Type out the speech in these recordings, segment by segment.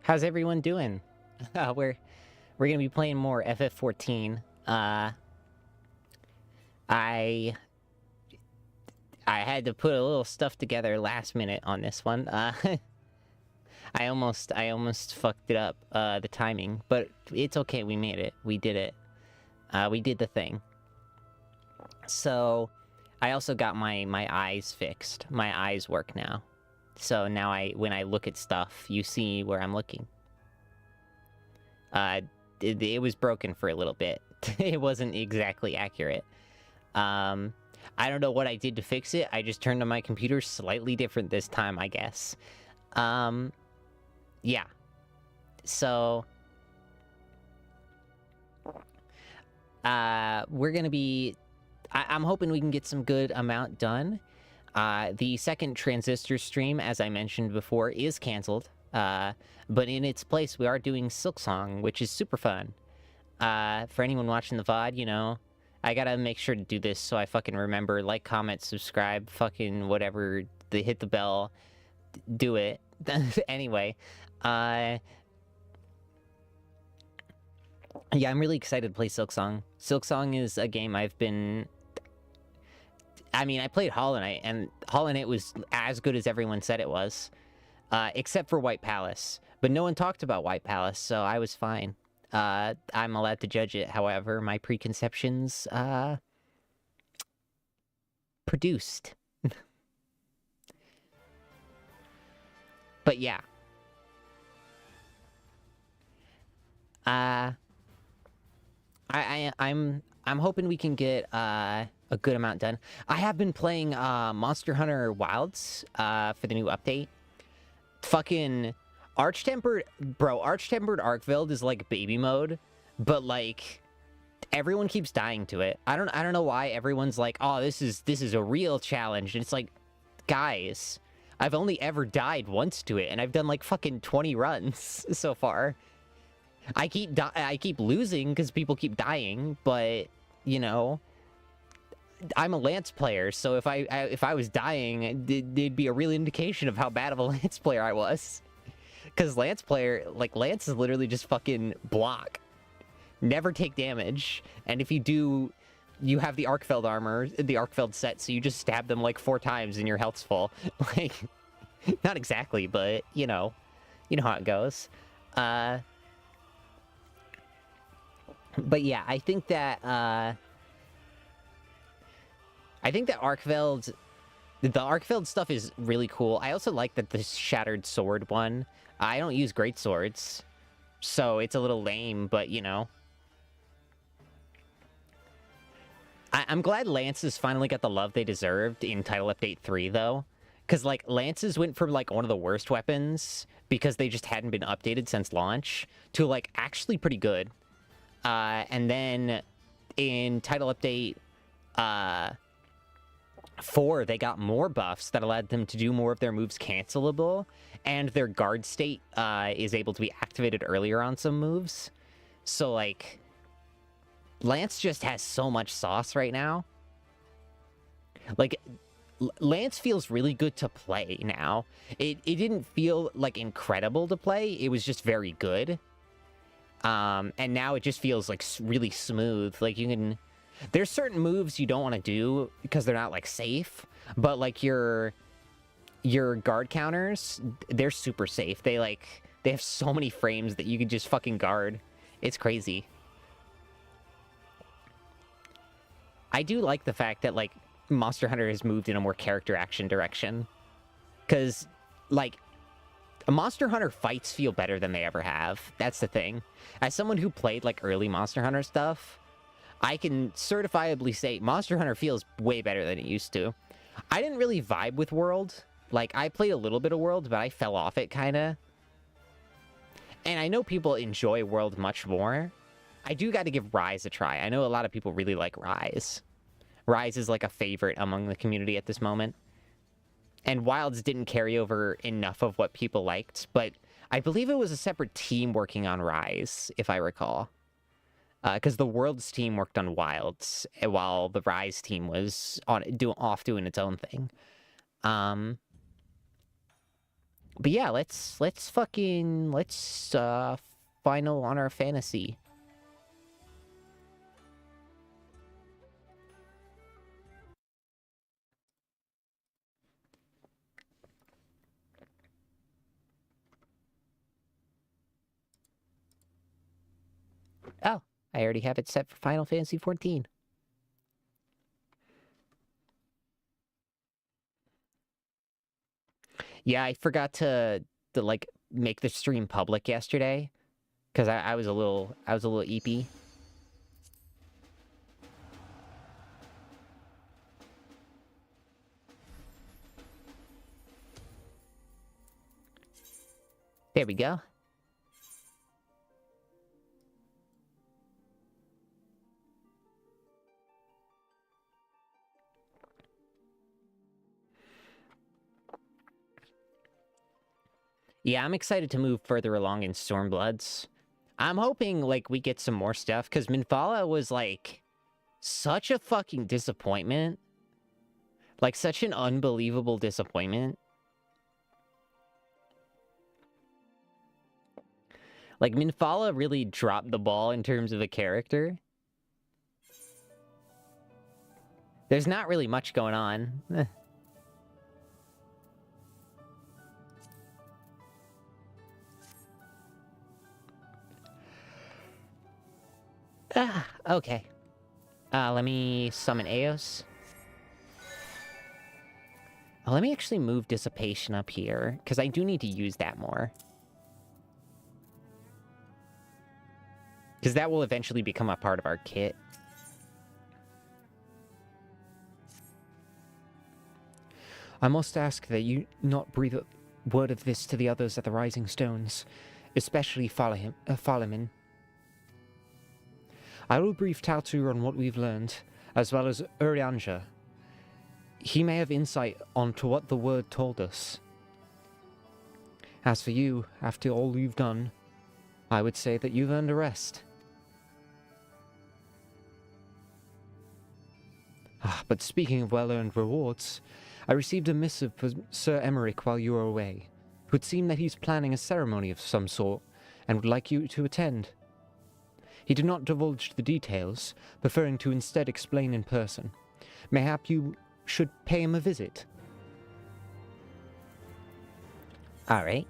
How's everyone doing? We're gonna be playing more FF14. I had to put a little stuff together last minute on this one. I almost fucked it up, the timing, but it's okay. We made it. We did it. We did the thing. So, I also got my eyes fixed. My eyes work now. So now when I look at stuff, you see where I'm looking. It was broken for a little bit. It wasn't exactly accurate. I don't know what I did to fix it. I just turned on my computer slightly different this time, I guess. Yeah. So, we're gonna be... I'm hoping we can get some good amount done. The second Transistor stream, as I mentioned before, is canceled. But in its place, we are doing Silksong, which is super fun. For anyone watching the VOD, you know, I gotta make sure to do this so I fucking remember. Like, comment, subscribe, fucking whatever. Hit the bell. Do it. Anyway, yeah, I'm really excited to play Silksong. Silksong is a game I've been... I mean, I played Hollow Knight, and Hollow Knight was as good as everyone said it was. Except for White Palace. But no one talked about White Palace, so I was fine. I'm allowed to judge it, however, my preconceptions, produced. But yeah. I'm hoping we can get, a good amount done. I have been playing, Monster Hunter Wilds, for the new update. Fucking Arch-Tempered... Bro, Arch-Tempered Arkveld is like baby mode, but like everyone keeps dying to it. I don't know why everyone's like, "Oh, this is a real challenge." And it's like, guys, I've only ever died once to it, and I've done like fucking 20 runs so far. I keep losing because people keep dying, but you know, I'm a Lance player, so if I was dying, it'd be a real indication of how bad of a Lance player I was. Because Lance is literally just fucking block. Never take damage. And if you do, you have the Arkfeld armor, the Arkfeld set, so you just stab them like 4 times and your health's full. Like, not exactly, but, you know how it goes. But yeah, I think that Arkveld... The Arkveld stuff is really cool. I also like that the Shattered Sword one... I don't use great swords, so it's a little lame, but, you know. I'm glad Lances finally got the love they deserved in Title Update 3, though. Because, like, Lances went from, like, one of the worst weapons, because they just hadn't been updated since launch, to, like, actually pretty good. And then in Title Update 4, they got more buffs that allowed them to do more of their moves cancelable, and their guard state is able to be activated earlier on some moves. So, like, Lance just has so much sauce right now. Like, Lance feels really good to play now. It didn't feel, like, incredible to play. It was just very good. And now it just feels, like, really smooth. Like, you can... There's certain moves you don't want to do because they're not, like, safe. But, like, your guard counters, they're super safe. They have so many frames that you can just fucking guard. It's crazy. I do like the fact that, like, Monster Hunter has moved in a more character action direction. Because, like, Monster Hunter fights feel better than they ever have. That's the thing. As someone who played, like, early Monster Hunter stuff, I can certifiably say Monster Hunter feels way better than it used to. I didn't really vibe with World. Like, I played a little bit of World, but I fell off it, kinda. And I know people enjoy World much more. I do gotta give Rise a try. I know a lot of people really like Rise. Rise is, like, a favorite among the community at this moment. And Wilds didn't carry over enough of what people liked, but I believe it was a separate team working on Rise, if I recall. Because the Worlds team worked on Wilds, while the Rise team was off doing its own thing. But yeah, let's final on our fantasy. Oh, I already have it set for Final Fantasy 14. Yeah, I forgot to like make the stream public yesterday because I was a little eepy. There we go. Yeah, I'm excited to move further along in Stormbloods. I'm hoping, like, we get some more stuff, because Minfala was, like, such a fucking disappointment. Like, such an unbelievable disappointment. Like, Minfala really dropped the ball in terms of a character. There's not really much going on. Okay. Let me summon Eos. Let me actually move Dissipation up here, because I do need to use that more. Because that will eventually become a part of our kit. I must ask that you not breathe a word of this to the others at the Rising Stones, especially Falamin. I will brief Tautur on what we've learned, as well as Urianja. He may have insight onto what the word told us. As for you, after all you've done, I would say that you've earned a rest. But speaking of well-earned rewards, I received a missive from Sir Emmerich while you were away. It would seem that he's planning a ceremony of some sort, and would like you to attend. He did not divulge the details, preferring to instead explain in person. Mayhap you should pay him a visit. Alright.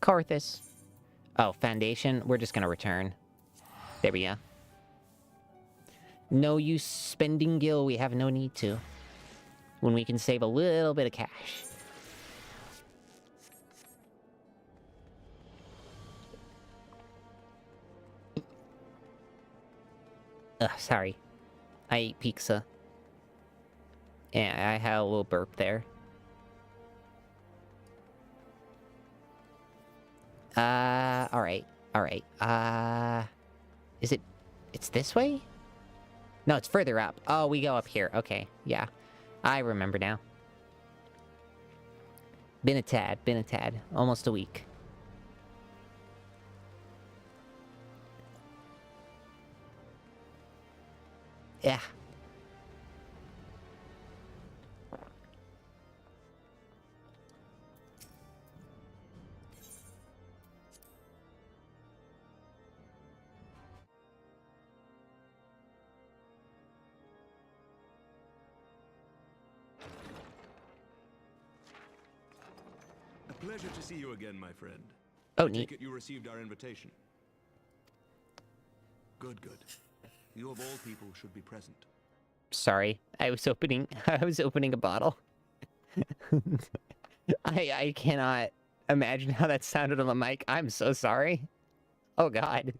Karthus. Oh, Foundation. We're just gonna return. There we go. No use spending gil, we have no need to. When we can save a little bit of cash. Sorry. I ate pizza. Yeah, I had a little burp there. Alright. Alright. Is it... It's this way? No, it's further up. Oh, we go up here. Okay, yeah. I remember now. Been a tad. Almost a week. Yeah. Pleasure to see you again, my friend. Oh, I neat. take it you received our invitation. Good. You of all people should be present. Sorry, I was opening a bottle. I cannot imagine how that sounded on the mic. I'm so sorry. Oh god.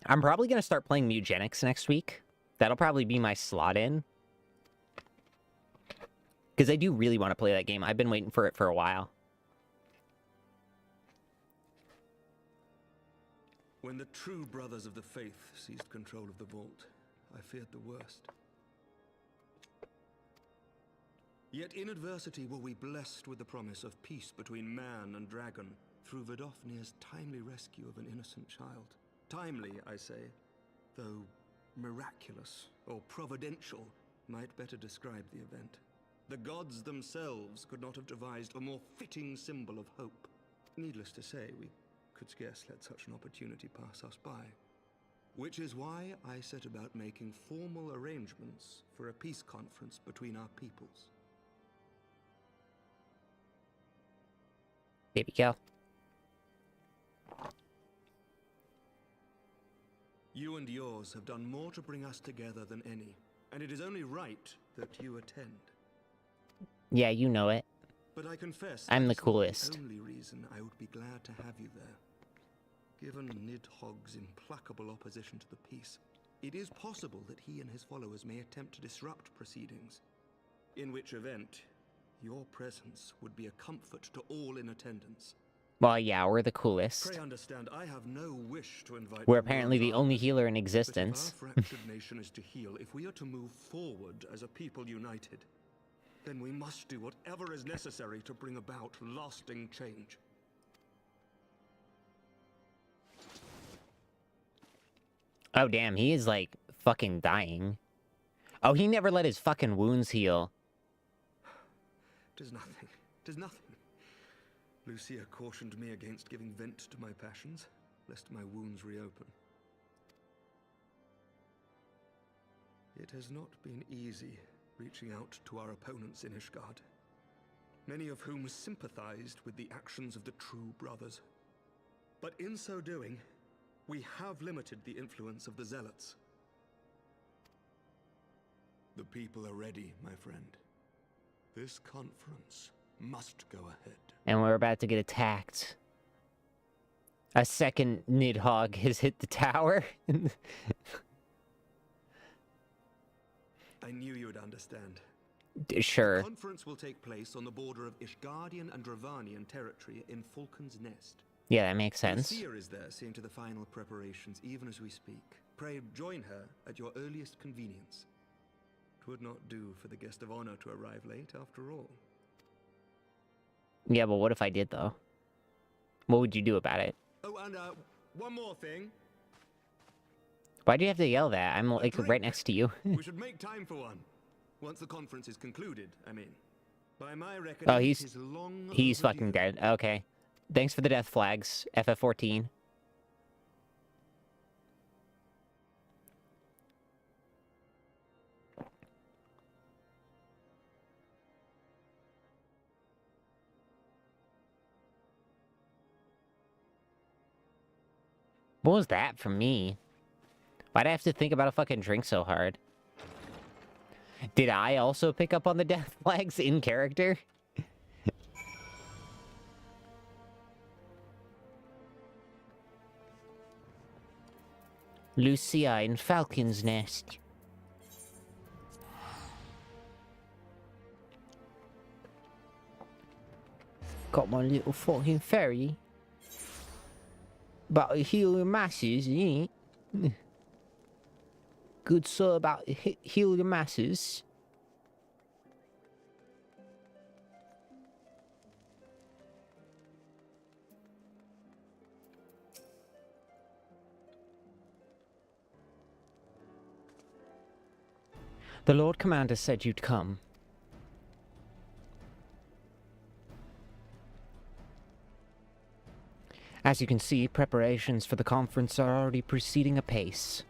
I'm probably gonna start playing Mugenics next week. That'll probably be my slot in. Because I do really want to play that game. I've been waiting for it for a while. When the true brothers of the faith seized control of the vault, I feared the worst. Yet in adversity were we blessed with the promise of peace between man and dragon, through Vidofnir's timely rescue of an innocent child. Timely, I say, though miraculous or providential might better describe the event. The gods themselves could not have devised a more fitting symbol of hope. Needless to say, we could scarce let such an opportunity pass us by. Which is why I set about making formal arrangements for a peace conference between our peoples. Baby girl. You and yours have done more to bring us together than any, and it is only right that you attend. Yeah, you know it. But I confess, I'm the that's not coolest. the only reason I would be glad to have you there. Given Nidhogg's implacable opposition to the peace, it is possible that he and his followers may attempt to disrupt proceedings. In which event, your presence would be a comfort to all in attendance. Well, yeah, we're the coolest. Pray understand, I have no wish to invite. We're apparently the only healer in But existence. if our fractured nation is to heal, if we are to move forward as a people united, then we must do whatever is necessary to bring about lasting change. Oh, damn, he is, like, fucking dying. Oh, he never let his fucking wounds heal. 'Tis nothing. 'Tis nothing. Lucia cautioned me against giving vent to my passions, lest my wounds reopen. It has not been easy reaching out to our opponents in Ishgard, many of whom sympathized with the actions of the true brothers. But in so doing, we have limited the influence of the zealots. The people are ready, my friend. This conference must go ahead. And we're about to get attacked. A second Nidhogg has hit the tower. I knew you would understand. Sure. The conference will take place on the border of Ishgardian and Dravanian territory in Falcon's Nest. Yeah, that makes sense. Lucia is there, seeing to the final preparations, even as we speak. Pray join her at your earliest convenience. 'Twould not do for the guest of honor to arrive late, after all. Yeah, but what if I did, though? What would you do about it? Oh, and one more thing. Why do you have to yell that? I'm, like, drink. right next to you. We should make time for one. Once the conference is concluded, I mean. By my reckoning, Oh, it he's is long fucking overdue. dead. Okay. Thanks for the death flags, FF14. What was that from me? Why'd I have to think about a fucking drink so hard? Did I also pick up on the death flags in character? Lucia in Falcon's Nest. Got my little fucking fairy. About to heal your masses, ain't it? Good sir, about to heal your masses. The Lord Commander said you'd come. As you can see, preparations for the conference are already proceeding apace.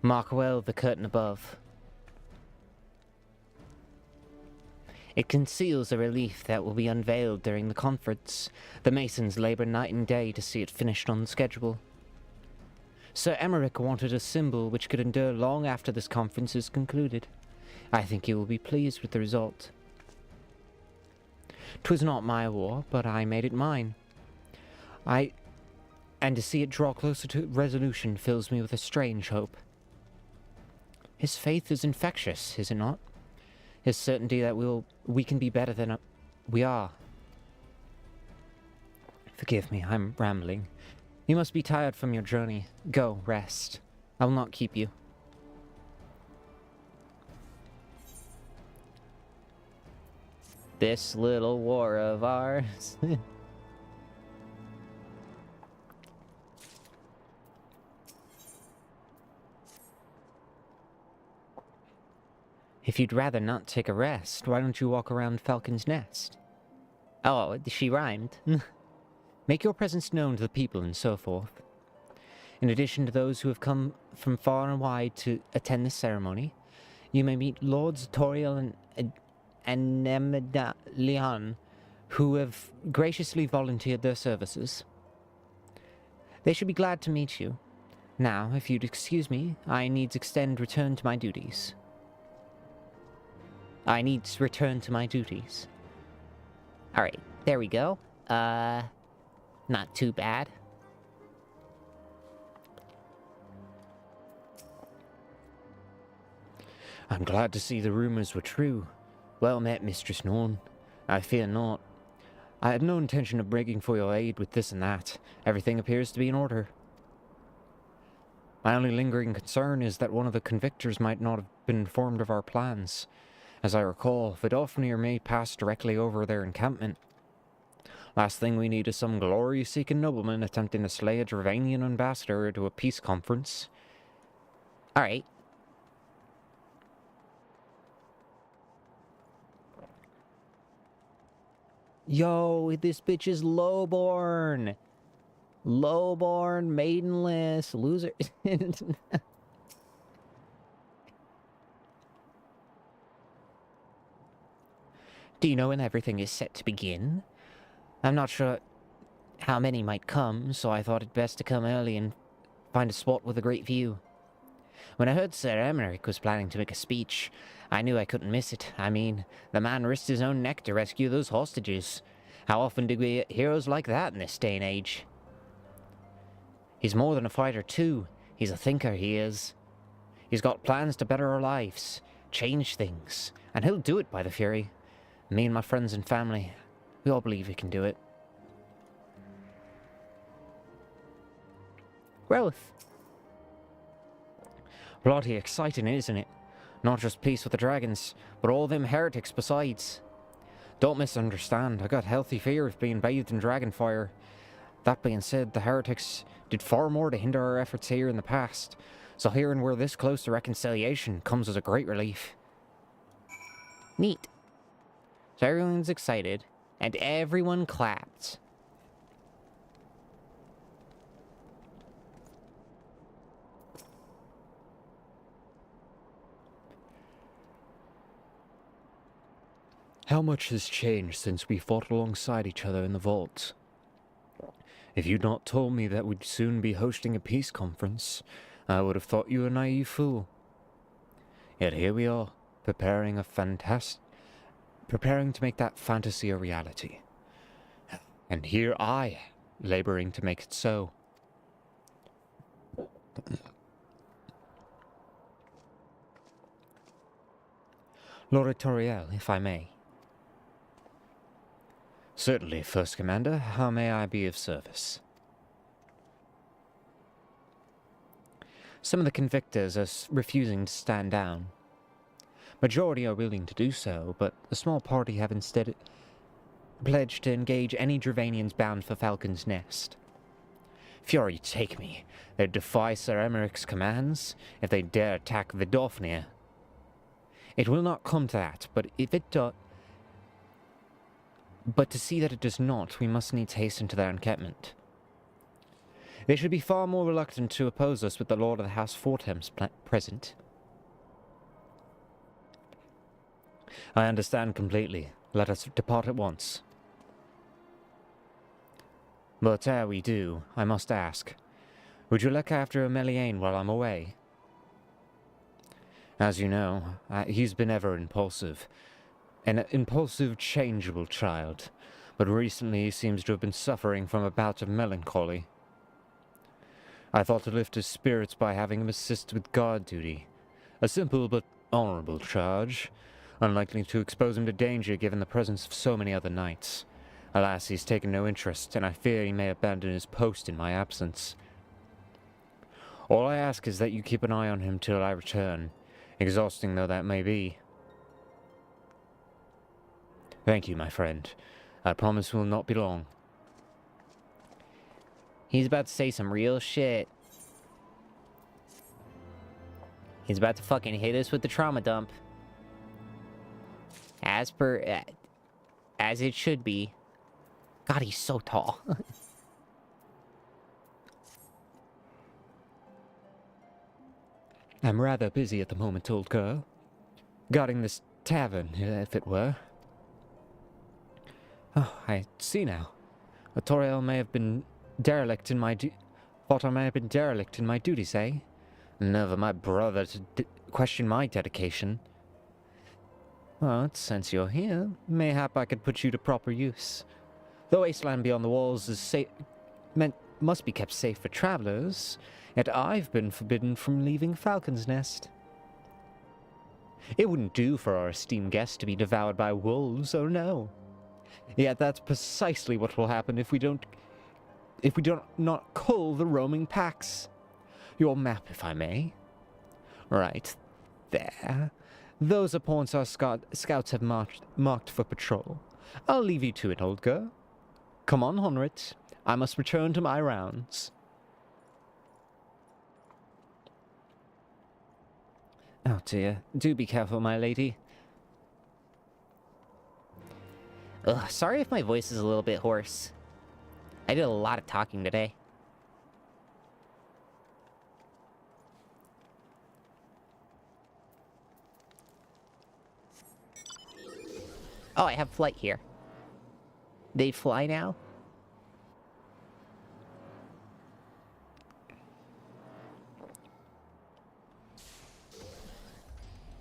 Mark well the curtain above. It conceals a relief that will be unveiled during the conference. The masons labor night and day to see it finished on schedule. Sir Emmerich wanted a symbol which could endure long after this conference is concluded. I think you will be pleased with the result. 'Twas not my war, but I made it mine. And to see it draw closer to resolution fills me with a strange hope. His faith is infectious, is it not? His certainty that we can be better than we are. Forgive me, I'm rambling. You must be tired from your journey. Go, rest. I will not keep you. This little war of ours. If you'd rather not take a rest, why don't you walk around Falcon's Nest? Oh, she rhymed. Make your presence known to the people and so forth. In addition to those who have come from far and wide to attend this ceremony, you may meet Lords Toriel and Nemedalion, who have graciously volunteered their services. They should be glad to meet you. Now, if you'd excuse me, I need to return to my duties. Alright, there we go. Not too bad. I'm glad to see the rumors were true. Well met, Mistress Norn. I fear not. I had no intention of begging for your aid with this and that. Everything appears to be in order. My only lingering concern is that one of the convictors might not have been informed of our plans. As I recall, Vidofnir may pass directly over their encampment. Last thing we need is some glory-seeking nobleman attempting to slay a Dravanian ambassador to a peace conference. Alright. Yo, this bitch is lowborn. Lowborn, maidenless, loser. Do you know when everything is set to begin? I'm not sure how many might come, so I thought it best to come early and find a spot with a great view. When I heard Sir Emmerich was planning to make a speech, I knew I couldn't miss it. I mean, the man risked his own neck to rescue those hostages. How often do we get heroes like that in this day and age? He's more than a fighter too. He's a thinker, he is. He's got plans to better our lives, change things, and he'll do it by the Fury. Me and my friends and family, we all believe he can do it. Growth. Bloody exciting, isn't it? Not just peace with the dragons, but all them heretics besides. Don't misunderstand, I got healthy fear of being bathed in dragon fire. That being said, the heretics did far more to hinder our efforts here in the past, so hearing we're this close to reconciliation comes as a great relief. Neat. So everyone's excited, and everyone clapped. How much has changed since we fought alongside each other in the vault? If you'd not told me that we'd soon be hosting a peace conference, I would have thought you a naive fool. Yet here we are, preparing to make that fantasy a reality. And here I, laboring to make it so. Lord Toriel, if I may. Certainly, First Commander. How may I be of service? Some of the convictors are refusing to stand down. Majority are willing to do so, but a small party have instead pledged to engage any Dravanians bound for Falcon's Nest. Fury take me. They'd defy Sir Emmerich's commands if they dare attack Vidofnir. It will not come to that, but if it does... But to see that it does not, we must needs hasten to their encampment. They should be far more reluctant to oppose us with the Lord of the House Fortem's present. I understand completely. Let us depart at once. But ere we do, I must ask, would you look after Meliane while I'm away? As you know, he's been ever impulsive. An impulsive, changeable child, but recently he seems to have been suffering from a bout of melancholy. I thought to lift his spirits by having him assist with guard duty. A simple but honorable charge, unlikely to expose him to danger given the presence of so many other knights. Alas, he's taken no interest, and I fear he may abandon his post in my absence. All I ask is that you keep an eye on him till I return, exhausting though that may be. Thank you, my friend. I promise will not be long. He's about to say some real shit. He's about to fucking hit us with the trauma dump. As per... as it should be. God, he's so tall. I'm rather busy at the moment, old girl. Guarding this tavern, if it were. Oh, I see now. Autoriel may have been derelict in my thought I may have been derelict in my duties, eh? Never my brother to question my dedication. Well, since you're here, mayhap I could put you to proper use. The wasteland beyond the walls is must be kept safe for travelers, yet I've been forbidden from leaving Falcon's Nest. It wouldn't do for our esteemed guest to be devoured by wolves, oh no. Yet that's precisely what will happen if we don't not cull the roaming packs. Your map, if I may. Right there. Those are points our scouts have marked for patrol. I'll leave you to it, old girl. Come on, Honrit. I must return to my rounds. Oh dear. Do be careful, my lady. Ugh, sorry if my voice is a little bit hoarse. I did a lot of talking today. Oh, I have flight here. They fly now?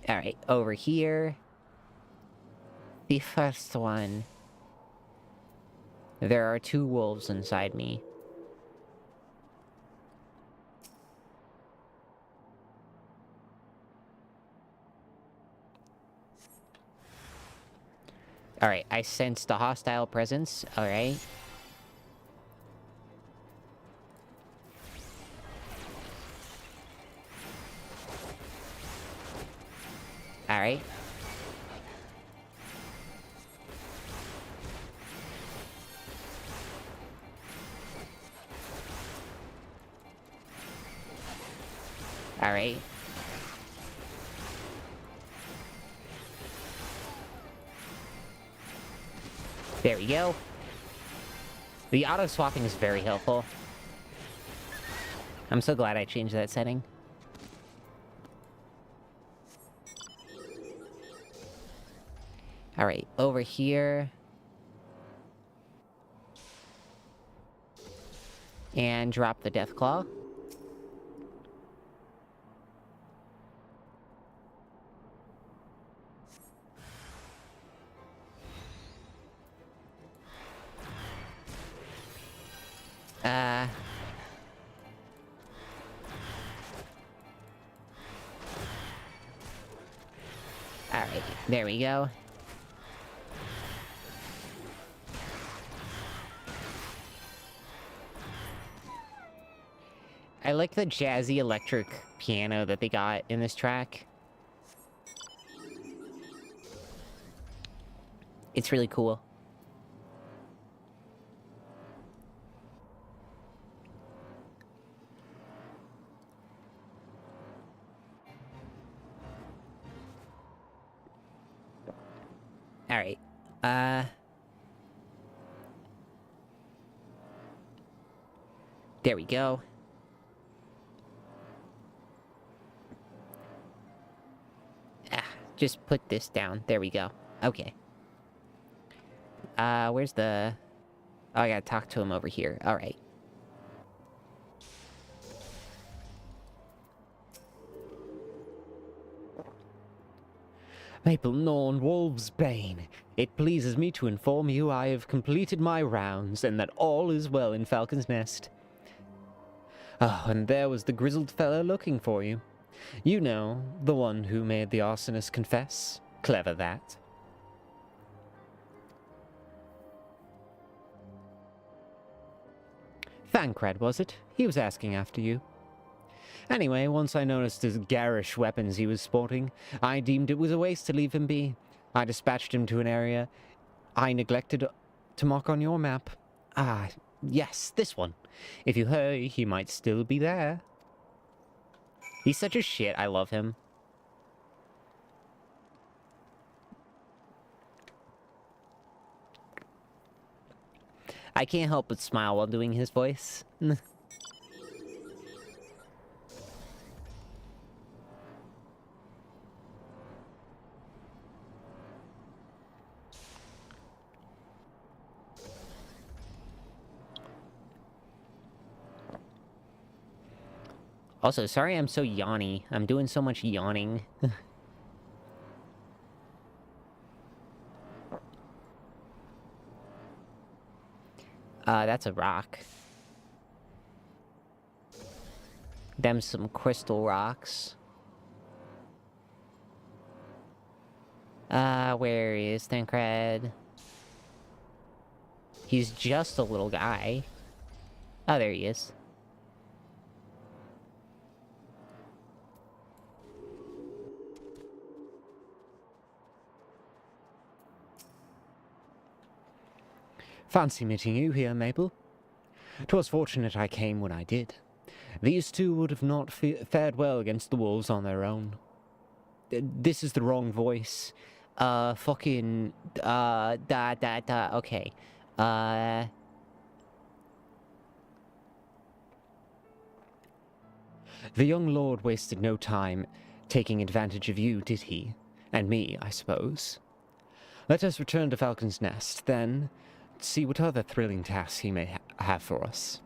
Alright, over here. The first one. There are 2 wolves inside me. Alright, I sensed a hostile presence. Alright. Alright. Alright. There we go. The auto-swapping is very helpful. I'm so glad I changed that setting. Alright, over here. And drop the Deathclaw. Alright, there we go. I like the jazzy electric piano that they got in this track. It's really cool. Alright, there we go. Just put this down. There we go. Okay. Where's the... Oh, I gotta talk to him over here. Alright. Maple Norn Wolvesbane, it pleases me to inform you I have completed my rounds and that all is well in Falcon's Nest. Oh, and there was the grizzled fellow looking for you. You know, the one who made the arsonist confess. Clever that. Thancred, was it? He was asking after you. Anyway, once I noticed his garish weapons he was sporting, I deemed it was a waste to leave him be. I dispatched him to an area I neglected to mark on your map. Ah, yes, this one. If you hurry, he might still be there. He's such a shit, I love him. I can't help but smile while doing his voice. Also, sorry I'm so yawny. I'm doing so much yawning. That's a rock. Them some crystal rocks. Where is Tancred? He's just a little guy. Oh, there he is. Fancy meeting you here, Mabel. 'Twas fortunate I came when I did. These two would have not fared well against the wolves on their own. This is the wrong voice. Okay. The young lord wasted no time taking advantage of you, did he? And me, I suppose. Let us return to Falcon's Nest, then see what other thrilling tasks he may have for us.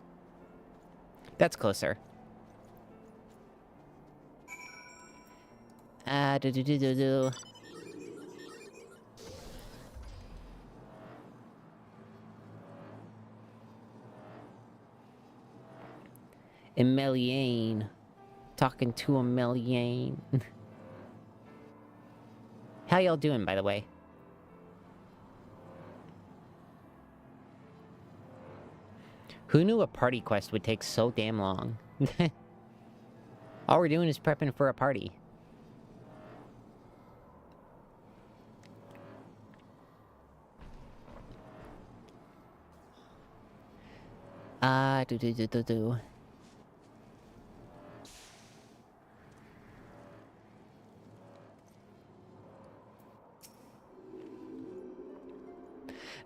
That's closer. Emeliane. Talking to Emeliane. How y'all doing, by the way? Who knew a party quest would take so damn long? All we're doing is prepping for a party.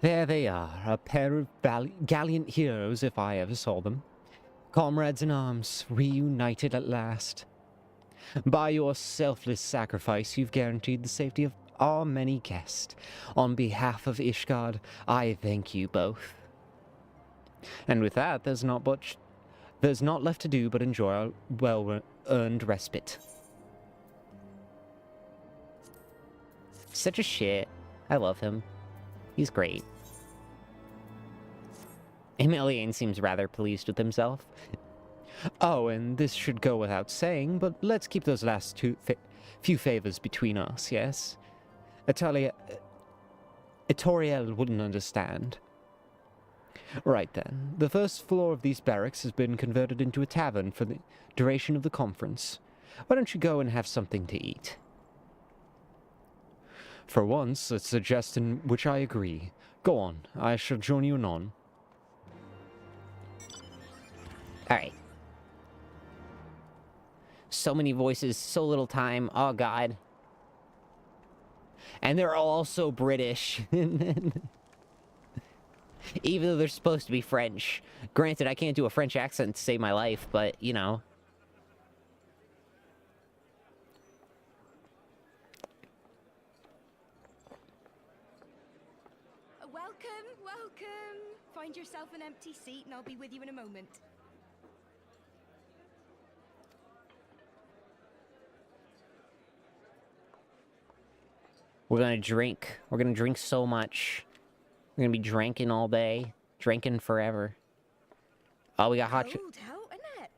There they are, a pair of gallant heroes if I ever saw them. Comrades in arms, reunited at last. By your selfless sacrifice, you've guaranteed the safety of our many guests. On behalf of Ishgard, I thank you both. And with that, there's not left to do but enjoy our well-earned respite. Such a shit. I love him. He's great. Emeliane seems rather pleased with himself. Oh, and this should go without saying, but let's keep those last few favors between us, yes? Etoriel wouldn't understand. Right then, the first floor of these barracks has been converted into a tavern for the duration of the conference. Why don't you go and have something to eat? For once, a suggestion which I agree. Go on, I shall join you anon. Alright. So many voices, so little time. Oh, God. And they're all so British. Even though they're supposed to be French. Granted, I can't do a French accent to save my life, but, you know. Welcome, welcome. Find yourself an empty seat and I'll be with you in a moment. We're gonna drink. We're gonna drink so much. We're gonna be drinking all day. Drinking forever. Oh, we got hot Cold out, innit?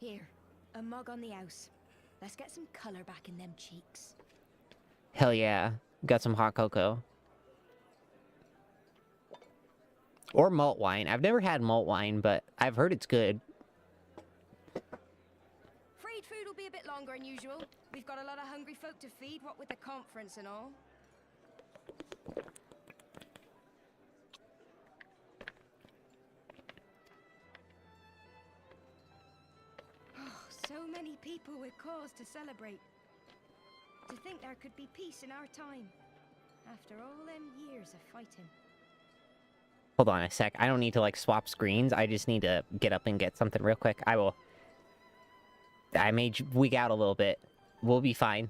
Here, a mug on the house. Let's get some colour back in them cheeks. Hell yeah. Got some hot cocoa. Or malt wine. I've never had malt wine, but I've heard it's good. Freed food will be a bit longer than usual. We've got a lot of hungry folk to feed, what with the conference and all. Oh, so many people with cause to celebrate. To think there could be peace in our time, after all them years of fighting. Hold on a sec. I don't need to, like, swap screens. I just need to get up and get something real quick. I may wig out a little bit. We'll be fine.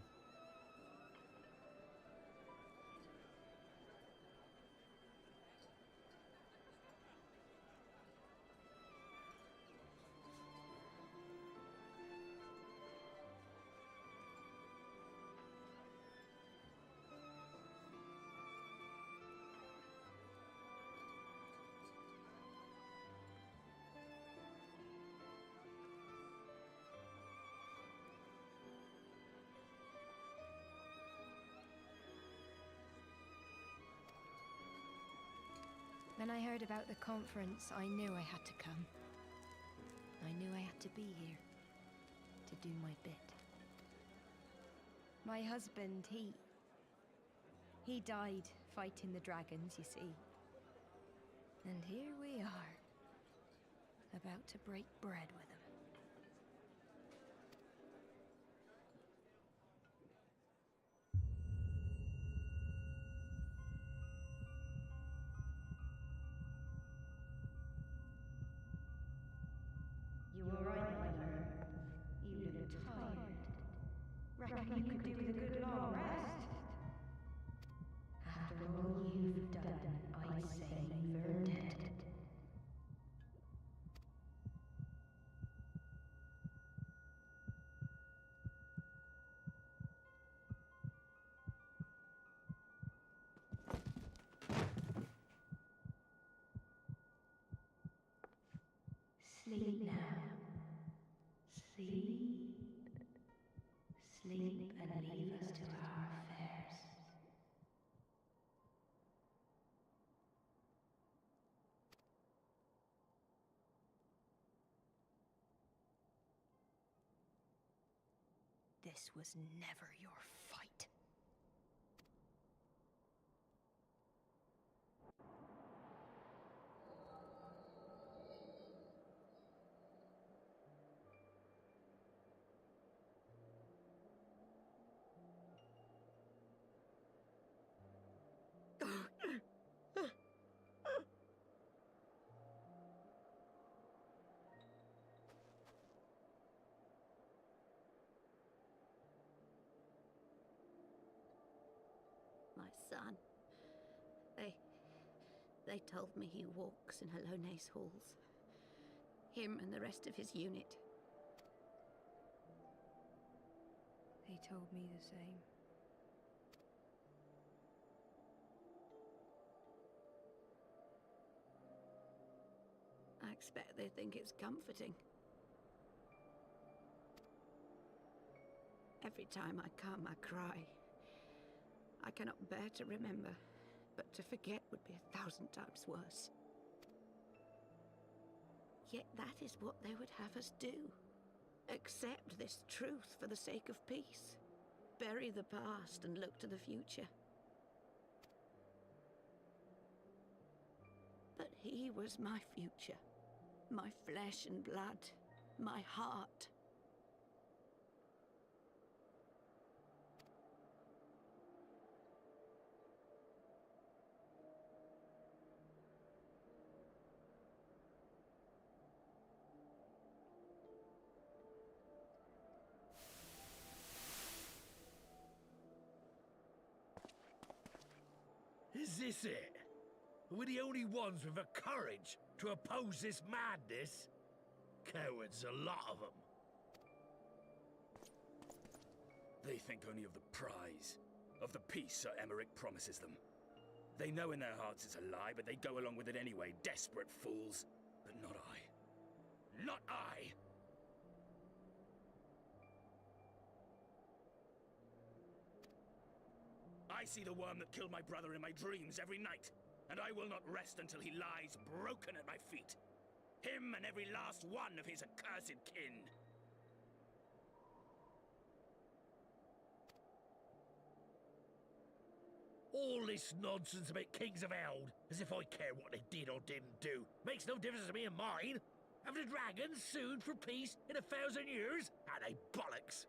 When I heard about the conference, I knew I had to come. I knew I had to be here to do my bit. My husband, he died fighting the dragons, you see. And here we are, about to break bread with him. You were right, my friend. You look tired. Reckon you could do with a good long rest? After all you've done, I'd say you've earned it. Sleep now. Sleep. Sleep and leave us to our affairs. This was never your fight. My son. They told me he walks in Halone's halls. Him and the rest of his unit. They told me the same. I expect they think it's comforting. Every time I come, I cry. I cannot bear to remember, but to forget would be 1,000 times worse. Yet that is what they would have us do. Accept this truth for the sake of peace. Bury the past and look to the future. But he was my future. My flesh and blood. My heart. Is this it? We're the only ones with the courage to oppose this madness? Cowards, a lot of them. They think only of the prize, of the peace Sir Emmerich promises them. They know in their hearts it's a lie, but they go along with it anyway, desperate fools. But not I. Not I! I see the worm that killed my brother in my dreams every night, and I will not rest until he lies broken at my feet. Him and every last one of his accursed kin. All this nonsense about Kings of Eld, as if I care what they did or didn't do. Makes no difference to me and mine. Have the dragons sued for peace in 1,000 years? Are they bollocks?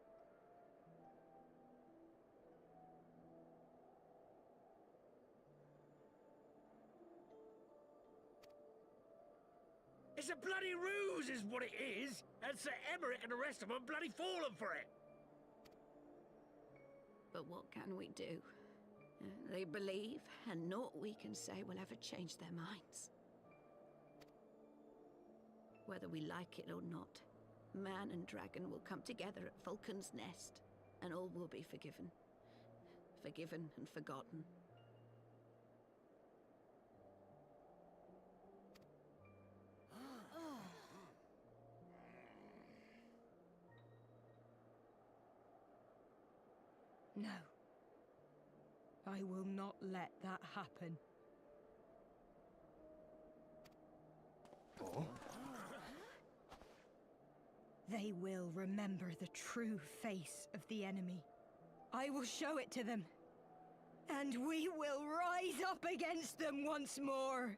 It's a bloody ruse is what it is, and Sir Emmerich and the rest of them bloody fallen for it. But what can we do? They believe, and naught we can say will ever change their minds. Whether we like it or not, man and dragon will come together at Vulcan's Nest, and all will be forgiven. Forgiven and forgotten. No. I will not let that happen. Oh? They will remember the true face of the enemy. I will show it to them. And we will rise up against them once more.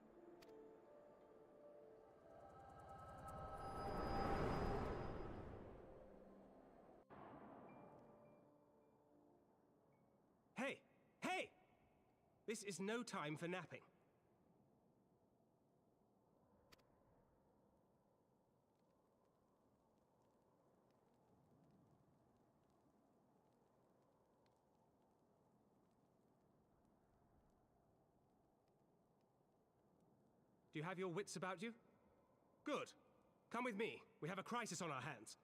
Hey! Hey! This is no time for napping. Do you have your wits about you? Good. Come with me. We have a crisis on our hands.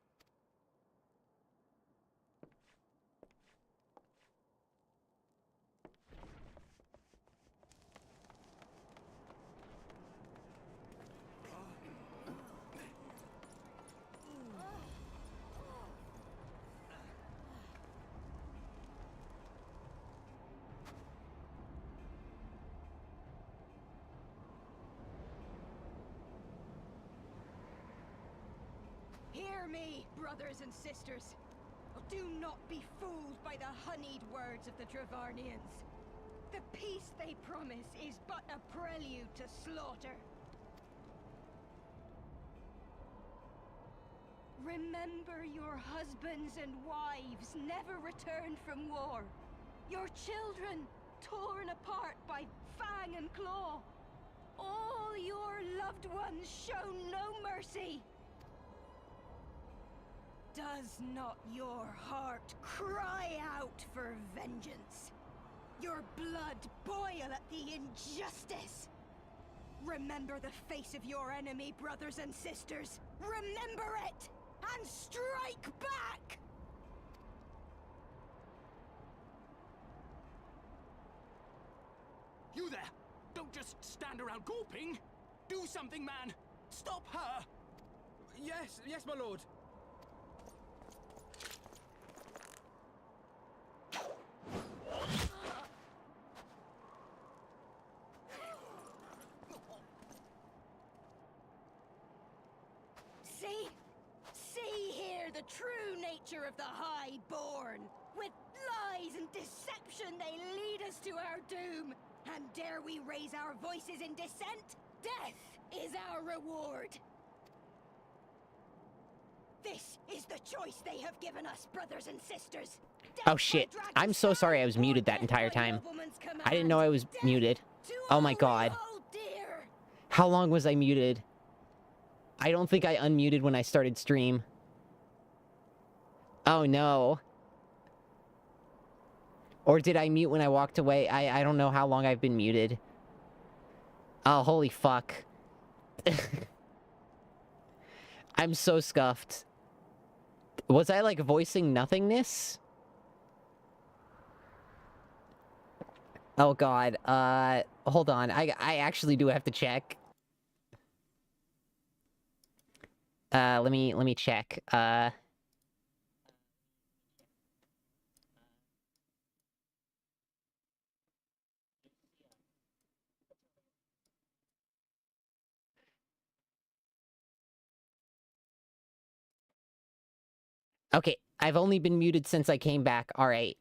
Hear me, brothers and sisters. Do not be fooled by the honeyed words of the Dravarnians. The peace they promise is but a prelude to slaughter. Remember your husbands and wives never returned from war. Your children torn apart by fang and claw. All your loved ones shown no mercy. Does not your heart cry out for vengeance? Your blood boil at the injustice? Remember the face of your enemy, brothers and sisters. Remember it, and strike back! You there! Don't just stand around gawping! Do something, man! Stop her! Yes, yes, my lord. See here the true nature of the Highborn. With lies and deception they lead us to our doom. And dare we raise our voices in dissent? Death is our reward. This is the choice they have given us, brothers and sisters. Oh shit. I'm so sorry I was muted that entire time. I didn't know I was muted. Oh my god. How long was I muted? I don't think I unmuted when I started stream. Oh no. Or did I mute when I walked away? I don't know how long I've been muted. Oh, holy fuck. I'm so scuffed. Was I, like, voicing nothingness? Oh god, hold on. I actually do have to check. Let me check. Okay, I've only been muted since I came back. Alright.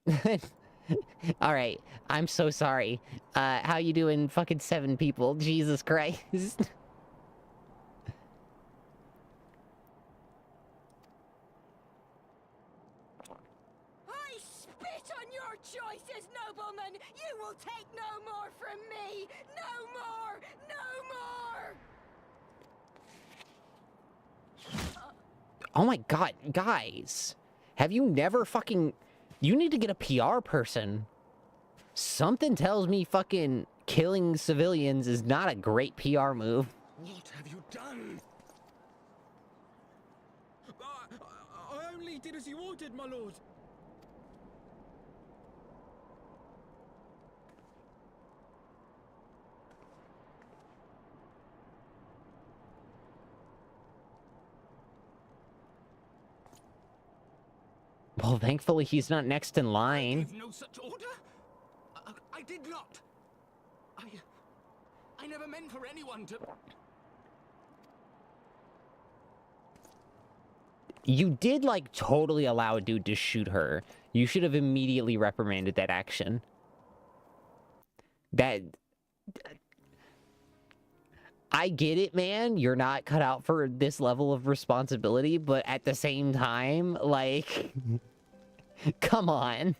Alright, I'm so sorry. How you doing, fucking 7 people? Jesus Christ. I spit on your choices, noblemen! You will take no more from me! No more! No more! Oh my god, guys. Have you never fucking... You need to get a PR person. Something tells me fucking killing civilians is not a great PR move. What have you done? I only did as you ordered, my lord. Well, thankfully he's not next in line. I gave no such order. I did not. I never meant for anyone to... You did, like, totally allow a dude to shoot her. You should have immediately reprimanded that action. That... I get it, man. You're not cut out for this level of responsibility, but at the same time, like... Come on.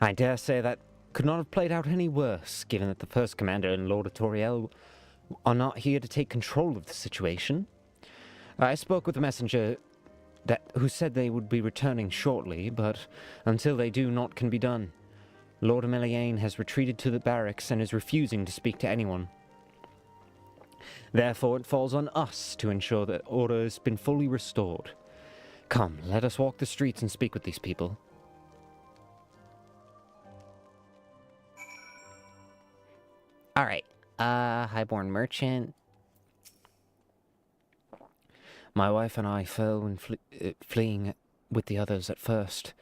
I dare say that could not have played out any worse, given that the First Commander and Lord Toriel are not here to take control of the situation. I spoke with the messenger who said they would be returning shortly, but until they do, naught can be done. Lord Emeliane has retreated to the barracks and is refusing to speak to anyone. Therefore, it falls on us to ensure that order has been fully restored. Come, let us walk the streets and speak with these people. Alright. Highborn Merchant. My wife and I fell when fleeing with the others at first.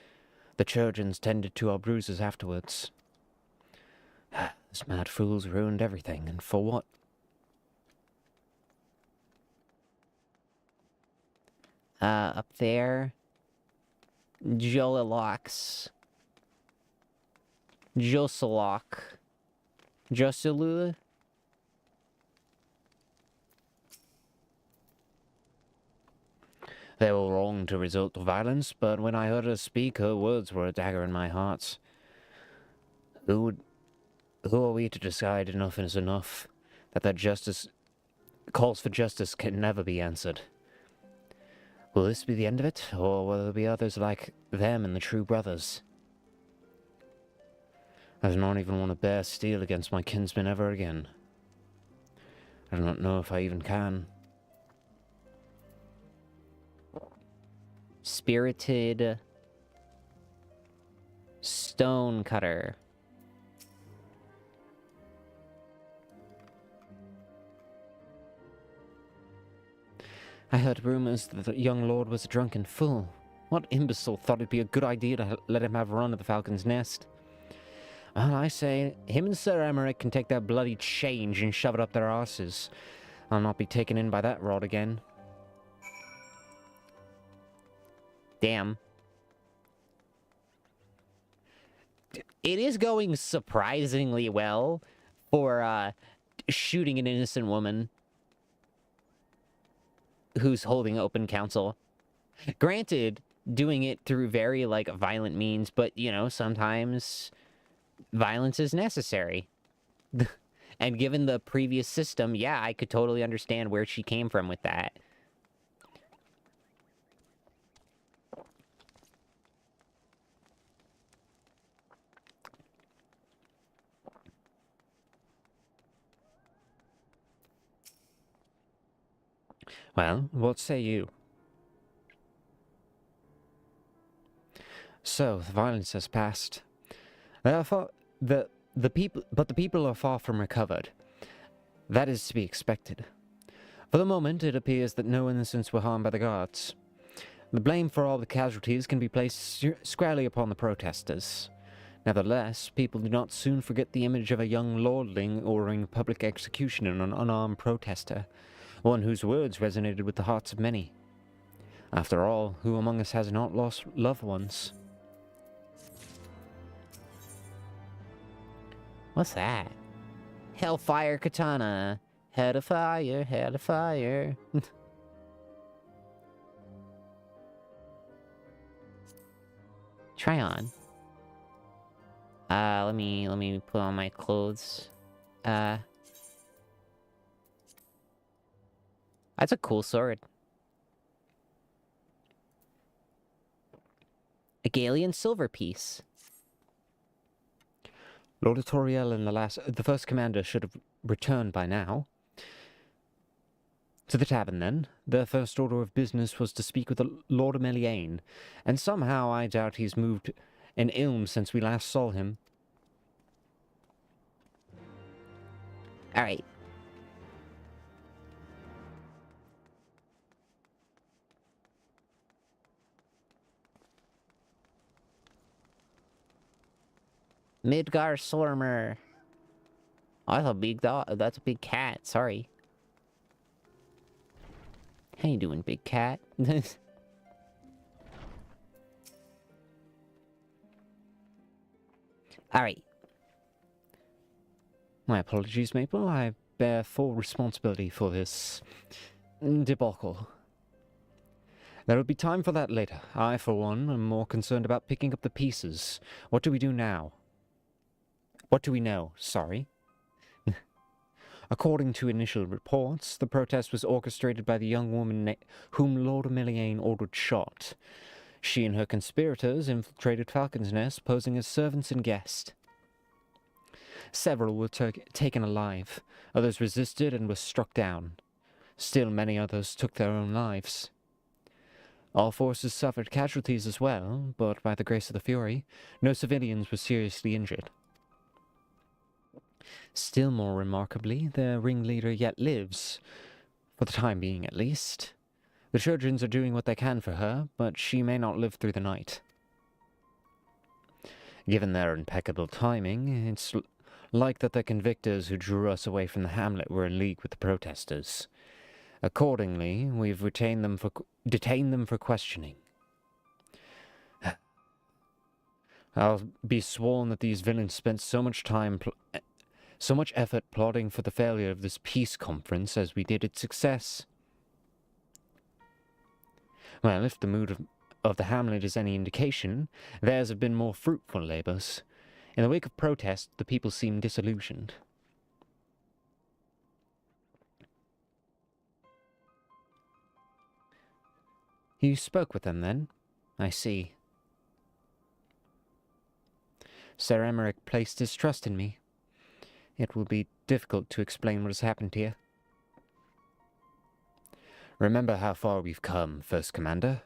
The Trojans tended to our bruises afterwards. Those mad fools ruined everything, and for what? Up there. Jolilox. Joselok. Joselu. They were wrong to resort to violence, but when I heard her speak, her words were a dagger in my heart. Who are we to decide enough is enough? That justice calls for justice can never be answered. Will this be the end of it, or will there be others like them and the True Brothers? I do not even want to bear steel against my kinsmen ever again. I do not know if I even can. Spirited Stonecutter. I heard rumors that the young lord was a drunken fool. What imbecile thought it'd be a good idea to let him have a run at the Falcon's Nest? Well, I say, him and Sir Emmerich can take that bloody change and shove it up their arses. I'll not be taken in by that rod again. Damn. It is going surprisingly well for shooting an innocent woman who's holding open counsel. Granted, doing it through very, like, violent means, but, you know, sometimes violence is necessary. And given the previous system, yeah, I could totally understand where she came from with that. Well, what say you? So, the violence has passed. Therefore, the people are far from recovered. That is to be expected. For the moment, it appears that no innocents were harmed by the guards. The blame for all the casualties can be placed squarely upon the protesters. Nevertheless, people do not soon forget the image of a young lordling ordering public execution on an unarmed protester, one whose words resonated with the hearts of many. After all, who among us has not lost loved ones? What's that? Hellfire Katana. Head of fire, head of fire. try on. Let me put on my clothes. That's a cool sword. A Galian silver piece. Lord Toriel and the first commander should have returned by now. To the tavern, then. Their first order of business was to speak with the Lord Meliane, and somehow I doubt he's moved an ilm since we last saw him. Alright. Midgar Sormer. Oh, that's a big dog. That's a big cat. Sorry. How you doing, big cat? Alright. My apologies, Maple. I bear full responsibility for this debacle. There will be time for that later. I, for one, am more concerned about picking up the pieces. What do we do now? What do we know? Sorry. According to initial reports, the protest was orchestrated by the young woman whom Lord Meliane ordered shot. She and her conspirators infiltrated Falcon's Nest, posing as servants and guests. Several were taken alive, others resisted and were struck down. Still, many others took their own lives. All forces suffered casualties as well, but by the grace of the Fury, no civilians were seriously injured. Still more remarkably, their ringleader yet lives, for the time being at least. The Trojans are doing what they can for her, but she may not live through the night. Given their impeccable timing, it's like that the convictors who drew us away from the hamlet were in league with the protesters. Accordingly, we've detained them for questioning. I'll be sworn that these villains spent so much effort plotting for the failure of this peace conference as we did its success. Well, if the mood of the hamlet is any indication, theirs have been more fruitful labours. In the wake of protest, the people seem disillusioned. You spoke with them, then? I see. Sir Emmerich placed his trust in me. It will be difficult to explain what has happened here. Remember how far we've come, First Commander.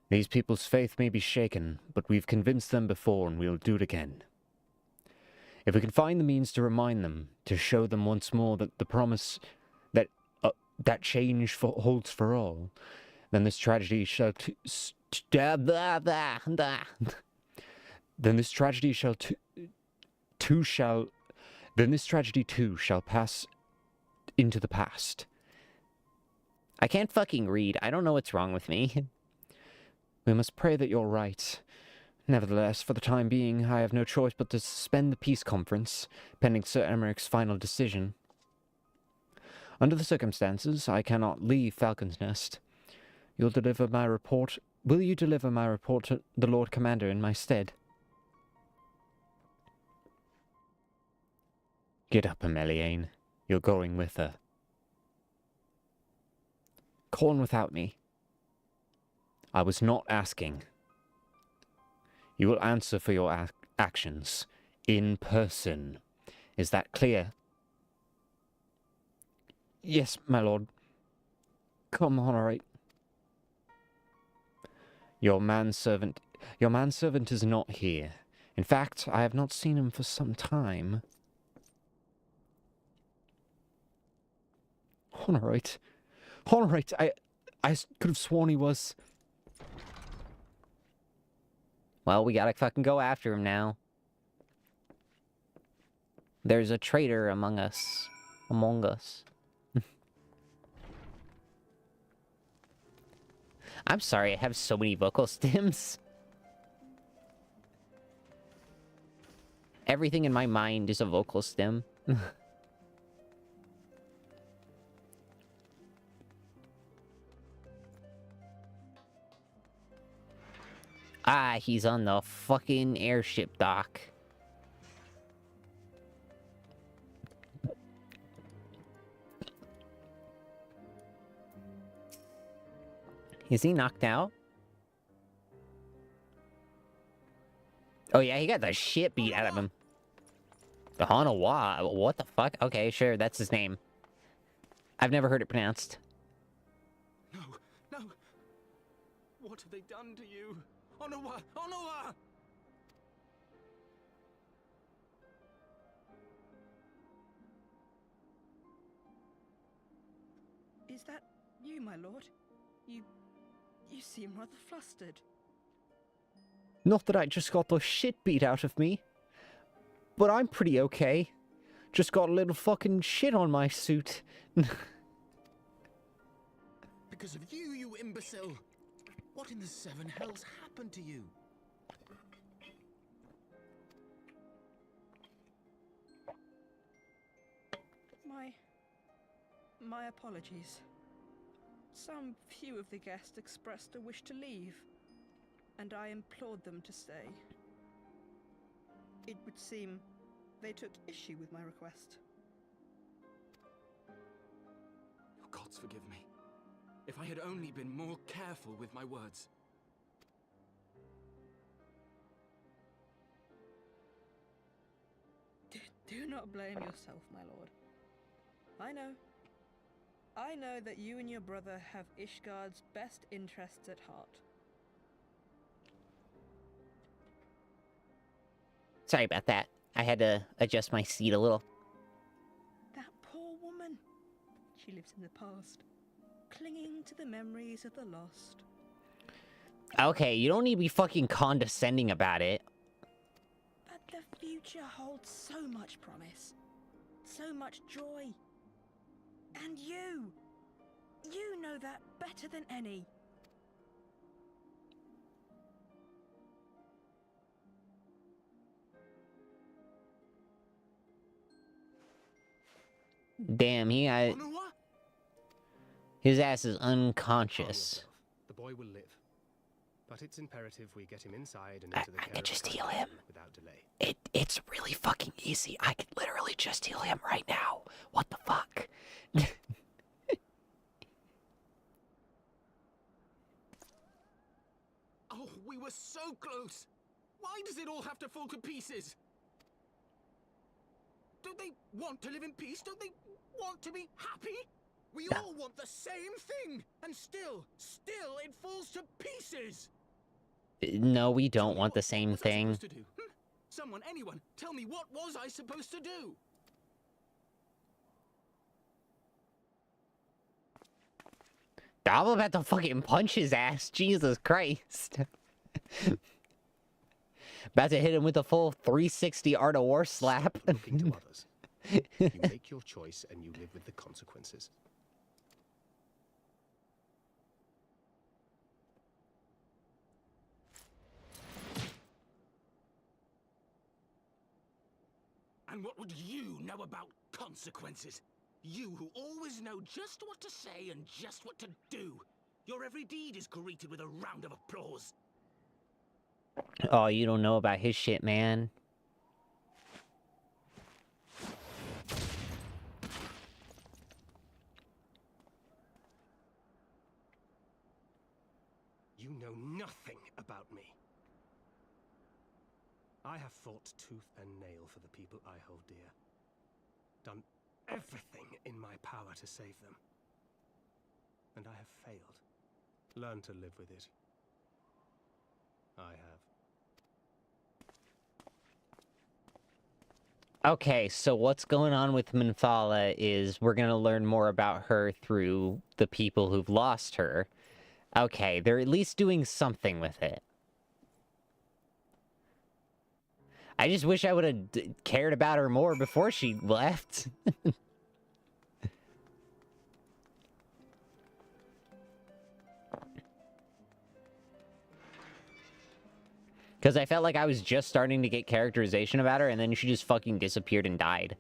These people's faith may be shaken, but we've convinced them before and we'll do it again. If we can find the means to remind them, to show them once more that the promise that change holds for all, then this tragedy shall Then this tragedy too shall pass into the past. I can't fucking read. I don't know what's wrong with me. We must pray that you're right. Nevertheless, for the time being, I have no choice but to suspend the peace conference, pending Sir Emmerich's final decision. Under the circumstances, I cannot leave Falcon's Nest. Will you deliver my report to the Lord Commander in my stead? Get up, Meliane. You're going with her. Call on without me. I was not asking. You will answer for your actions. In person. Is that clear? Yes, my lord. Come on, all right. Your manservant is not here. In fact, I have not seen him for some time. All right. All right. I could have sworn he was. Well, we gotta fucking go after him now. There's a traitor among us. I'm sorry, I have so many vocal stems. Everything in my mind is a vocal stem. Ah, he's on the fucking airship dock. Is he knocked out? Oh yeah, he got the shit beat out of him. The Hanawa? What the fuck? Okay, sure, that's his name. I've never heard it pronounced. No, no. What have they done to you? Onawa! Onawa! Is that you, my lord? You seem rather flustered. Not that I just got the shit beat out of me. But I'm pretty okay. Just got a little fucking shit on my suit. Because of you, you imbecile! What in the seven hells happened to you? My apologies. Some few of the guests expressed a wish to leave, and I implored them to stay. It would seem they took issue with my request. Oh, gods forgive me. If I had only been more careful with my words. Do not blame yourself, my lord. I know that you and your brother have Ishgard's best interests at heart. Sorry about that. I had to adjust my seat a little. That poor woman. She lives in the past, clinging to the memories of the lost. Okay, you don't need to be fucking condescending about it. But the future holds so much promise, so much joy. And you know that better than any. Damn, his ass is unconscious. The boy will live. But it's imperative we get him inside and into the care I could just of heal him. Without delay. It's really fucking easy. I could literally just heal him right now. What the fuck? Oh, we were so close! Why does it all have to fall to pieces? Don't they want to live in peace? Don't they want to be happy? We all want the same thing! And still it falls to pieces! No, we don't want the same thing. To do? Someone, anyone, tell me, what was I supposed to do? I'm about to fucking punch his ass. Jesus Christ. About to hit him with a full 360 Art of War slap. Looking to others. You make your choice and you live with the consequences. And what would you know about consequences? You who always know just what to say and just what to do. Your every deed is greeted with a round of applause. Oh, you don't know about his shit, man. You know nothing about me. I have fought tooth and nail for the people I hold dear. Done everything in my power to save them. And I have failed. Learn to live with it. I have. Okay, so what's going on with Minfala is we're gonna learn more about her through the people who've lost her. Okay, they're at least doing something with it. I just wish I would have cared about her more before she left. Because I felt like I was just starting to get characterization about her, and then she just fucking disappeared and died.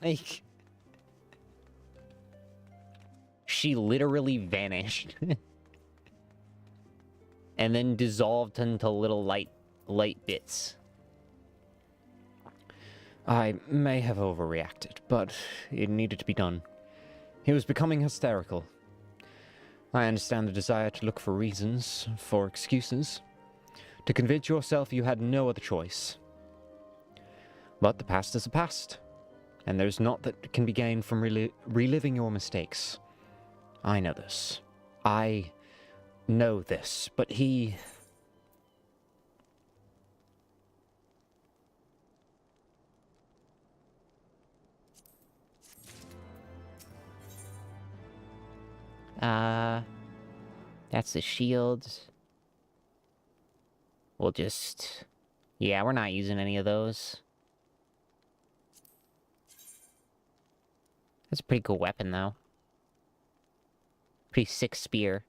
Like... she literally vanished. and then dissolved into little light bits. I may have overreacted, but it needed to be done. He was becoming hysterical. I understand the desire to look for reasons, for excuses, to convince yourself you had no other choice. But the past is the past, and there's naught that can be gained from reliving your mistakes. I know this. I know this, but he... That's the shield. We'll just... Yeah, we're not using any of those. That's a pretty cool weapon, though. Pretty sick spear.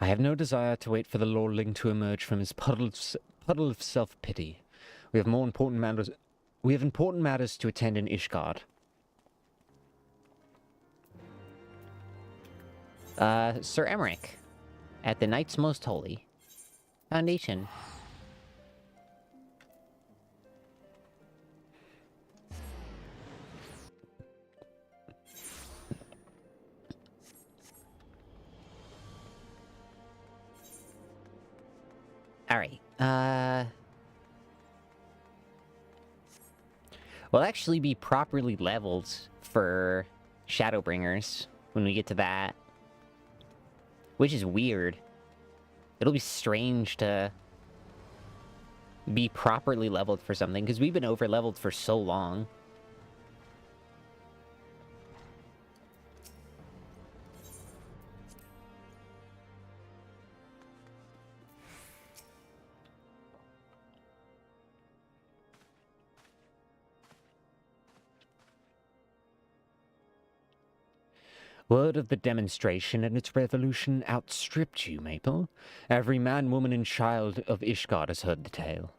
I have no desire to wait for the lordling to emerge from his puddle of self-pity. We have important matters to attend in Ishgard. Sir Emmerich, at the Knights Most Holy Foundation. Alright, we'll actually be properly leveled for Shadowbringers when we get to that. Which is weird. It'll be strange to be properly leveled for something, because we've been over-leveled for so long. Word of the demonstration and its revolution outstripped you, Maple. Every man, woman, and child of Ishgard has heard the tale.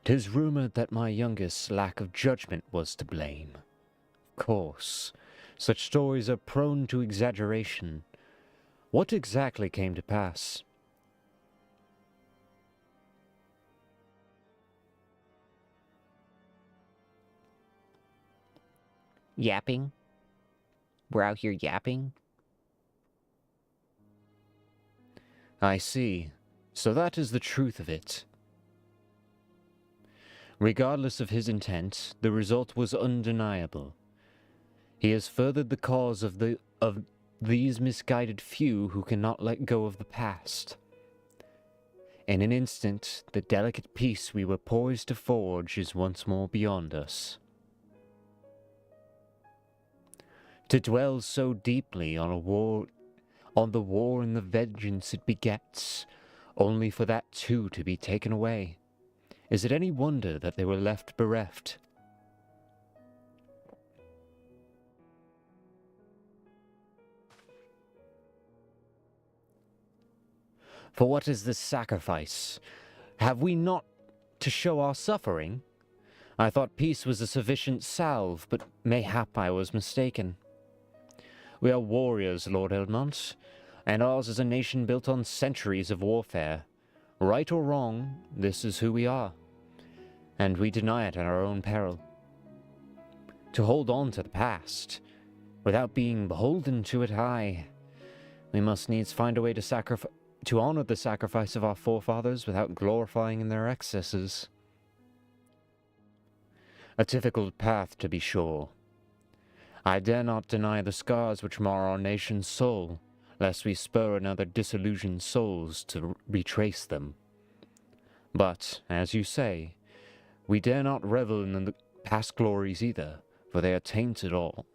'Tis rumored that my youngest's lack of judgment was to blame. Of course, such stories are prone to exaggeration. What exactly came to pass? Yapping? We're out here yapping? I see. So that is the truth of it. Regardless of his intent, the result was undeniable. He has furthered the cause of these misguided few who cannot let go of the past. In an instant, the delicate peace we were poised to forge is once more beyond us. To dwell so deeply on the war and the vengeance it begets, only for that too to be taken away. Is it any wonder that they were left bereft? For what is this sacrifice? Have we not to show our suffering? I thought peace was a sufficient salve, but mayhap I was mistaken. We are warriors, Lord Eldmont, and ours is a nation built on centuries of warfare. Right or wrong, this is who we are, and we deny it at our own peril. To hold on to the past, without being beholden to it, we must needs find a way to honor the sacrifice of our forefathers without glorifying in their excesses. A difficult path, to be sure. I dare not deny the scars which mar our nation's soul, lest we spur another disillusioned souls to retrace them. But, as you say, we dare not revel in the past glories either, for they are tainted all.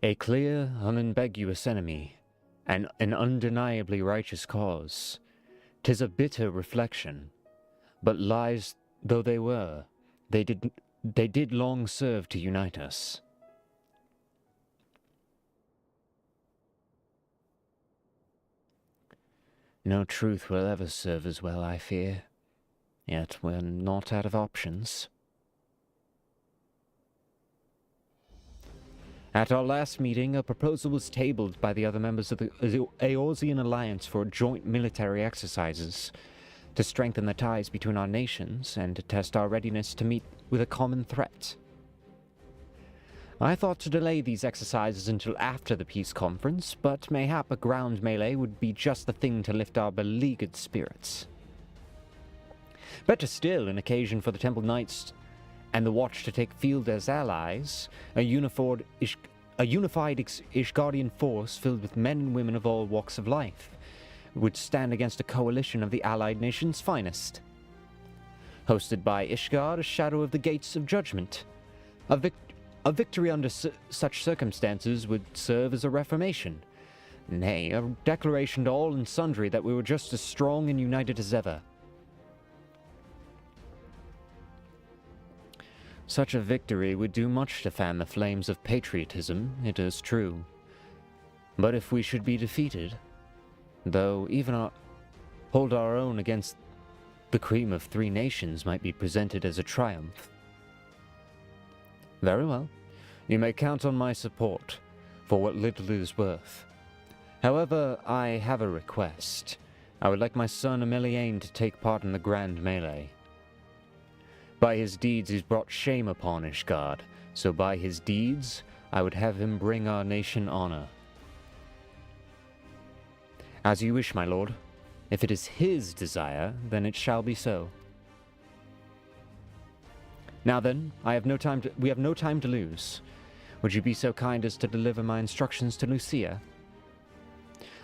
A clear, unambiguous enemy, and an undeniably righteous cause. 'Tis a bitter reflection, but lies though they were, they did long serve to unite us. No truth will ever serve as well, I fear. Yet we're not out of options. At our last meeting, a proposal was tabled by the other members of the Eorzean Alliance for joint military exercises to strengthen the ties between our nations and to test our readiness to meet with a common threat. I thought to delay these exercises until after the peace conference, but mayhap a ground melee would be just the thing to lift our beleaguered spirits. Better still, an occasion for the Temple Knights and the Watch to take field as allies, a unified Ishgardian force filled with men and women of all walks of life would stand against a coalition of the allied nations' finest. Hosted by Ishgard, a shadow of the Gates of Judgment, a victory under such circumstances would serve as a reformation, nay, a declaration to all and sundry that we were just as strong and united as ever. Such a victory would do much to fan the flames of patriotism, it is true. But if we should be defeated, though even hold our own against the cream of 3 nations might be presented as a triumph. Very well. You may count on my support, for what little it is worth. However, I have a request. I would like my son Emeliane to take part in the grand melee. By his deeds he's brought shame upon Ishgard, so by his deeds I would have him bring our nation honor. As you wish, my lord. If it is his desire, then it shall be so. Now then, we have no time to lose. Would you be so kind as to deliver my instructions to Lucia?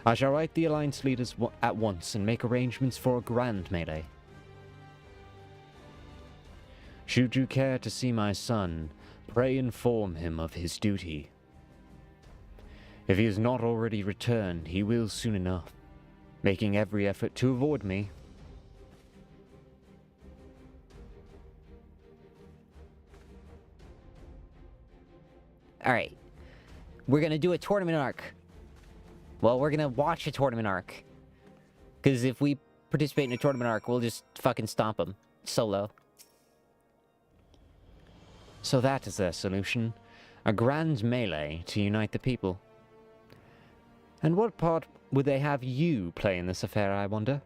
I shall write the Alliance leaders at once and make arrangements for a grand melee. Should you care to see my son, pray inform him of his duty. If he has not already returned, he will soon enough, making every effort to avoid me. Alright. We're gonna do a tournament arc. Well, we're gonna watch a tournament arc. Because if we participate in a tournament arc, we'll just fucking stomp them. Solo. So that is their solution. A grand melee to unite the people. And what part would they have you play in this affair, I wonder?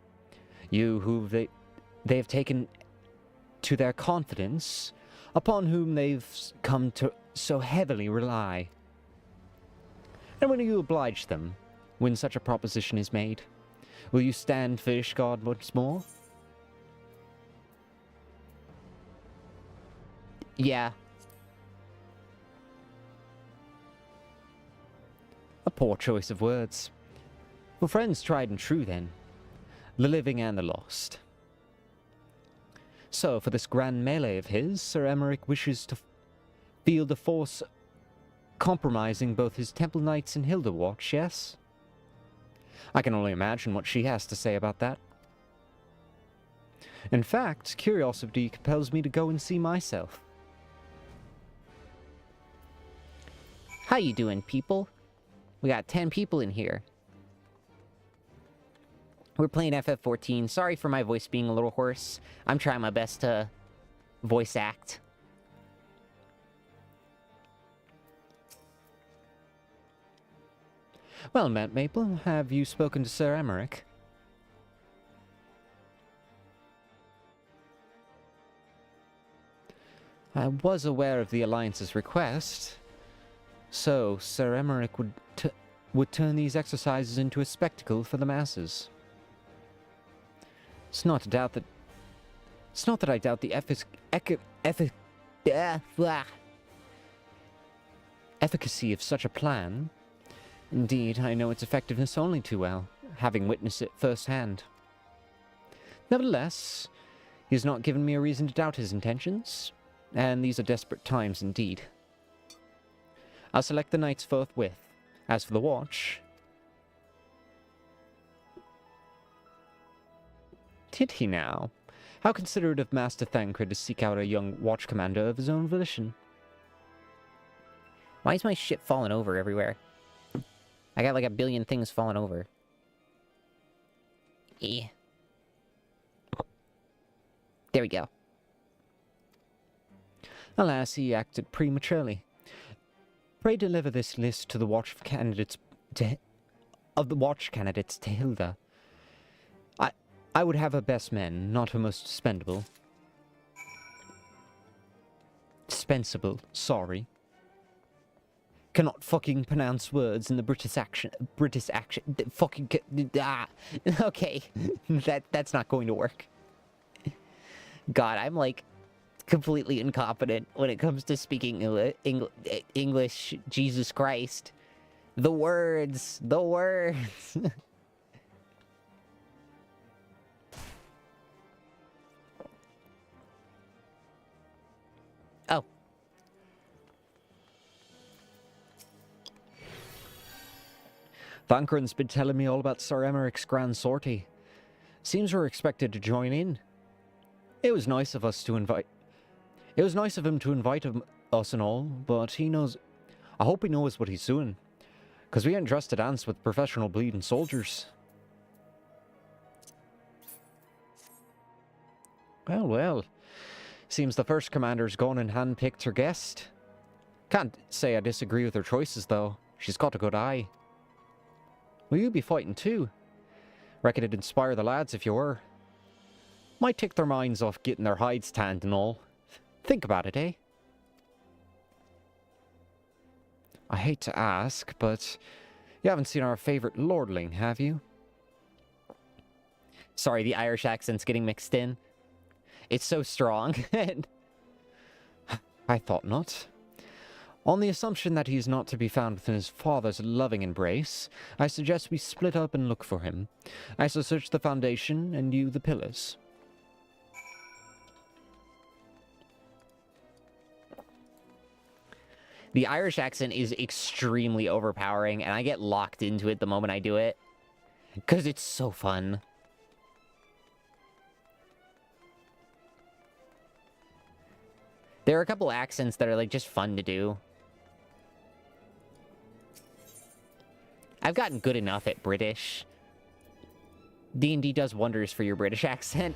You who they have taken to their confidence, upon whom they've come to so heavily rely. And will you oblige them when such a proposition is made? Will you stand for Ishgard once more? Yeah. A poor choice of words. For friends tried and true, then. The living and the lost. So, for this grand melee of his, Sir Emeric wishes to field a force compromising both his Temple Knights and Hildewatch, yes? I can only imagine what she has to say about that. In fact, curiosity compels me to go and see myself. How you doing, people? We got 10 people in here. We're playing FF14. Sorry for my voice being a little hoarse. I'm trying my best to voice act. Well, Matt Maple, have you spoken to Sir Emeric? I was aware of the Alliance's request. So, Sir Emeric would turn these exercises into a spectacle for the masses. It's not that I doubt the efficacy of such a plan. Indeed, I know its effectiveness only too well, having witnessed it firsthand. Nevertheless, he has not given me a reason to doubt his intentions, and these are desperate times indeed. I'll select the knights forthwith. As for the watch... Did he now? How considerate of Master Thancred to seek out a young watch commander of his own volition. Why is my shit falling over everywhere? I got like a billion things falling over. Eh. There we go. Alas, he acted prematurely. Pray deliver this list to the watch of candidates to Hilda. I would have her best men, not her most dispensable. Dispensable, sorry. Cannot fucking pronounce words in the British accent. Okay, that's not going to work. God, I'm like completely incompetent when it comes to speaking English. Jesus Christ. The words. Oh. Thancred's been telling me all about Sir Emmerich's grand sortie. Seems we're expected to join in. It was nice of him to invite us and all, but he knows... I hope he knows what he's doing. Because we ain't dressed to dance with professional bleeding soldiers. Well. Seems the first commander's gone and handpicked her guest. Can't say I disagree with her choices, though. She's got a good eye. Will you be fighting too? Reckon it'd inspire the lads if you were. Might take their minds off getting their hides tanned and all. Think about it, eh? I hate to ask, but you haven't seen our favourite lordling, have you? Sorry, the Irish accent's getting mixed in. It's so strong. I thought not. On the assumption that he is not to be found within his father's loving embrace, I suggest we split up and look for him. I shall search the foundation, and you the pillars. The Irish accent is extremely overpowering, and I get locked into it the moment I do it. Because it's so fun. There are a couple accents that are, like, just fun to do. I've gotten good enough at British. D&D does wonders for your British accent.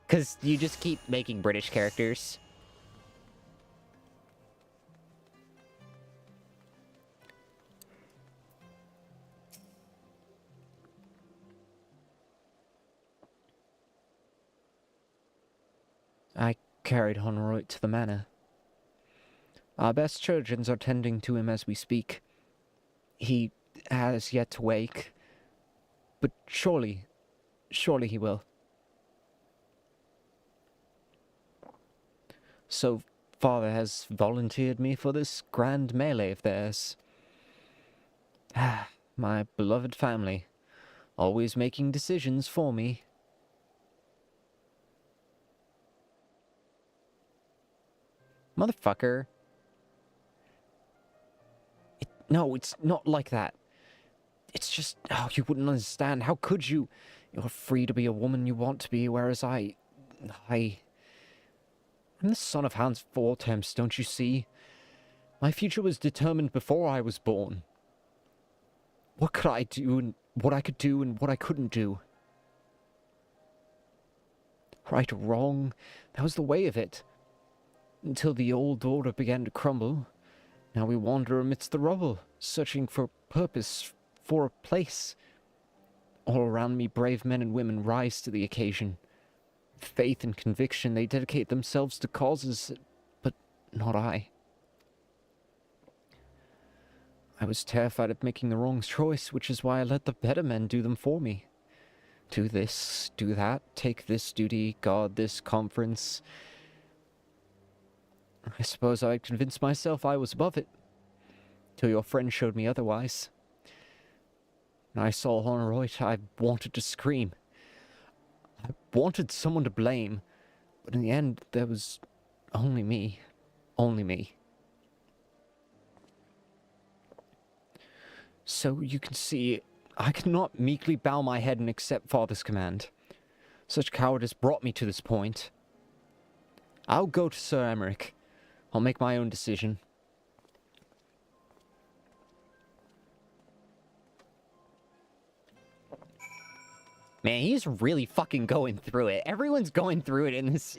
Because you just keep making British characters. I carried Honoroy to the manor. Our best chirurgeons are tending to him as we speak. He has yet to wake, but surely he will. So, Father has volunteered me for this grand melee of theirs. My beloved family, always making decisions for me. Motherfucker. No, it's not like that. It's just, oh, you wouldn't understand. How could you? You're free to be a woman you want to be, whereas I'm the son of Hans Vortemps, don't you see? My future was determined before I was born. What could I do, and what I could do, and what I couldn't do? Right or wrong, that was the way of it. Until the old order began to crumble. Now we wander amidst the rubble, searching for purpose, for a place. All around me, brave men and women rise to the occasion. With faith and conviction, they dedicate themselves to causes, but not I. I was terrified of making the wrong choice, which is why I let the better men do them for me. Do this, do that, take this duty, guard this conference. I suppose I convinced myself I was above it, till your friend showed me otherwise. When I saw Honoroy, I wanted to scream. I wanted someone to blame, but in the end, there was only me. Only me. So you can see, I cannot meekly bow my head and accept Father's command. Such cowardice brought me to this point. I'll go to Sir Emmerich. I'll make my own decision. Man, he's really fucking going through it. Everyone's going through it in this...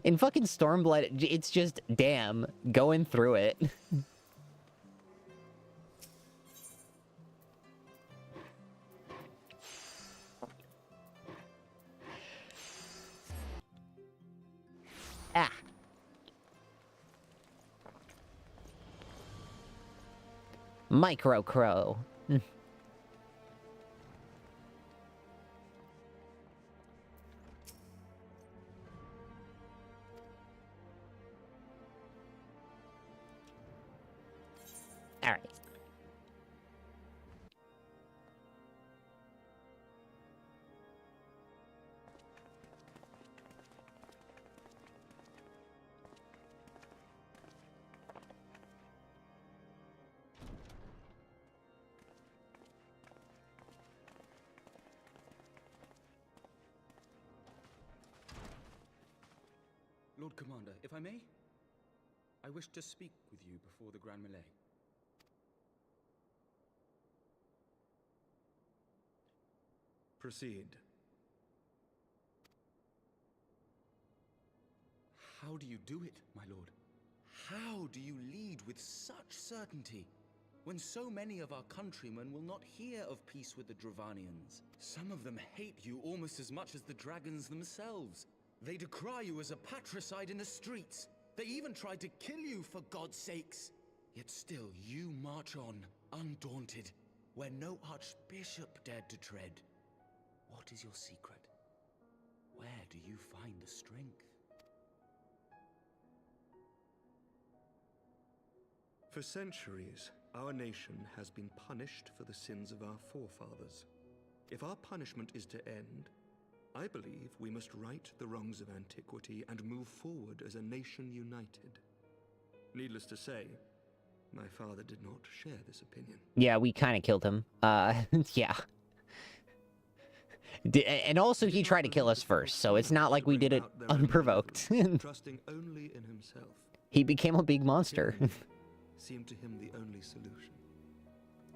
In fucking Stormblood, it's just, damn, going through it. Micro Crow. All right. Lord Commander, if I may, I wish to speak with you before the Grand Melee. Proceed. How do you do it, my lord? How do you lead with such certainty, when so many of our countrymen will not hear of peace with the Dravanians? Some of them hate you almost as much as the dragons themselves. They decry you as a patricide in the streets. They even tried to kill you, for God's sakes. Yet still you march on, undaunted, where no archbishop dared to tread. What is your secret? Where do you find the strength? For centuries, our nation has been punished for the sins of our forefathers. If our punishment is to end, I believe we must right the wrongs of antiquity and move forward as a nation united. Needless to say, my father did not share this opinion. Yeah, we kind of killed him. Yeah. And also, he tried to kill us first, so it's not like we did it unprovoked. Trusting only in himself. He became a big monster. Seemed to him the only solution.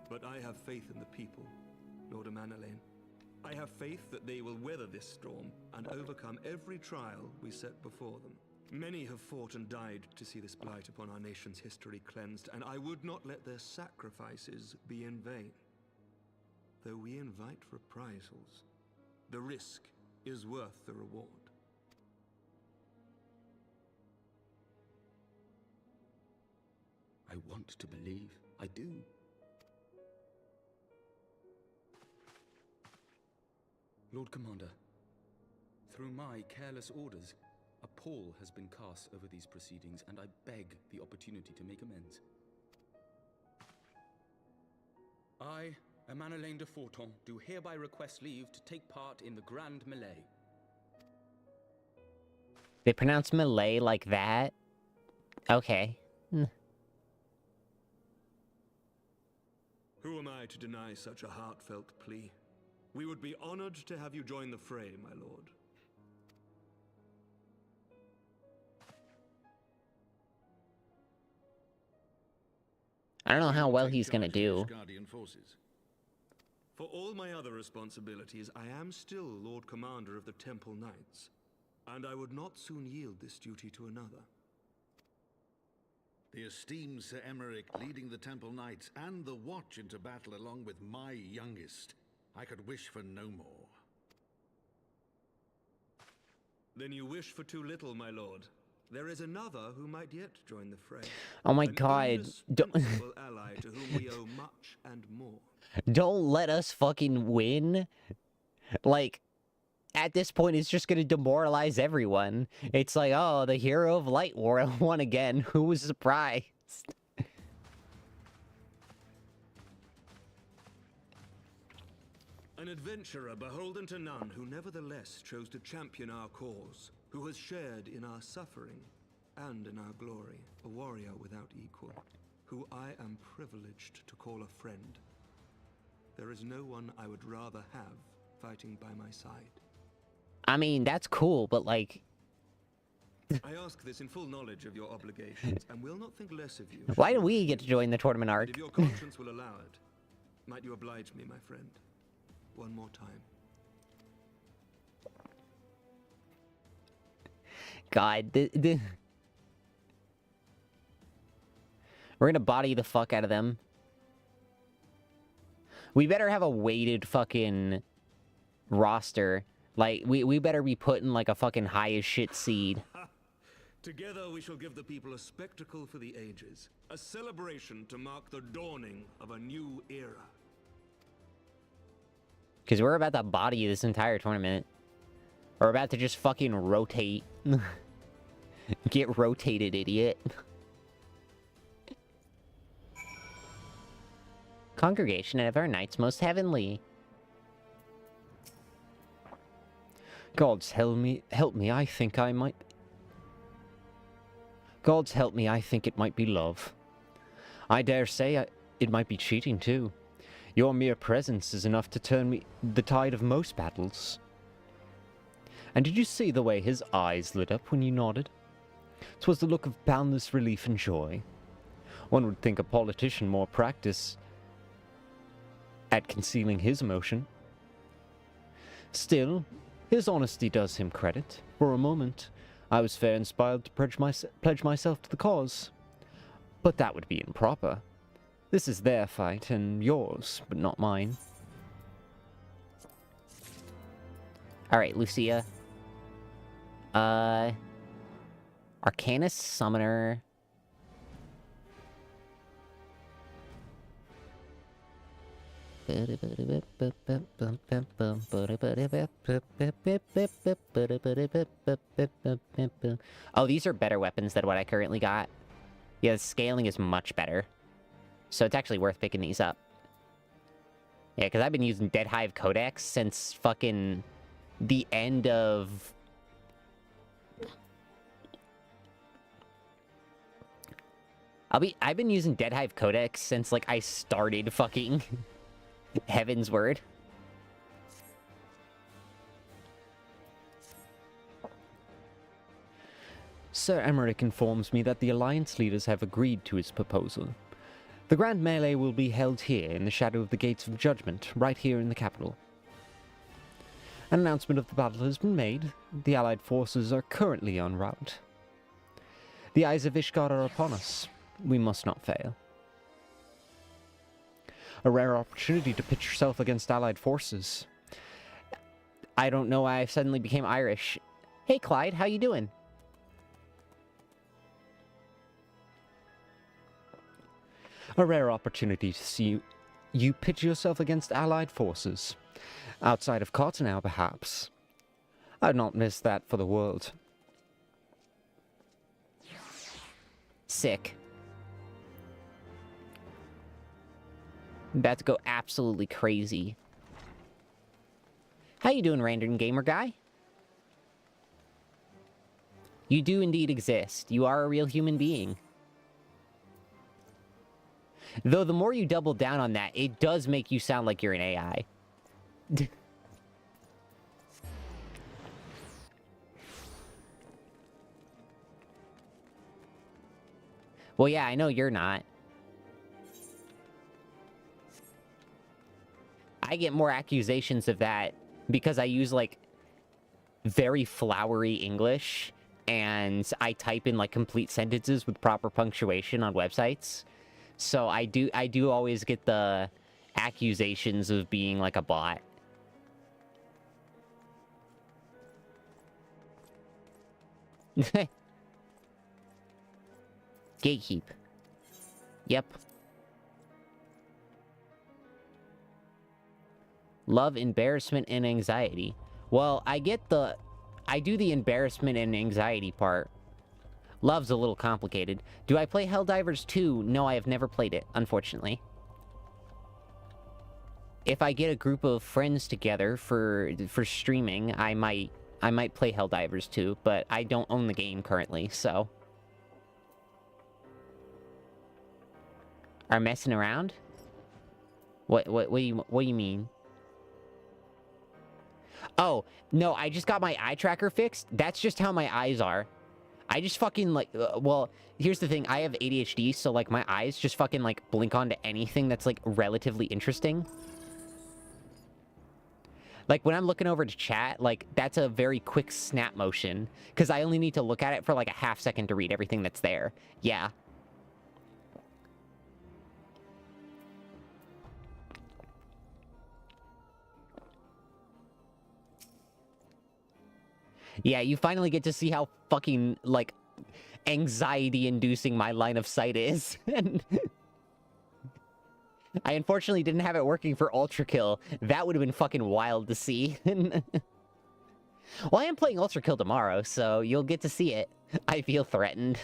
But I have faith in the people, Lord Amanalain. I have faith that they will weather this storm and overcome every trial we set before them. Many have fought and died to see this blight upon our nation's history cleansed, and I would not let their sacrifices be in vain. Though we invite reprisals, the risk is worth the reward. I want to believe. I do. Lord Commander, through my careless orders, a pall has been cast over these proceedings, and I beg the opportunity to make amends. I, Amanalain de Forton, do hereby request leave to take part in the Grand Melee. They pronounce Malay like that? Okay. Who am I to deny such a heartfelt plea? We would be honored to have you join the fray, my lord. I don't know how well he's gonna do. For all my other responsibilities, I am still Lord Commander of the Temple Knights, and I would not soon yield this duty to another. The esteemed Sir Emmerich leading the Temple Knights and the Watch into battle along with my youngest. I could wish for no more. Then you wish for too little, my lord. There is another who might yet join the fray. Oh my god. Ally to whom we owe much and more. Don't let us fucking win. Like, at this point, it's just gonna demoralize everyone. It's like, oh, the hero of Light War won again. Who was surprised? An adventurer beholden to none, who nevertheless chose to champion our cause, who has shared in our suffering and in our glory, a warrior without equal, who I am privileged to call a friend. There is no one I would rather have fighting by my side. I mean, that's cool, but like... I ask this in full knowledge of your obligations, and will not think less of you. Why do we get to join the tournament arc? If your conscience will allow it, might you oblige me, my friend? One more time. God, we're gonna body the fuck out of them. We better have a weighted fucking roster. Like, we better be putting like a fucking high as shit seed. Together we shall give the people a spectacle for the ages, a celebration to mark the dawning of a new era. Because we're about to body this entire tournament. We're about to just fucking rotate. Get rotated, idiot. Congregation of our knights most heavenly. Gods help me, I think I might... Gods help me, I think it might be love. I dare say it might be cheating too. Your mere presence is enough to turn the tide of most battles. And did you see the way his eyes lit up when you nodded? 'Twas the look of boundless relief and joy. One would think a politician more practiced at concealing his emotion. Still, his honesty does him credit. For a moment, I was fair inspired to pledge myself to the cause. But that would be improper. This is their fight, and yours, but not mine. Alright, Lucia. Arcanist Summoner. Oh, these are better weapons than what I currently got. Yeah, the scaling is much better. So it's actually worth picking these up. Yeah, because I've been using Dead Hive Codex since fucking the end of... I've been using Dead Hive Codex since, like, I started fucking Heavensward. Sir Emmerich informs me that the Alliance leaders have agreed to his proposal. The Grand Melee will be held here in the shadow of the Gates of Judgment, right here in the capital. An announcement of the battle has been made. The Allied forces are currently en route. The eyes of Ishgard are upon us. We must not fail. A rare opportunity to pitch yourself against Allied forces. I don't know why I suddenly became Irish. Hey, Clyde, how you doing? A rare opportunity to see you pitch yourself against Allied forces. Outside of Cottonau, perhaps. I'd not miss that for the world. Sick. I'm about to go absolutely crazy. How you doing, Random Gamer Guy? You do indeed exist. You are a real human being. Though the more you double down on that, it does make you sound like you're an AI. Well, yeah, I know you're not. I get more accusations of that because I use, like, very flowery English, and I type in, like, complete sentences with proper punctuation on websites. So I do always get the accusations of being, like, a bot. Gatekeep. Yep. Love, embarrassment, and anxiety. Well, I do the embarrassment and anxiety part. Love's a little complicated. Do I play Helldivers 2? No, I have never played it, unfortunately. If I get a group of friends together for streaming, I might play Helldivers 2, but I don't own the game currently, so. Are messing around? What do you mean? Oh, no, I just got my eye tracker fixed. That's just how my eyes are. I just fucking, like, well, here's the thing. I have ADHD, so, like, my eyes just fucking, like, blink onto anything that's, like, relatively interesting. Like, when I'm looking over to chat, like, that's a very quick snap motion. Because I only need to look at it for, like, a half second to read everything that's there. Yeah. Yeah, you finally get to see how fucking, like, anxiety-inducing my line of sight is. And I unfortunately didn't have it working for Ultra Kill. That would have been fucking wild to see. Well, I am playing Ultra Kill tomorrow, so you'll get to see it. I feel threatened.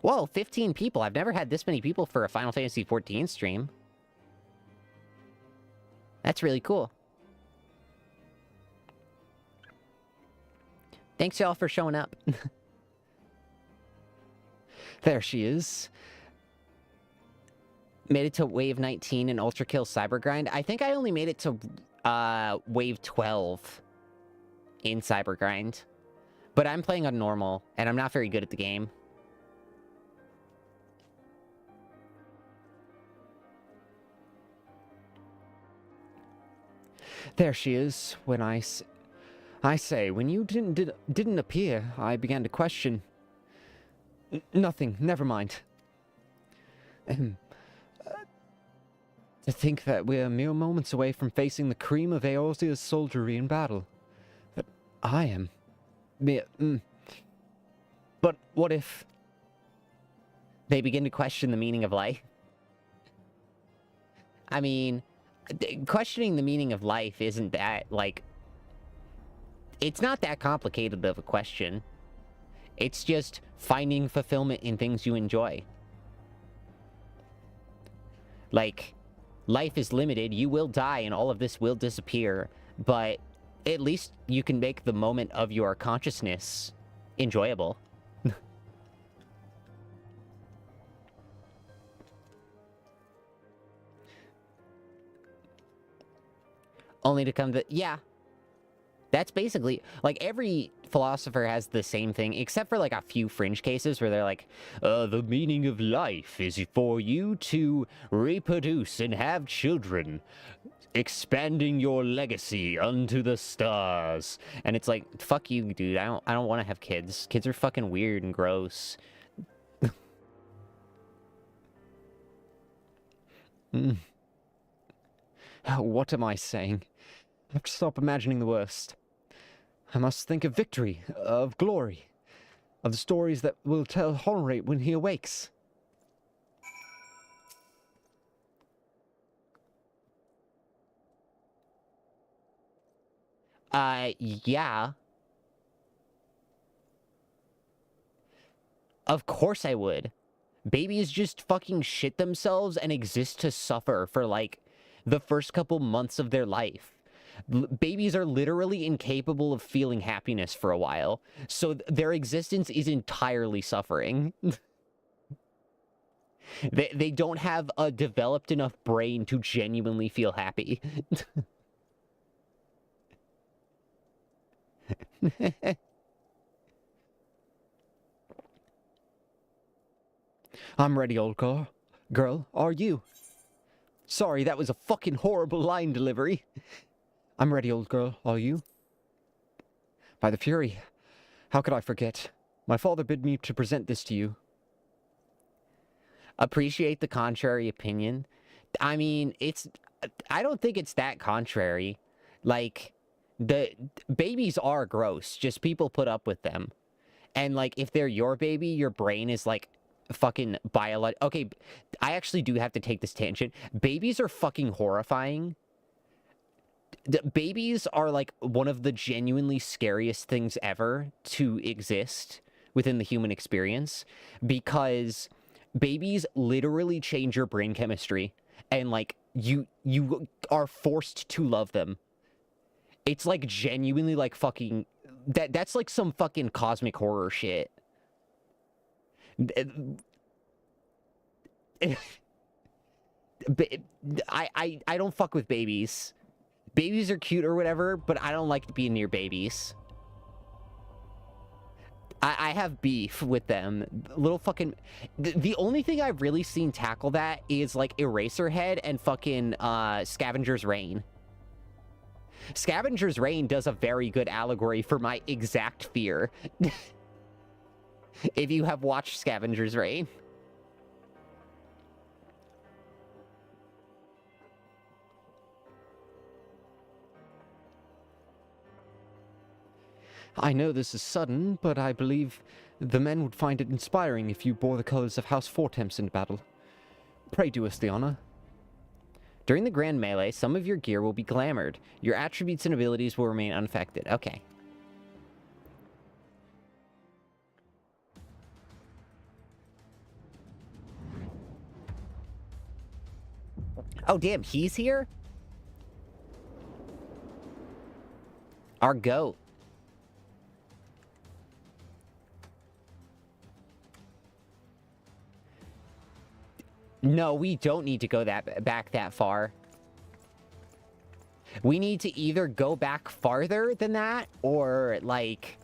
Whoa, 15 people. I've never had this many people for a Final Fantasy XIV stream. That's really cool. Thanks, y'all, for showing up. There she is. Made it to Wave 19 in Ultra Kill Cyber Grind. I think I only made it to Wave 12 in Cyber Grind. But I'm playing on normal, and I'm not very good at the game. There she is. When I say, when you didn't appear, I began to question. Nothing, never mind. To think that we're mere moments away from facing the cream of Eorzea's soldiery in battle. That I am mere... But what if... They begin to question the meaning of life? I mean, questioning the meaning of life isn't that, like... It's not that complicated of a question. It's just finding fulfillment in things you enjoy. Like, life is limited, you will die and all of this will disappear, but at least you can make the moment of your consciousness enjoyable. Only to come to... Yeah. That's basically... Like, every philosopher has the same thing, except for, like, a few fringe cases where they're like, the meaning of life is for you to reproduce and have children, expanding your legacy unto the stars. And it's like, fuck you, dude. I don't want to have kids. Kids are fucking weird and gross. What am I saying? I have to stop imagining the worst. I must think of victory, of glory, of the stories that will tell Honorate when he awakes. Yeah. Of course I would. Babies just fucking shit themselves and exist to suffer for, like, the first couple months of their life. Babies are literally incapable of feeling happiness for a while, so their existence is entirely suffering. They don't have a developed enough brain to genuinely feel happy. I'm ready, old girl. Girl, are you? Sorry, that was a fucking horrible line delivery. I'm ready, old girl. Are you? By the Fury, how could I forget? My father bid me to present this to you. Appreciate the contrary opinion. I mean, I don't think it's that contrary. Like, the babies are gross. Just people put up with them. And, like, if they're your baby, your brain is, like, fucking biological. Okay, I actually do have to take this tangent. Babies are fucking horrifying. Babies are, like, one of the genuinely scariest things ever to exist within the human experience, because babies literally change your brain chemistry, and, like, you are forced to love them. It's, like, genuinely, like, fucking... That's, like, some fucking cosmic horror shit. I don't fuck with babies. Babies are cute or whatever, but I don't like being near babies. I have beef with them. Little fucking... The only thing I've really seen tackle that is, like, Eraserhead and fucking Scavenger's Reign. Scavenger's Reign does a very good allegory for my exact fear. If you have watched Scavenger's Reign. I know this is sudden, but I believe the men would find it inspiring if you bore the colors of House Fortemps in battle. Pray do us the honor. During the Grand Melee, some of your gear will be glamored. Your attributes and abilities will remain unaffected. Okay. Oh, damn, he's here? Our goat. No, we don't need to go back that far. We need to either go back farther than that, or, like,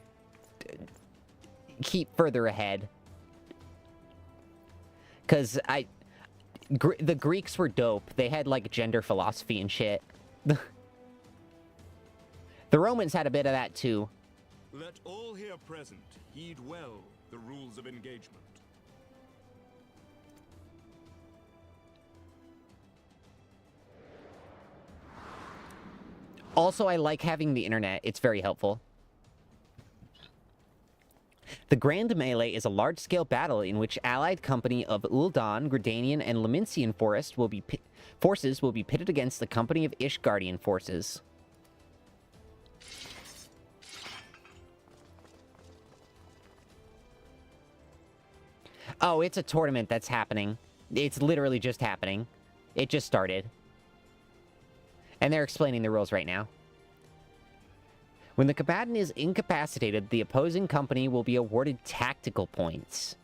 keep further ahead. Because the Greeks were dope. They had, like, gender philosophy and shit. The Romans had a bit of that, too. Let all here present heed well the rules of engagement. Also, I like having the internet. It's very helpful. The Grand Melee is a large-scale battle in which allied company of Ul'dan, Gridanian, and Lamincian forces will be pitted against the company of Ishgardian forces. Oh, it's a tournament that's happening. It's literally just happening. It just started. And they're explaining the rules right now. When the combatant is incapacitated, the opposing company will be awarded tactical points.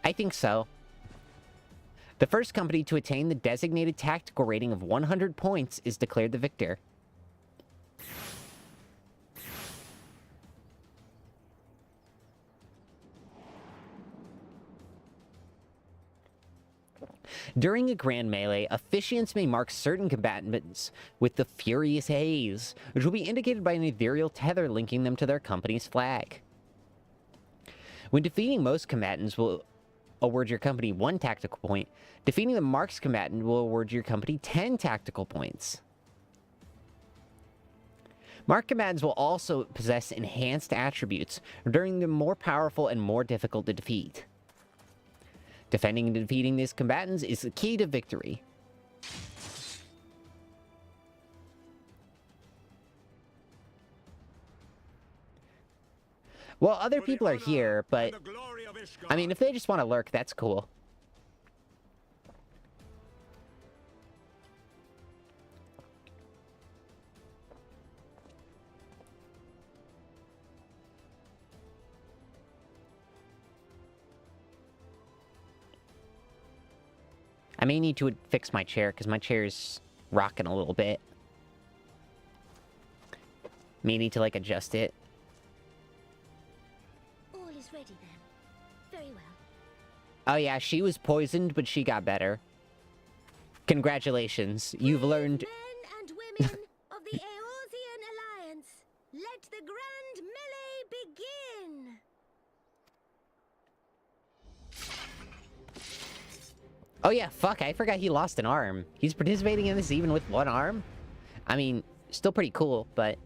I think so. The first company to attain the designated tactical rating of 100 points is declared the victor. During a Grand Melee, officiants may mark certain combatants with the Furious Haze, which will be indicated by an ethereal tether linking them to their company's flag. When defeating most combatants will award your company 1 tactical point. Defeating the marked combatant will award your company 10 tactical points. Marked combatants will also possess enhanced attributes, rendering them more powerful and more difficult to defeat. Defending and defeating these combatants is the key to victory. Well, other people are here, but I mean, if they just want to lurk, that's cool. I may need to fix my chair, because my chair's rocking a little bit. May need to, like, adjust it. All is ready, then. Very well. Oh yeah, she was poisoned, but she got better. Congratulations, you've learned... Men and women of the Eorzean Alliance, let the Grand Melee begin! Oh yeah, fuck, I forgot he lost an arm. He's participating in this even with one arm? I mean, still pretty cool, but...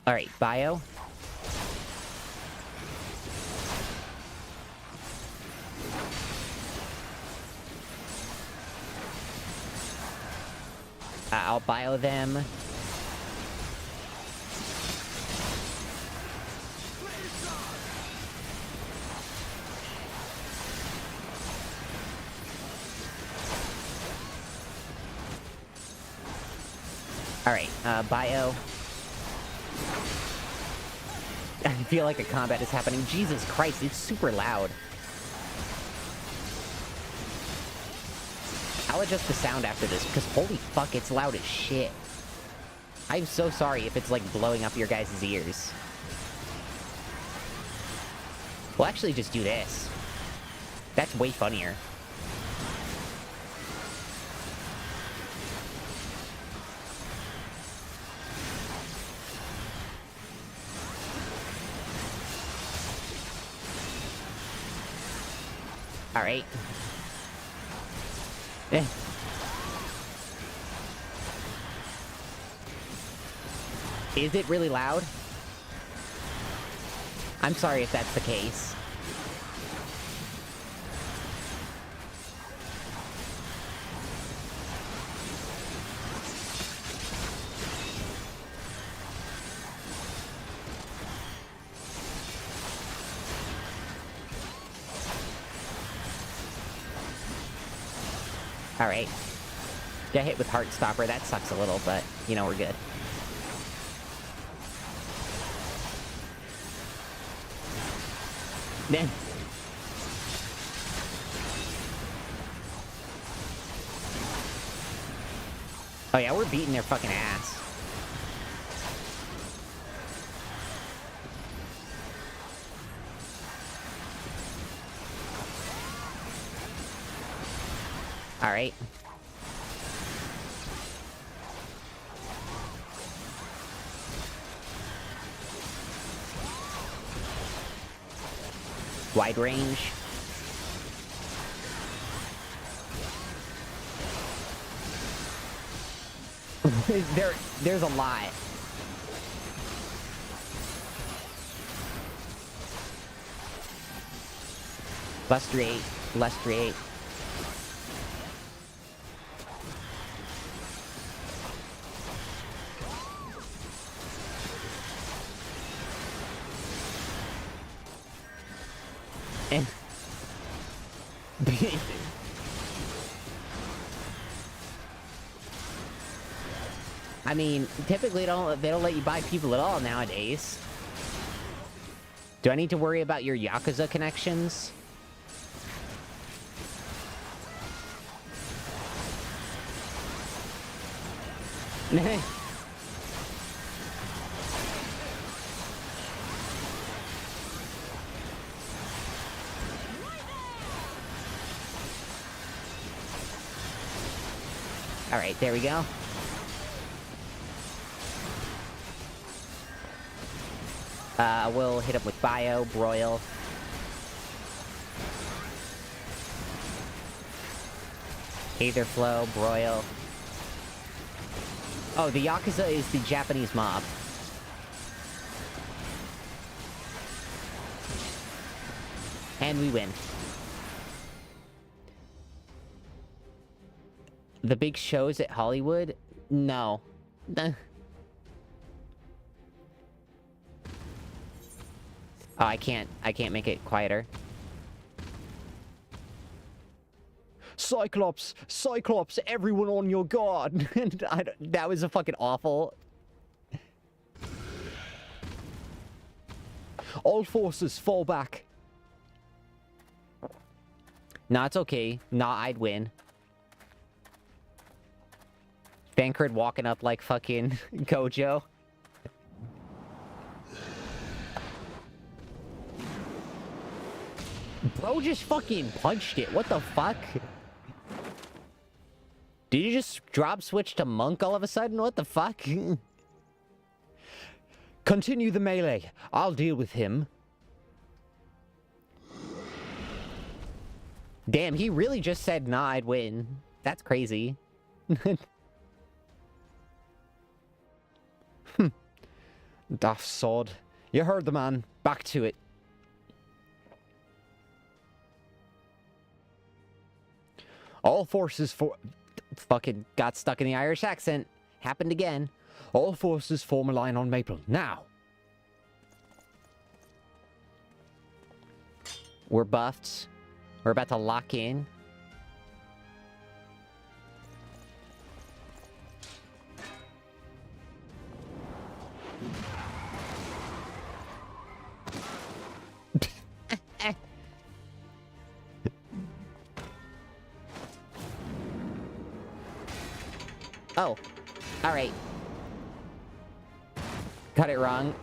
Alright, bio. I'll bio them. Alright, bio. I feel like a combat is happening. Jesus Christ, it's super loud. I'll adjust the sound after this, because holy fuck, it's loud as shit. I'm so sorry if it's, like, blowing up your guys' ears. We'll actually just do this. That's way funnier. Alright. Eh. Is it really loud? I'm sorry if that's the case. Alright. Got hit with Heartstopper. That sucks a little, but, you know, we're good. Then. Oh yeah, we're beating their fucking ass. Alright. Wide range. There's a lot. Lustrate, lustrate. And I mean, typically they don't let you buy people at all nowadays. Do I need to worry about your Yakuza connections? Alright, there we go. We'll hit him with Bio, Broil. Aetherflow, Broil. Oh, the Yakuza is the Japanese mob. And we win. The big shows at Hollywood? No. Oh, I can't make it quieter. Cyclops! Cyclops! Everyone on your guard! That was a fucking awful. All forces fall back. Nah, it's okay. Nah, I'd win. Bankard walking up like fucking Gojo. Bro just fucking punched it. What the fuck? Did you just drop switch to Monk all of a sudden? What the fuck? Continue the melee. I'll deal with him. Damn, he really just said, nah, I'd win. That's crazy. Daft sod. You heard the man. Back to it. All forces for... Fucking got stuck in the Irish accent. Happened again. All forces form a line on Maple. Now! We're buffed. We're about to lock in. Oh. Alright. Got it wrong.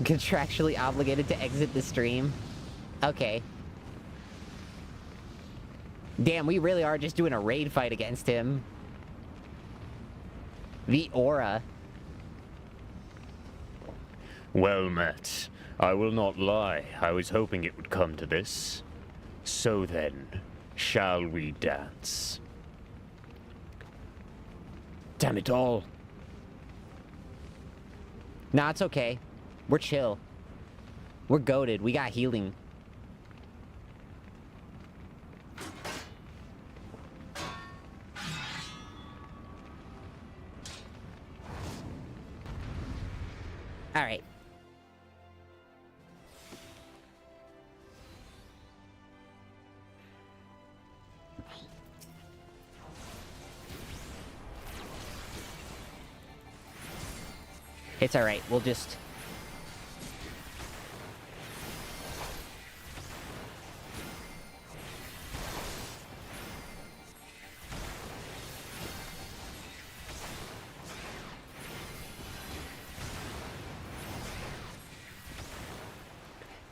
Contractually obligated to exit the stream. Okay. Damn, we really are just doing a raid fight against him. The aura. Well met. I will not lie. I was hoping it would come to this. So then, shall we dance? Damn it all. Nah, it's okay. We're chill. We're goated. We got healing. All right. It's all right. We'll just...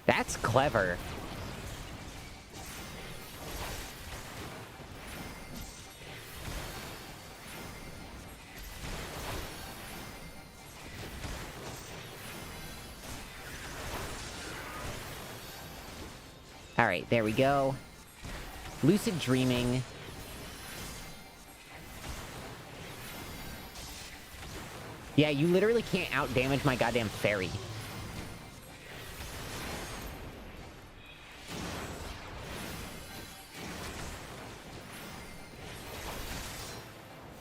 That's clever. All right, there we go. Lucid dreaming. Yeah, you literally can't outdamage my goddamn fairy.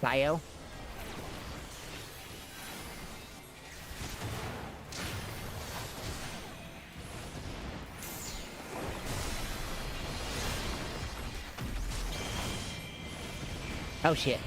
Bio. Oh shit.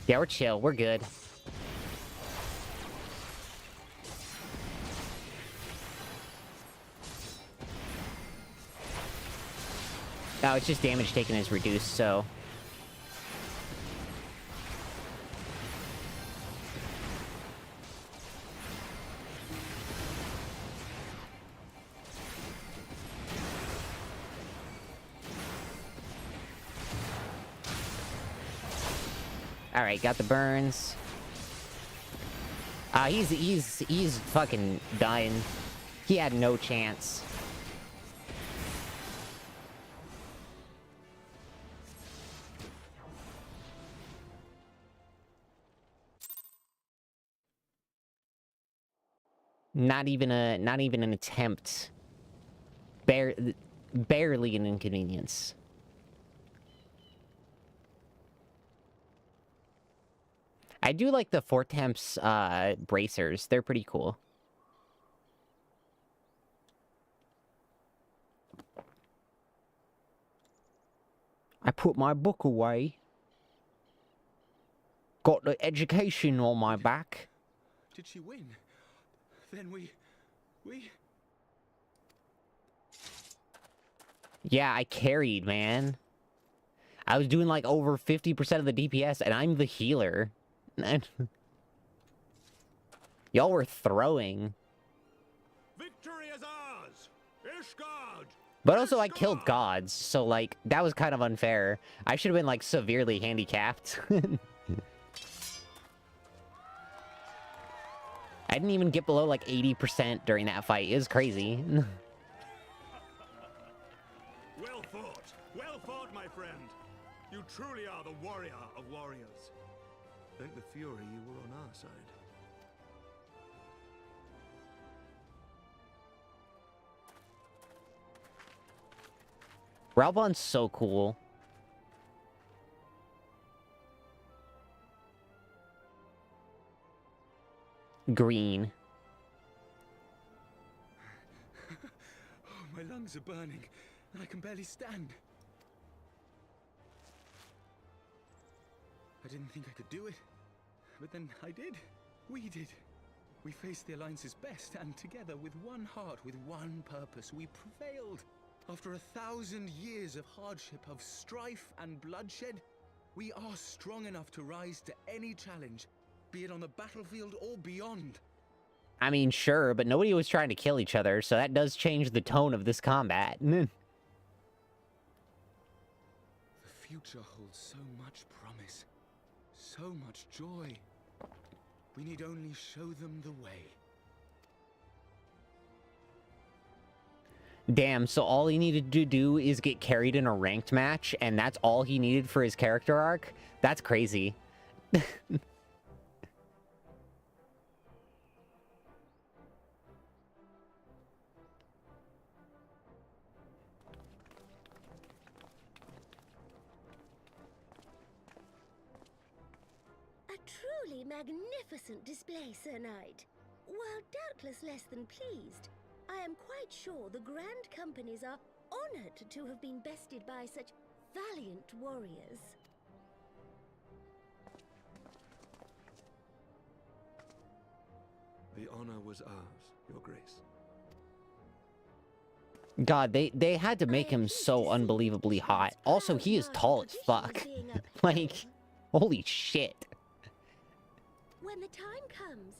Yeah, we're chill. We're good. Oh, it's just damage taken is reduced, so... Alright, got the burns. He's fucking dying. He had no chance. Not even an attempt. Barely an inconvenience. I do like the Fortemps bracers. They're pretty cool. I put my book away. Got the education on my back. Did she win? Then we... Yeah, I carried, man. I was doing like over 50% of the DPS, and I'm the healer. Y'all were throwing. Victory is ours! Ishgard! But also, I killed gods, so, like, that was kind of unfair. I should have been, like, severely handicapped. I didn't even get below, like, 80% during that fight. It was crazy. Well fought, my friend. You truly are the warrior of warriors. Thank the Fury you were on our side. Ralbon's so cool. Green. Oh, my lungs are burning, and I can barely stand. I didn't think I could do it, but then I did. We did. We faced the Alliance's best, and together, with one heart, with one purpose, we prevailed. After 1,000 years of hardship, of strife and bloodshed, We are strong enough to rise to any challenge, be it on the battlefield or beyond. I mean, sure, but nobody was trying to kill each other, so that does change the tone of this combat. The future holds so much promise, so much joy. We need only show them the way. Damn, so all he needed to do is get carried in a ranked match, and that's all he needed for his character arc? That's crazy. A truly magnificent display, Sir Knight. While doubtless less than pleased, I am quite sure the Grand Companies are honored to have been bested by such valiant warriors. The honor was ours, Your Grace. God, they had to make him so unbelievably hot. Also, he is tall as fuck. Like, holy shit. When the time comes,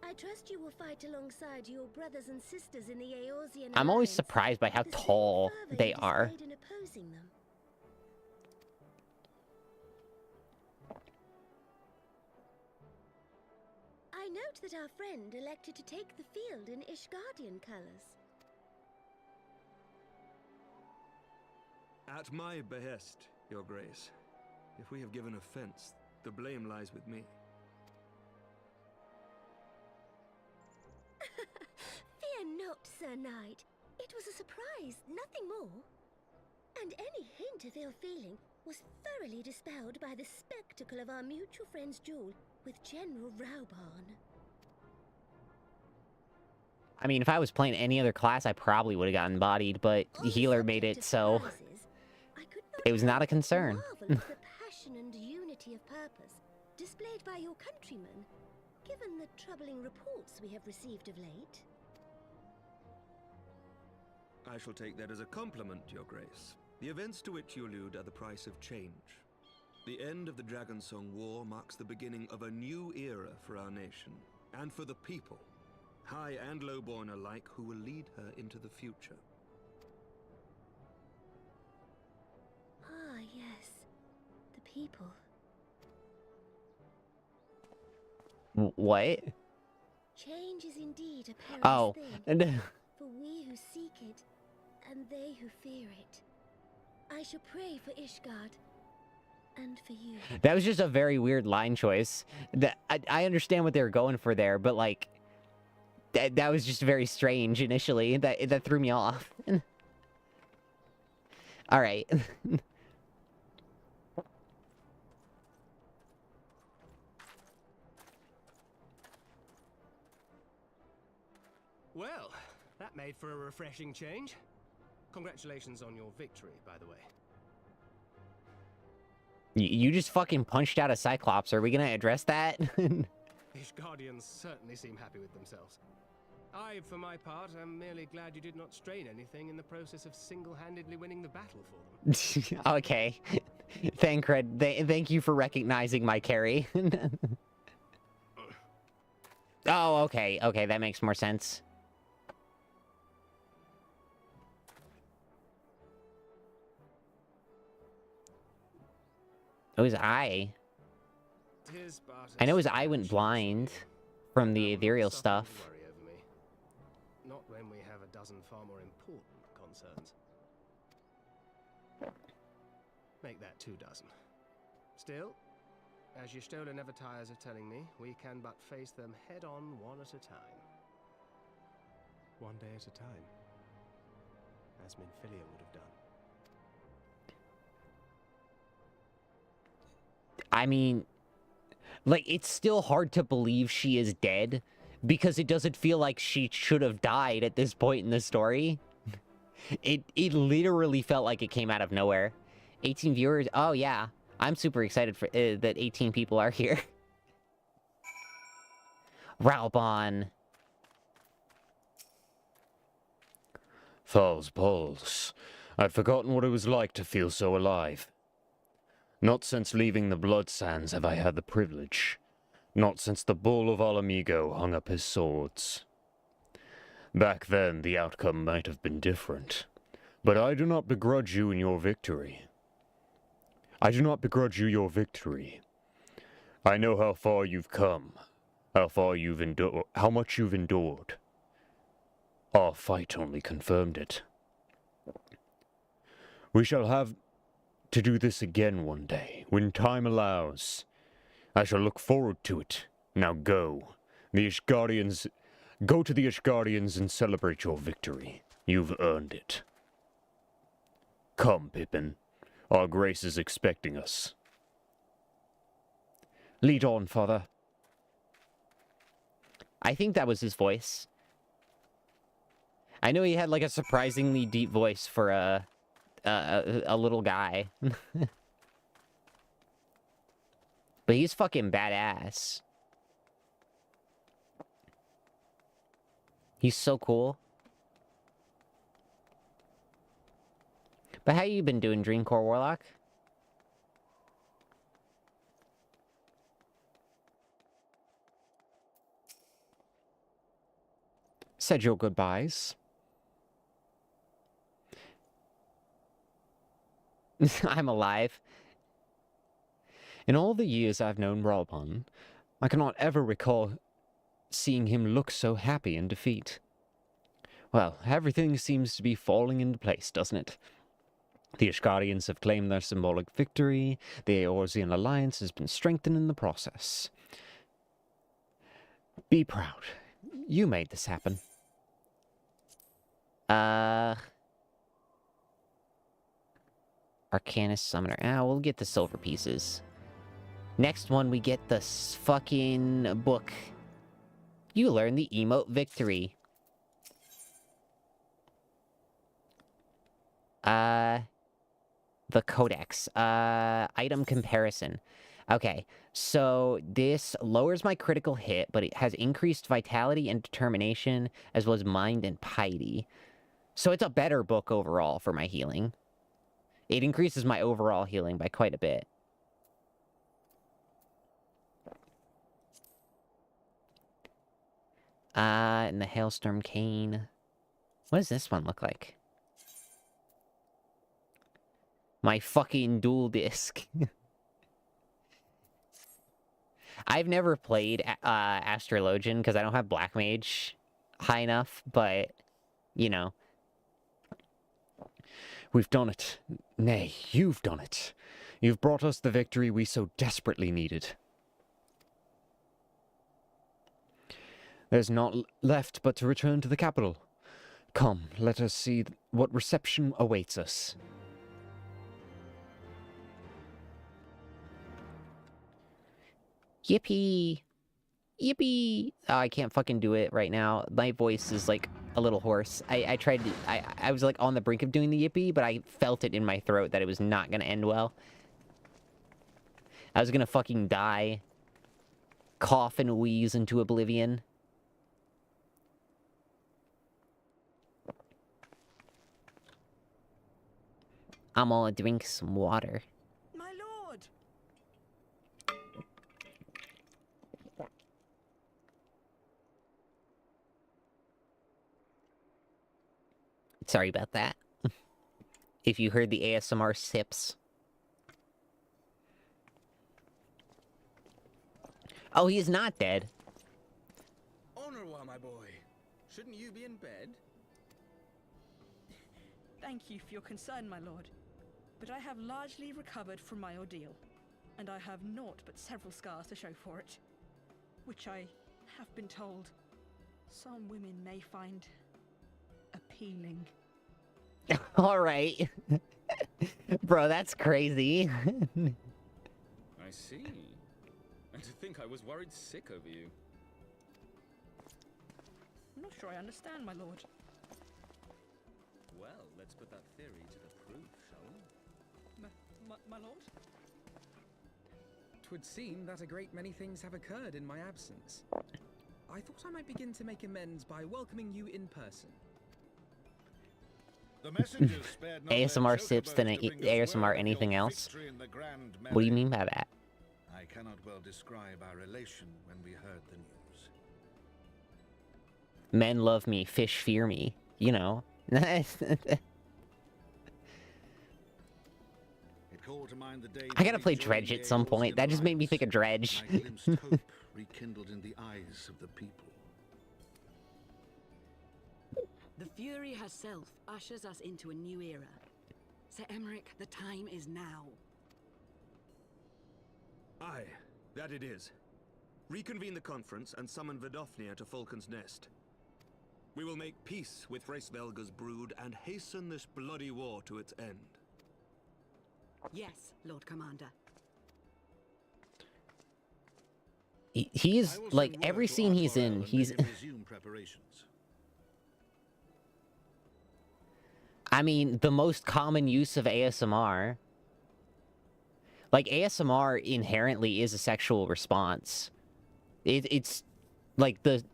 I trust you will fight alongside your brothers and sisters in the Eorzean I'm always Alliance. surprised by how The tall fervor they you are. displayed in opposing them. I note that our friend elected to take the field in Ishgardian colors. At my behest, Your Grace. If we have given offense, the blame lies with me. Fear not, Sir Knight. It was a surprise, nothing more. And any hint of ill feeling was thoroughly dispelled by the spectacle of our mutual friend's duel with General Raubarn. I mean, if I was playing any other class, I probably would have gotten bodied, but the healer made it so it was not a concern. Marvel at the passion and unity of purpose displayed by your countrymen, given the troubling reports we have received of late. I shall take that as a compliment, Your Grace. The events to which you allude are the price of change. The end of the Dragonsong War marks the beginning of a new era for our nation, and for the people, high and lowborn alike, who will lead her into the future. Ah, yes. The people. What? Change is indeed a perilous Oh, thing, for we who seek it, and they who fear it. I shall pray for Ishgard, and for you. that was just a very weird line choice. I understand what they were going for there, but like, that was just very strange initially. That threw me off. All right. Well, that made for a refreshing change. Congratulations on your victory, by the way. You just fucking punched out a Cyclops. Are we gonna address that? Ishgardians certainly seem happy with themselves. I, for my part, am merely glad you did not strain anything in the process of single-handedly winning the battle for them. Okay. Thank you for recognizing my carry. Oh, okay. Okay, that makes more sense. It was I. I know his eye went blind from the ethereal stuff. Worry over me. Not when we have a dozen far more important concerns. Make that 2 dozen. Still, as Y'shtola never tires of telling me, we can but face them head-on, one at a time. One day at a time, as Minfilia would have done. I mean, like, it's still hard to believe she is dead because it doesn't feel like she should have died at this point in the story. It literally felt like it came out of nowhere. 18 viewers. Oh, yeah. I'm super excited for that 18 people are here. Raubarn. False balls. I'd forgotten what it was like to feel so alive. Not since leaving the Blood Sands have I had the privilege. Not since the Bull of Alamigo hung up his swords. Back then, the outcome might have been different. But I do not begrudge you in your victory. I do not begrudge you your victory. I know how far you've come, how much you've endured. Our fight only confirmed it. We shall have to do this again one day, when time allows. I shall look forward to it. Now go. Go to the Ishgardians and celebrate your victory. You've earned it. Come, Pippin. Our grace is expecting us. Lead on, father. I think that was his voice. I know he had like a surprisingly deep voice for a little guy. But he's fucking badass. He's so cool. But how you been doing, Dreamcore Warlock? Said your goodbyes. I'm alive. In all the years I've known Ralpon, I cannot ever recall seeing him look so happy in defeat. Well, everything seems to be falling into place, doesn't it? The Ishgardians have claimed their symbolic victory. The Eorzean alliance has been strengthened in the process. Be proud. You made this happen. Arcanist Summoner. We'll get the silver pieces. Next one, we get the fucking book. You learn the emote victory. The codex. Item comparison. Okay, so this lowers my critical hit, but it has increased vitality and determination, as well as mind and piety. So it's a better book overall for my healing. It increases my overall healing by quite a bit. And the Hailstorm Cane. What does this one look like? My fucking dual disc. I've never played Astrologian because I don't have Black Mage high enough, but, you know. We've done it. Nay, you've done it. You've brought us the victory we so desperately needed. There's naught left but to return to the capital. Come, let us see what reception awaits us. Yippee! Yippee! Oh, I can't fucking do it right now. My voice is, like, a little hoarse. I tried to... I was, like, on the brink of doing the yippee, but I felt it in my throat that it was not gonna end well. I was gonna fucking die. Cough and wheeze into oblivion. I'm gonna drink some water. My lord! Sorry about that. If you heard the ASMR sips. Oh, he's not dead. Honorwa, my boy. Shouldn't you be in bed? Thank you for your concern, my lord. But I have largely recovered from my ordeal, and I have naught but several scars to show for it, which I have been told some women may find appealing. Alright. Bro, that's crazy. I see. And to think I was worried sick over you. I'm not sure I understand, my lord. Well, let's put that theory to the proof, shall we? My lord? 'Twould seem that a great many things have occurred in my absence. I thought I might begin to make amends by welcoming you in person. The messengers spared not their ASMR sips chocobos than to bring us ASMR word of anything your else? victory in the grand What do you melee. mean by that? I cannot well describe our relation when we heard the news. Men love me, fish fear me. You know. It called to mind the days I gotta we play joined Dredge the at some Ael's point. That just made me lives. think of Dredge. I glimpsed hope rekindled in the eyes of the people. The Fury herself ushers us into a new era. Sir Emmerich, the time is now. Aye, that it is. Reconvene the conference and summon Vidofnir to Falcon's Nest. We will make peace with Hraesvelga's brood and hasten this bloody war to its end. Yes, Lord Commander. He's like every scene he's in, he's Resume preparations. I mean, the most common use of ASMR. Like, ASMR inherently is a sexual response. It's like the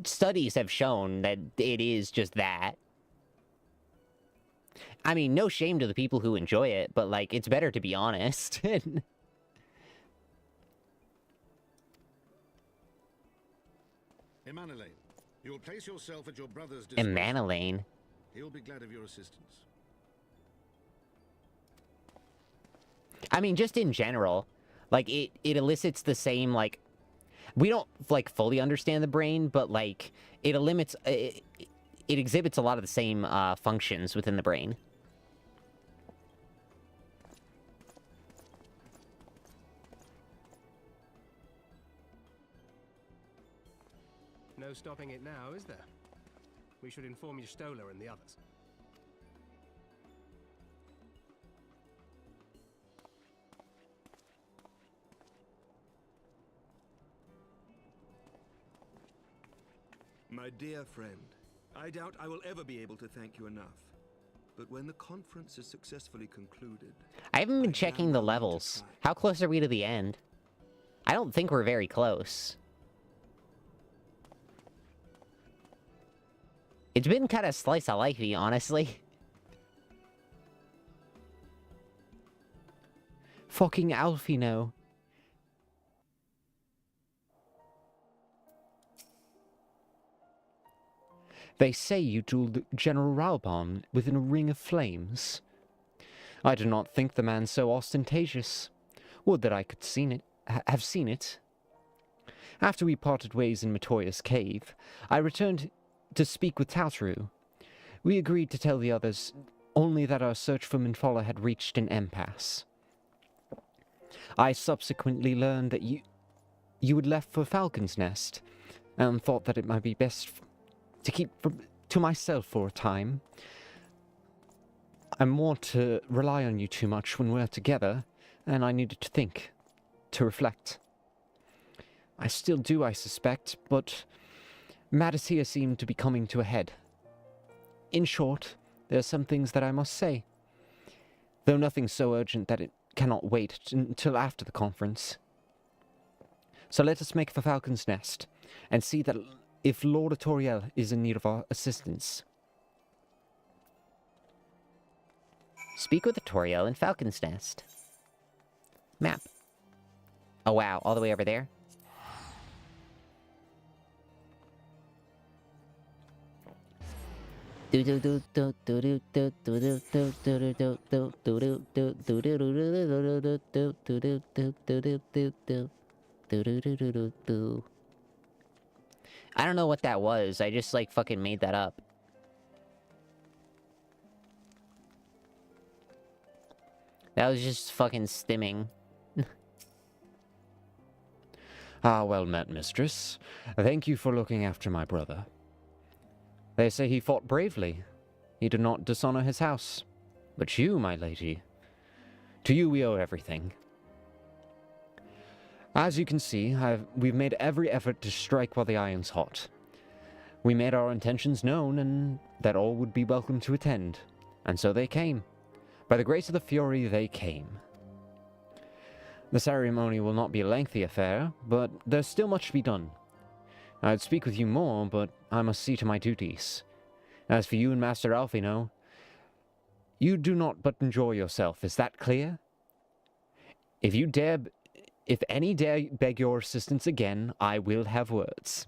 studies have shown that it is just that. I mean, no shame to the people who enjoy it, but like, it's better to be honest. Emanelaine, you will place yourself at your brother's disposal. Emanelaine. He'll be glad of your assistance. I mean, just in general, like, it elicits the same, like, we don't, like, fully understand the brain, but, like, it exhibits a lot of the same, functions within the brain. No stopping it now, is there? We should inform Stola and the others. My dear friend, I doubt I will ever be able to thank you enough. But when the conference is successfully concluded... I haven't been checking the levels. How close are we to the end? I don't think we're very close. It's been kind of slice of lifey, honestly. Fucking Alfino. They say you dueled General Raubon within a ring of flames. I do not think the man so ostentatious. Would that I could have seen it. After we parted ways in Matoya's cave, I returned to speak with Tautru. We agreed to tell the others only that our search for Minfala had reached an impasse. I subsequently learned that you had left for Falcon's Nest, and thought that it might be best to keep to myself for a time. I want to rely on you too much when we're together, and I needed to think, to reflect. I still do, I suspect, but matters here seem to be coming to a head. In short, there are some things that I must say, though nothing so urgent that it cannot wait until after the conference. So let us make for Falcon's Nest, and see that if Lord Toriel is in need of our assistance. Speak with the Toriel in Falcon's Nest. Map. Oh wow, all the way over there? I don't know what that was. I just, like, fucking made that up. That was just fucking stimming. Ah, well met, mistress. Thank you for looking after my brother. They say he fought bravely. He did not dishonor his house. But you, my lady, to you we owe everything. As you can see, we've made every effort to strike while the iron's hot. We made our intentions known, and that all would be welcome to attend. And so they came. By the grace of the Fury, they came. The ceremony will not be a lengthy affair, but there's still much to be done. I'd speak with you more, but I must see to my duties. As for you and Master Alfino, You do not but enjoy yourself, is that clear? If any dare beg your assistance again, I will have words.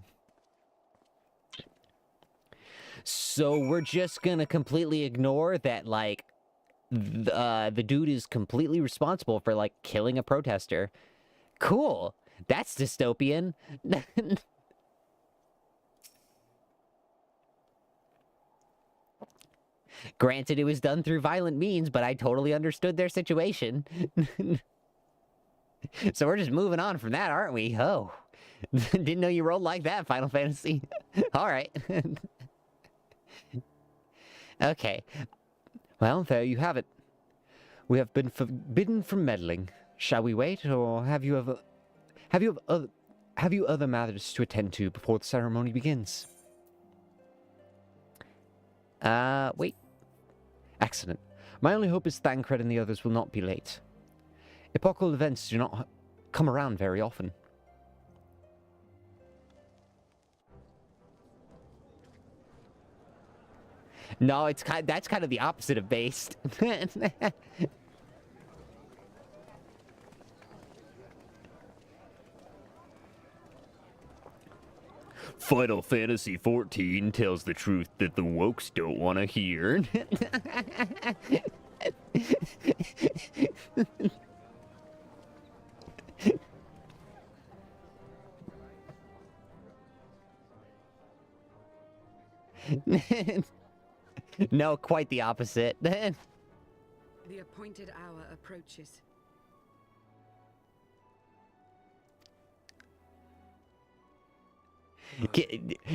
So we're just gonna completely ignore that, like, the dude is completely responsible for, like, killing a protester. Cool. That's dystopian. Granted, it was done through violent means, but I totally understood their situation. So we're just moving on from that, aren't we? Oh. Didn't know you rolled like that, Final Fantasy. Alright. Okay. Well, there you have it. We have been forbidden from meddling. Shall we wait, or have you other matters to attend to before the ceremony begins? Wait. Excellent. My only hope is Thancred and the others will not be late. Epochal events do not come around very often. No, that's kind of the opposite of based. Final Fantasy XIV tells the truth that the wokes don't want to hear. No, quite the opposite. The appointed hour approaches.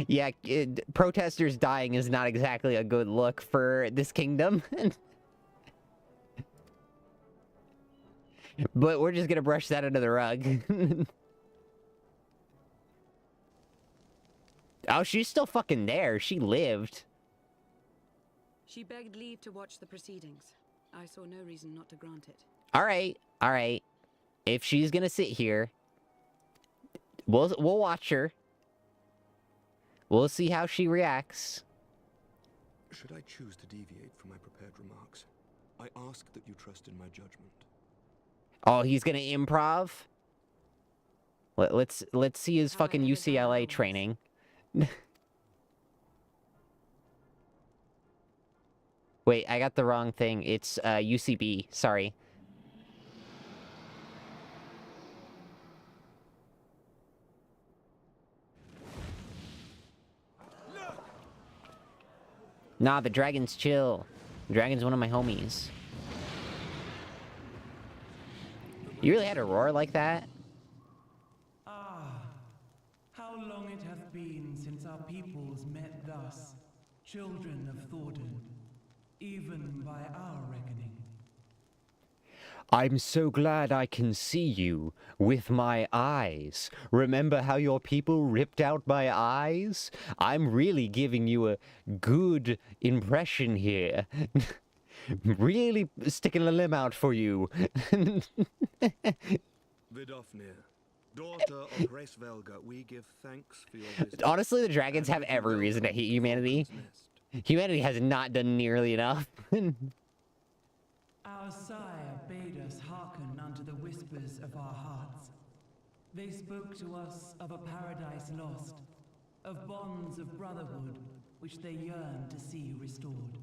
Yeah, protesters dying is not exactly a good look for this kingdom. But we're just gonna brush that under the rug. Oh, she's still fucking there. She lived. She begged leave to watch the proceedings. I saw no reason not to grant it. Alright, alright. If she's gonna sit here, we'll watch her. We'll see how she reacts. Should I choose to deviate from my prepared remarks, I ask that you trust in my judgment. Oh, he's gonna improv? Let's see his fucking UCLA training. Wait, I got the wrong thing. It's UCB. Sorry. Nah, the dragon's chill. The dragon's one of my homies. You really had to roar like that? Ah, how long it hath been since our peoples met thus, children of Thordan, even by our reckoning. I'm so glad I can see you with my eyes. Remember how your people ripped out my eyes? I'm really giving you a good impression here. Really sticking a limb out for you. Vidofnir, daughter of Hraesvelga, we give thanks for your wisdom. Honestly, the dragons have every reason to hate humanity. Humanity has not done nearly enough. Our sire bade us hearken unto the whispers of our hearts. They spoke to us of a paradise lost, of bonds of brotherhood which they yearned to see restored.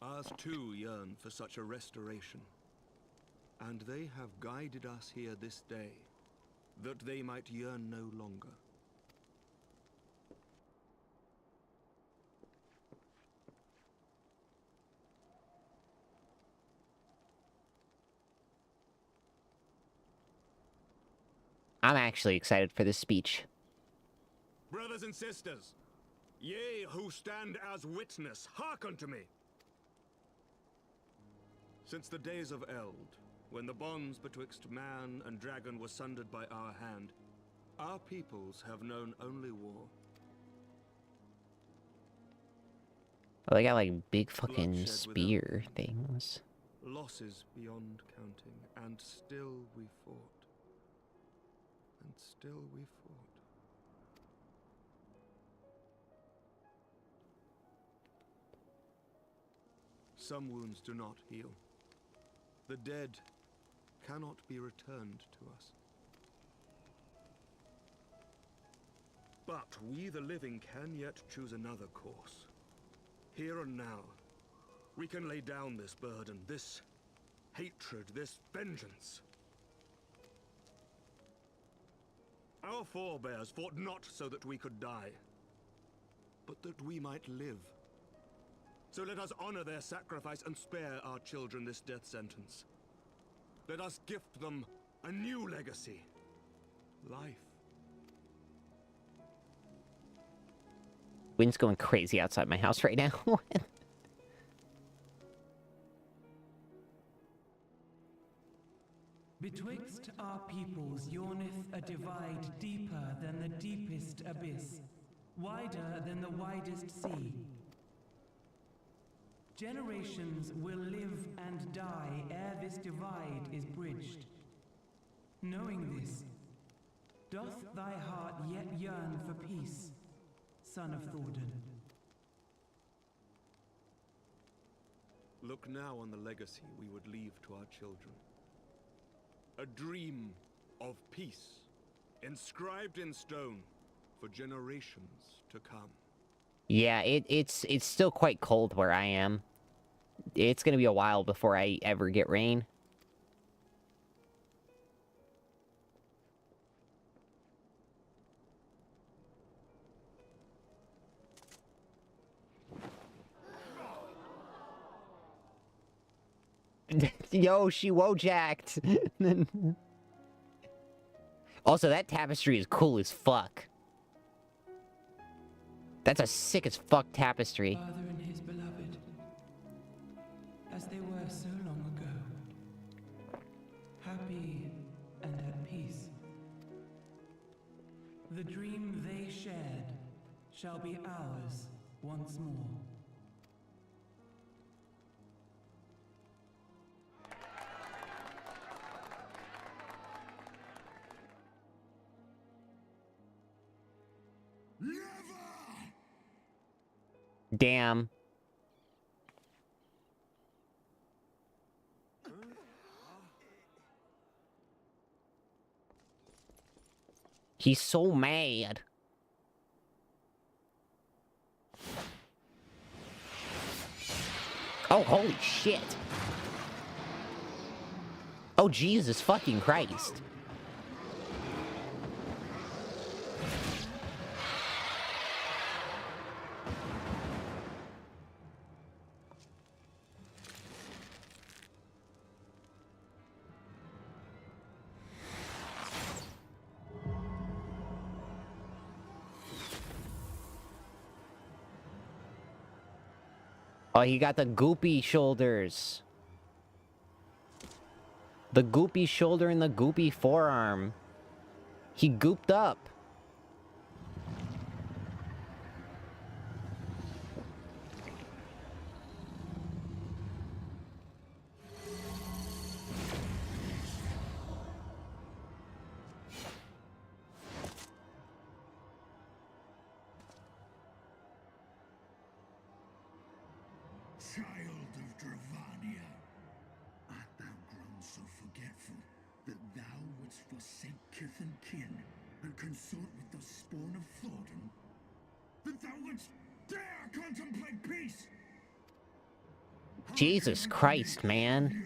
Ours too yearn for such a restoration, and they have guided us here this day, that they might yearn no longer. I'm actually excited for this speech. Brothers and sisters, ye who stand as witness, hearken to me. Since the days of Eld, when the bonds betwixt man and dragon were sundered by our hand, our peoples have known only war. Oh, they got like big fucking spear things. Losses beyond counting, and still we fought. And still we fought. some wounds do not heal. The dead cannot be returned to us. But we, the living, can yet choose another course. Here and now, we can lay down this burden, this hatred, this vengeance. Our forebears fought not so that we could die, but that we might live. So let us honor their sacrifice and spare our children this death sentence. Let us gift them a new legacy. Life. Wind's going crazy outside my house right now. Betwixt our peoples yearneth a divide deeper than the deepest abyss, wider than the widest sea. Generations will live and die ere this divide is bridged. Knowing this, doth thy heart yet yearn for peace, son of Thordan? Look now on the legacy we would leave to our children. A dream of peace, inscribed in stone for generations to come. Yeah, it's still quite cold where I am. It's gonna be a while before I ever get rain. Yo, she wojacked. Also, that tapestry is cool as fuck. That's a sick as fuck tapestry. Father and his beloved, as they were so long ago, happy and at peace. The dream they shared shall be ours once more. Damn. He's so mad. Oh, holy shit. Oh, Jesus fucking Christ. Oh, he got the goopy shoulders. The goopy shoulder and the goopy forearm. He gooped up. Child of Dravania, art thou grown so forgetful that thou wouldst forsake kith and kin and consort with the spawn of Thordan? That thou wouldst dare contemplate peace? Jesus Christ, man.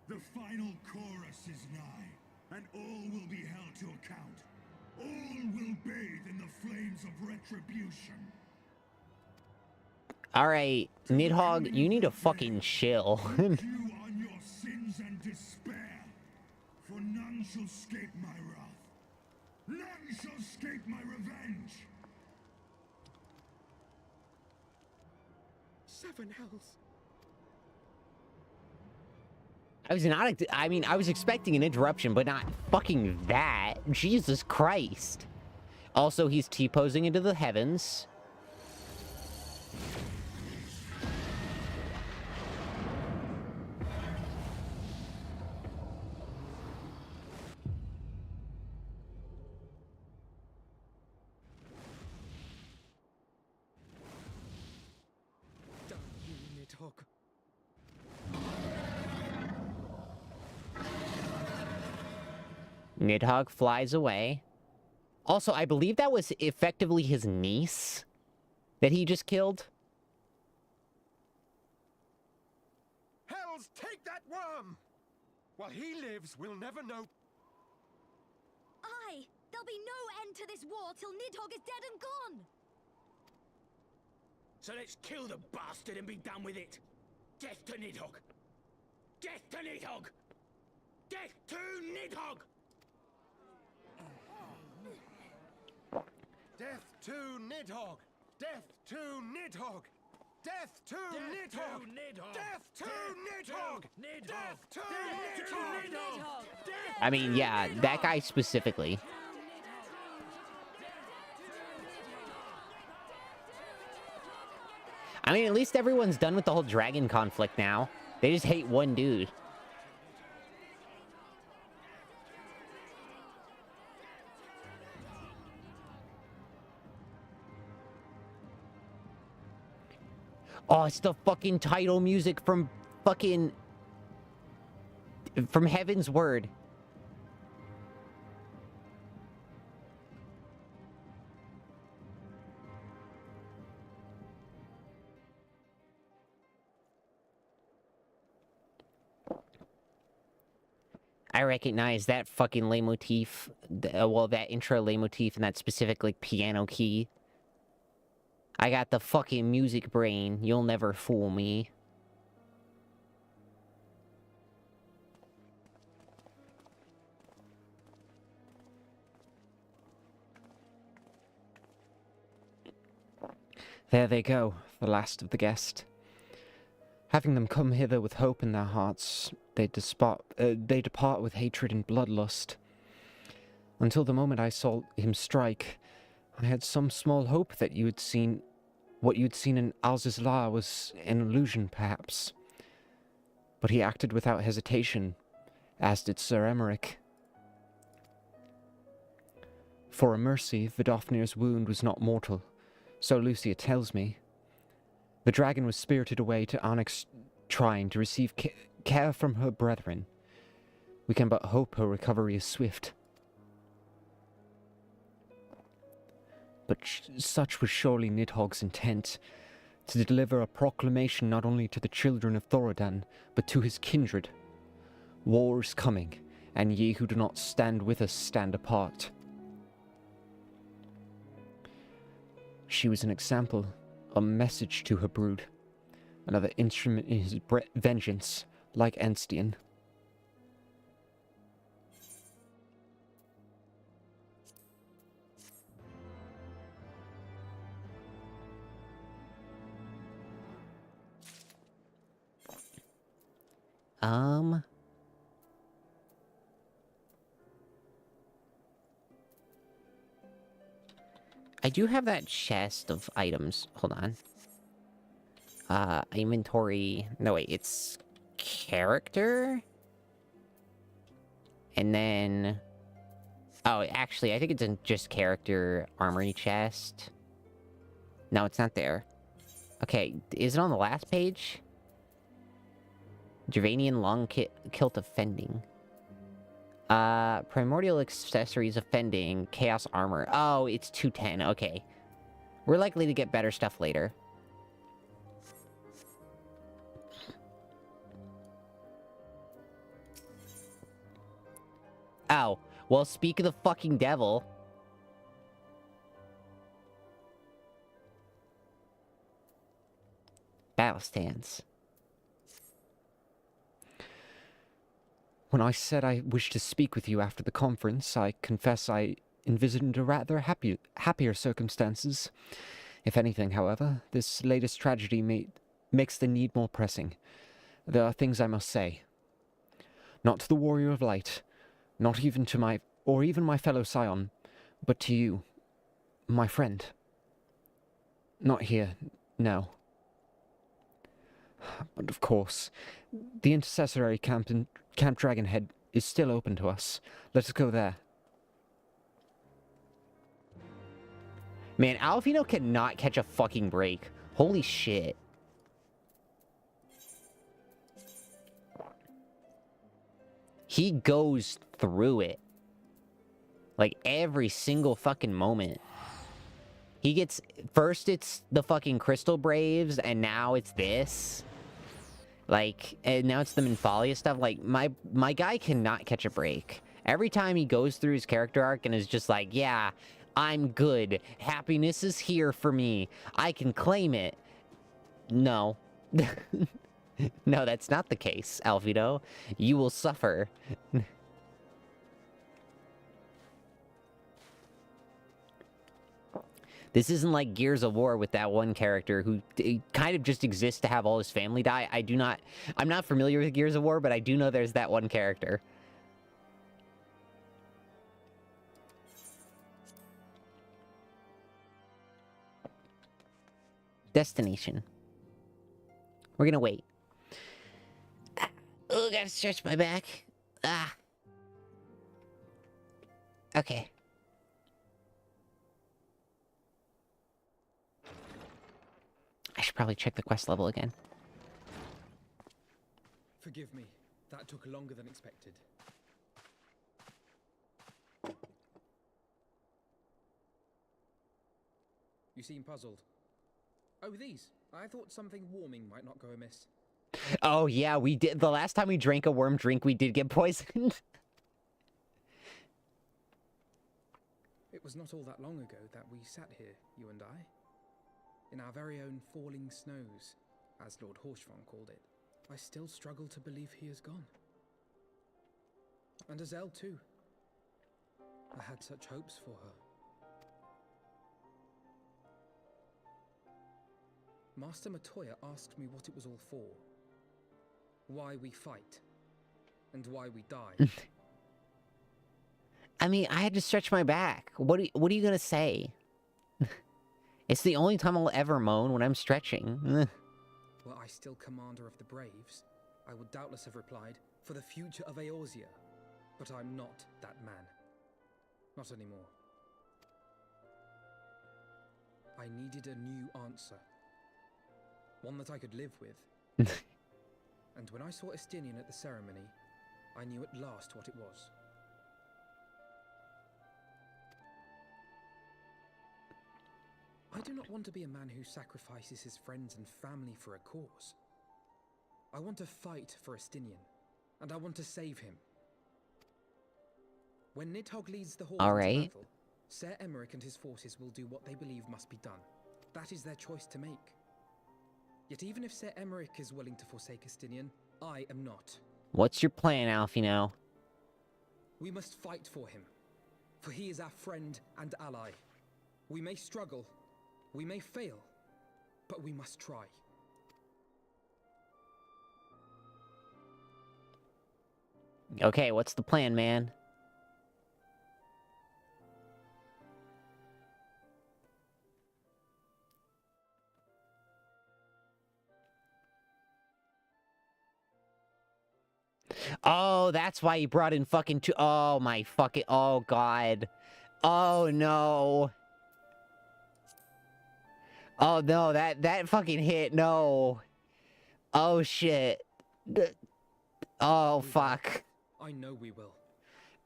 The final chorus is nigh, and all will be held to account. All will bathe in the flames of retribution. Alright, Nidhogg, you need to fucking chill. You on your sins and despair, for none shall escape my wrath. None shall escape my revenge. 7 hells. I was expecting an interruption, but not fucking that. Jesus Christ. Also, he's T-posing into the heavens. Damn you, Nidhogg. Nidhogg flies away. Also, I believe that was effectively his niece that he just killed. Hells, take that worm! While he lives, we'll never know. Aye, there'll be no end to this war till Nidhogg is dead and gone. So let's kill the bastard and be done with it. Death to Nidhogg! Death to Nidhogg! Death to Nidhogg! Death to Nidhogg! Death to Nidhogg! Death to Nidhogg! Death to Nidhogg! Death to Nidhogg! I mean, yeah, that guy specifically. I mean, at least everyone's done with the whole dragon conflict now. They just hate one dude. Oh, it's the fucking title music from fucking... from Heavensward. I recognize that fucking leitmotif, well, that intro leitmotif and that specific, like, piano key. I got the fucking music brain. You'll never fool me. There they go, the last of the guest. Having them come hither with hope in their hearts, they depart with hatred and bloodlust. Until the moment I saw him strike, I had some small hope that you had seen what you'd seen in Alzizlar was an illusion, perhaps. But he acted without hesitation, as did Sir Emmerich. For a mercy, Vidofnir's wound was not mortal, so Lucia tells me. The dragon was spirited away to Onyx, trying to receive care from her brethren. We can but hope her recovery is swift. But such was surely Nidhogg's intent, to deliver a proclamation not only to the children of Thoradin, but to his kindred. War is coming, and ye who do not stand with us stand apart. She was an example, a message to her brood, another instrument in his vengeance, like Enstian. I do have that chest of items. Hold on. Inventory. No, wait, it's character? And then... oh, actually, I think it's in just character armory chest. No, it's not there. Okay, is it on the last page? Gervanian long kilt offending. Primordial accessories offending. Chaos armor. Oh, it's 210. Okay. We're likely to get better stuff later. Oh. Well, speak of the fucking devil. Battle stance. When I said I wished to speak with you after the conference, I confess I envisioned a rather happier circumstances. If anything, however, this latest tragedy makes the need more pressing. There are things I must say. Not to the Warrior of Light, not even to my fellow Scion, but to you, my friend. Not here, no. But of course, the intercessory camp in Camp Dragonhead is still open to us. Let us go there. Man, Alfino cannot catch a fucking break. Holy shit. he goes through it. Like, every single fucking moment. He gets... First, it's the fucking Crystal Braves, and now it's this. Like, and now it's the Minfalia stuff. Like, my guy cannot catch a break. Every time he goes through his character arc and is just like, yeah, I'm good. Happiness is here for me. I can claim it. No. No, that's not the case, Alfino. You will suffer. This isn't like Gears of War with that one character who kind of just exists to have all his family die. I'm not familiar with Gears of War, but I do know there's that one character. Destination. We're gonna wait. Oh, gotta stretch my back. Ah. Okay. I should probably check the quest level again. Forgive me. That took longer than expected. You seem puzzled. Oh, these. I thought something warming might not go amiss. Oh, yeah, we did. The last time we drank a worm drink, we did get poisoned. It was not all that long ago that we sat here, you and I. In our very own falling snows, as Lord Horshvon called it. I still struggle to believe he is gone. And Azelle too. I had such hopes for her. Master Matoya asked me what it was all for. Why we fight. And why we die. I mean, I had to stretch my back. What are you gonna say? It's the only time I'll ever moan when I'm stretching. Were I still commander of the Braves, I would doubtless have replied, for the future of Eorzea. But I'm not that man. Not anymore. I needed a new answer. One that I could live with. And when I saw Estinian at the ceremony, I knew at last what it was. I do not want to be a man who sacrifices his friends and family for a cause. I want to fight for Estinian, and I want to save him. When Nidhogg leads the Horde into battle, Ser Emeric and his forces will do what they believe must be done. That is their choice to make. Yet even if Ser Emeric is willing to forsake Estinian, I am not. What's your plan, Alfino? We must fight for him, for he is our friend and ally. We may struggle, we may fail, but we must try. Okay, what's the plan, man? Oh, that's why he brought in fucking two. Oh my fucking. Oh god. Oh no. Oh no, that fucking hit. No. Oh shit. Oh fuck. I know we will.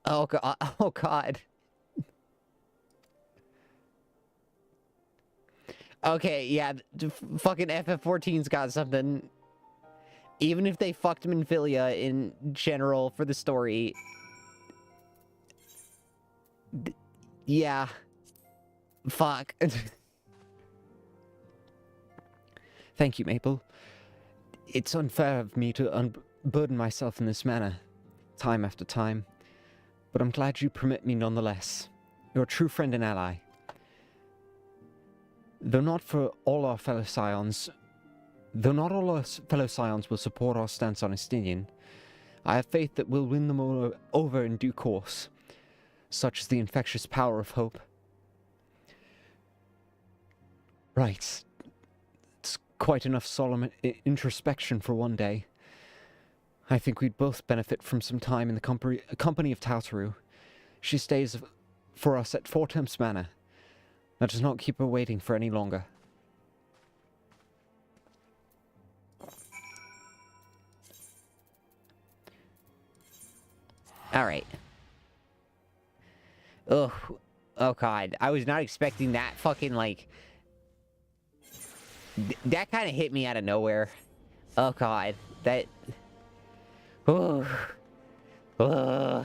Oh god. Oh god. Okay, yeah, fucking FF14's got something. Even if they fucked Minfilia in general for the story. Yeah. Fuck. Thank you, Maple. It's unfair of me to unburden myself in this manner, time after time. But I'm glad you permit me nonetheless. You're a true friend and ally. Though not all our fellow scions will support our stance on Estinian, I have faith that we'll win them over in due course. Such is the infectious power of hope. Right. It's quite enough solemn introspection for one day. I think we'd both benefit from some time in the company of Tautaru. She stays for us at Four Temps Manor. Let us not keep her waiting for any longer. Alright. Ugh. Oh, God. I was not expecting that fucking, like... that kind of hit me out of nowhere. Oh, God. That... Oh. Oh.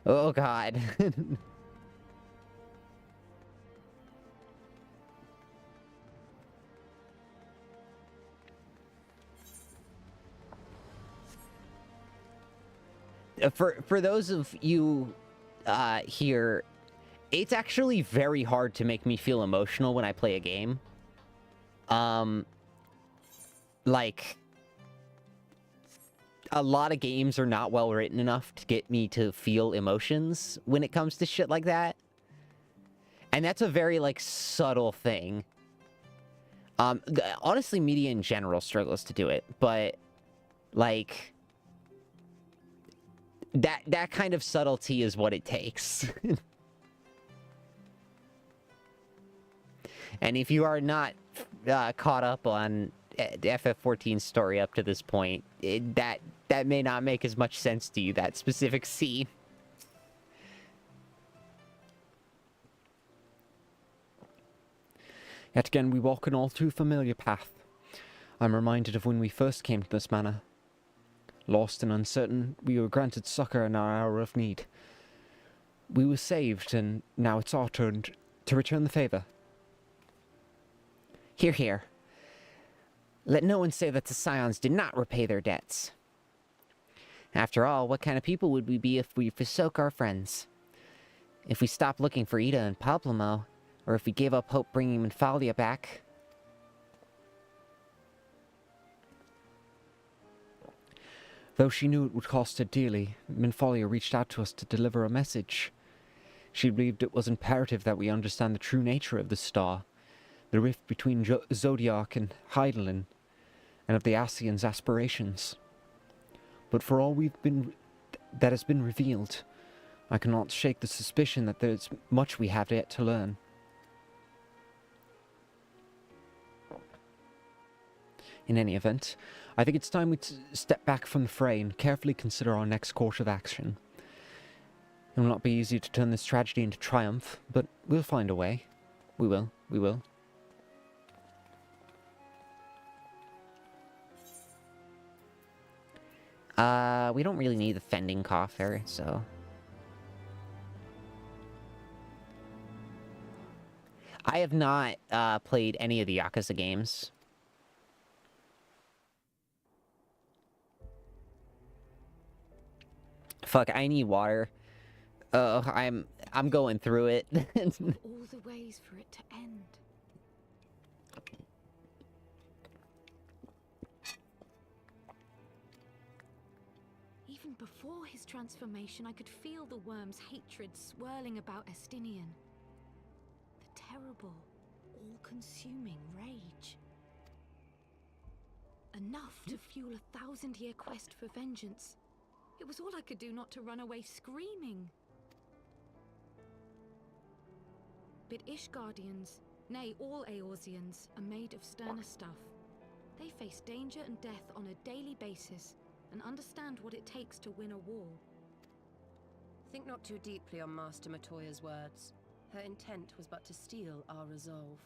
Oh, God. For those of you here, it's actually very hard to make me feel emotional when I play a game. Like, a lot of games are not well written enough to get me to feel emotions when it comes to shit like that. And that's a very, like, subtle thing. Honestly, media in general struggles to do it, but, like... That kind of subtlety is what it takes. And if you are not caught up on the FF14 story up to this point, that may not make as much sense to you, that specific scene. Yet again we walk an all too familiar path. I'm reminded of when we first came to this manor. Lost and uncertain, we were granted succor in our hour of need. We were saved, and now it's our turn to return the favor. Hear, hear. Let no one say that the Scions did not repay their debts. After all, what kind of people would we be if we forsook our friends? If we stopped looking for Ida and Pablomo, or if we gave up hope bringing Minfalia back? Though she knew it would cost her dearly, Minfalia reached out to us to deliver a message. She believed it was imperative that we understand the true nature of the star, the rift between Zodiac and Hydaelyn, and of the Ascians' aspirations. But for all that has been revealed, I cannot shake the suspicion that there's much we have yet to learn. In any event, I think it's time we step back from the fray and carefully consider our next course of action. It will not be easy to turn this tragedy into triumph, but we'll find a way. We will. We will. We don't really need the fending coffer, so... I have not played any of the Yakuza games. Fuck, I need water. I'm going through it. All the ways for it to end. Even before his transformation, I could feel the worm's hatred swirling about Estinian. The terrible, all-consuming rage. Enough to fuel a 1,000-year quest for vengeance. It was all I could do not to run away screaming. But Ishgardians, nay, all Eorzeans, are made of sterner stuff. They face danger and death on a daily basis, and understand what it takes to win a war. Think not too deeply on Master Matoya's words. Her intent was but to steal our resolve.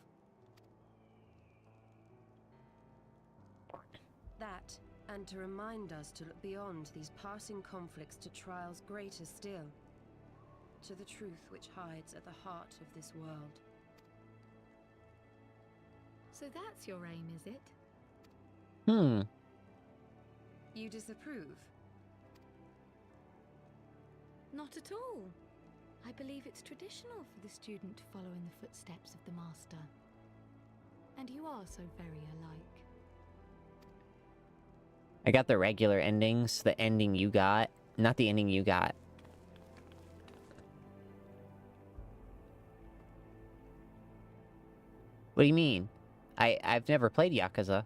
That, and to remind us to look beyond these passing conflicts to trials greater still, to the truth which hides at the heart of this world. So that's your aim, is it? You disapprove? Not at all. I believe it's traditional for the student to follow in the footsteps of the master. And you are so very alike. I got the regular endings, the ending you got, not the ending you got. What do you mean? I've never played Yakuza.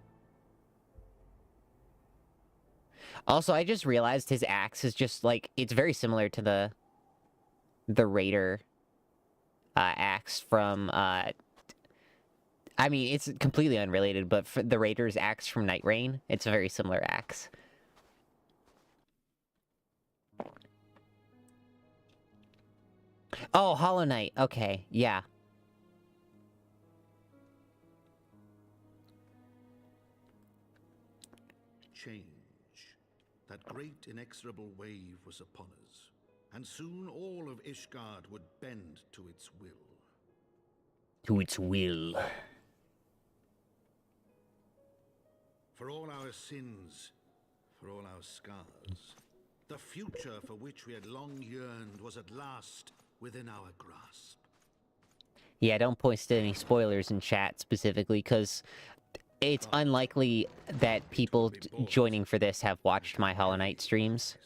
Also, I just realized his axe is just, like, it's very similar to the Raider axe from, I mean, it's completely unrelated, but for the Raider's axe from Night Rain, it's a very similar axe. Oh, Hollow Knight. Okay, yeah. Change. That great inexorable wave was upon us, and soon all of Ishgard would bend to its will. To its will. For all our sins, for all our scars, the future for which we had long yearned was at last within our grasp. Yeah, don't post any spoilers in chat specifically, because it's unlikely that people joining for this have watched my Hollow Knight streams.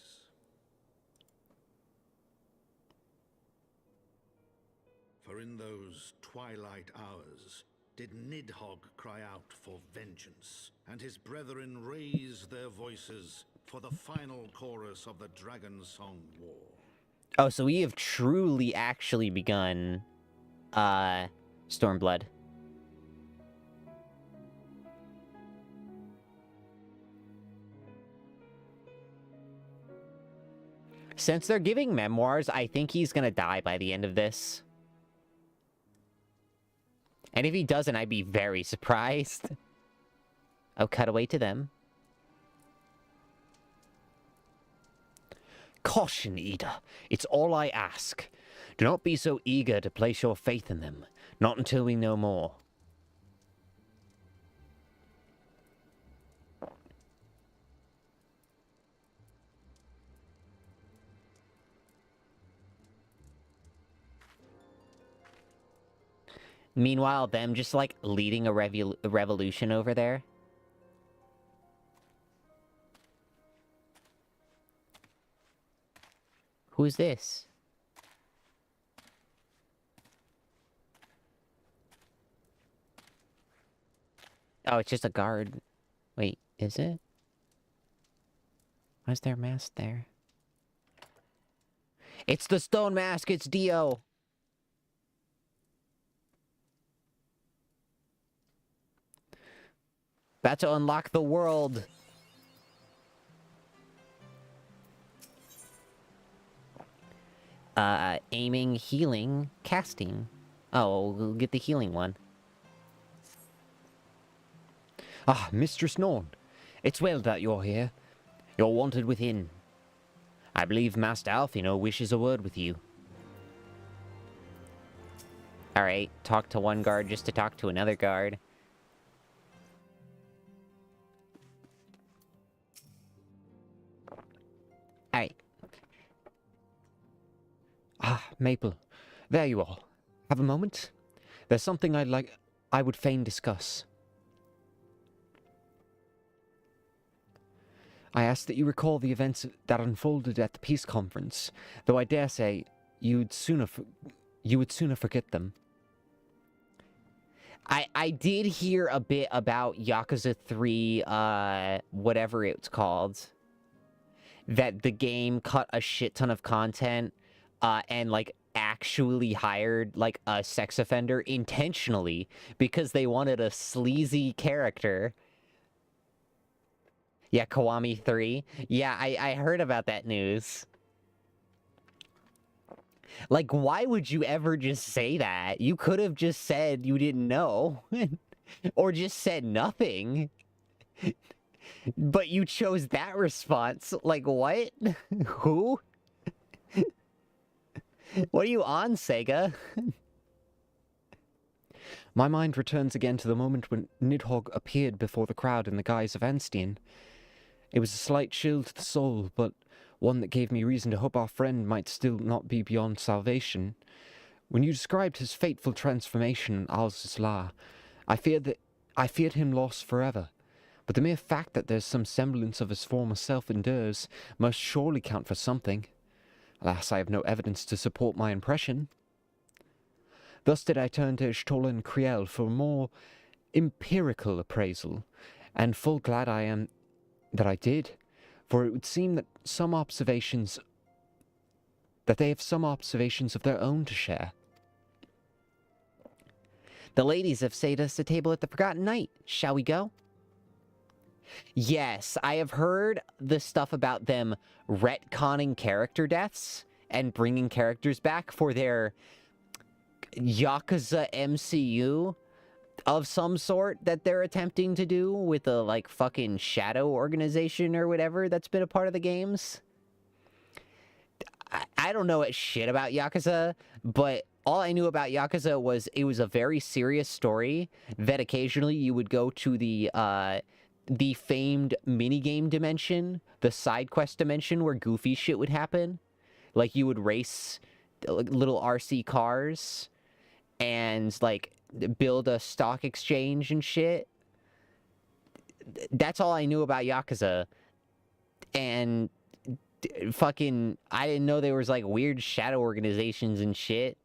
For in those twilight hours did Nidhogg cry out for vengeance, and his brethren raise their voices for the final chorus of the Dragon Song War. Oh, so we have truly actually begun, Stormblood. Since they're giving memoirs, I think he's gonna die by the end of this. And if he doesn't, I'd be very surprised. Oh, cut away to them. Caution, Ida. It's all I ask. Do not be so eager to place your faith in them. Not until we know more. Meanwhile, them just, like, leading a revolution over there. Who's this? Oh, it's just a guard. Wait, is it? Why's there a mask there? It's the stone mask! It's Dio! About to unlock the world! Aiming, healing, casting. Oh, we'll get the healing one. Ah, Mistress Norn. It's well that you're here. You're wanted within. I believe Master Alfino wishes a word with you. Alright, talk to one guard just to talk to another guard. Alright. Ah, Maple. There you are. Have a moment? There's something I would fain discuss. I ask that you recall the events that unfolded at the peace conference, though I dare say you would sooner forget them. I did hear a bit about Yakuza 3, whatever it's called. That the game cut a shit ton of content, and, like, actually hired, like, a sex offender intentionally because they wanted a sleazy character. Yeah, Kiwami 3. Yeah, I heard about that news. Like, why would you ever just say that? You could have just said you didn't know. Or just said nothing. But you chose that response. Like, what? Who? What are you on, Sega? My mind returns again to the moment when Nidhogg appeared before the crowd in the guise of Anstien. It was a slight chill to the soul, but one that gave me reason to hope our friend might still not be beyond salvation. When you described his fateful transformation in Al-Zisla, I feared him lost forever. But the mere fact that there's some semblance of his former self endures must surely count for something. Alas, I have no evidence to support my impression. Thus did I turn to Ishtola and Kriel for a more empirical appraisal, and full glad I am that I did, for it would seem that they have some observations of their own to share. The ladies have saved us a table at the Forgotten Knight. Shall we go? Yes, I have heard the stuff about them retconning character deaths and bringing characters back for their Yakuza MCU of some sort that they're attempting to do with a, like, fucking shadow organization or whatever that's been a part of the games. I don't know shit about Yakuza, but all I knew about Yakuza was it was a very serious story that occasionally you would go to the famed minigame dimension, the side quest dimension where goofy shit would happen. Like, you would race little RC cars and, like, build a stock exchange and shit. That's all I knew about Yakuza. And fucking, I didn't know there was, like, weird shadow organizations and shit.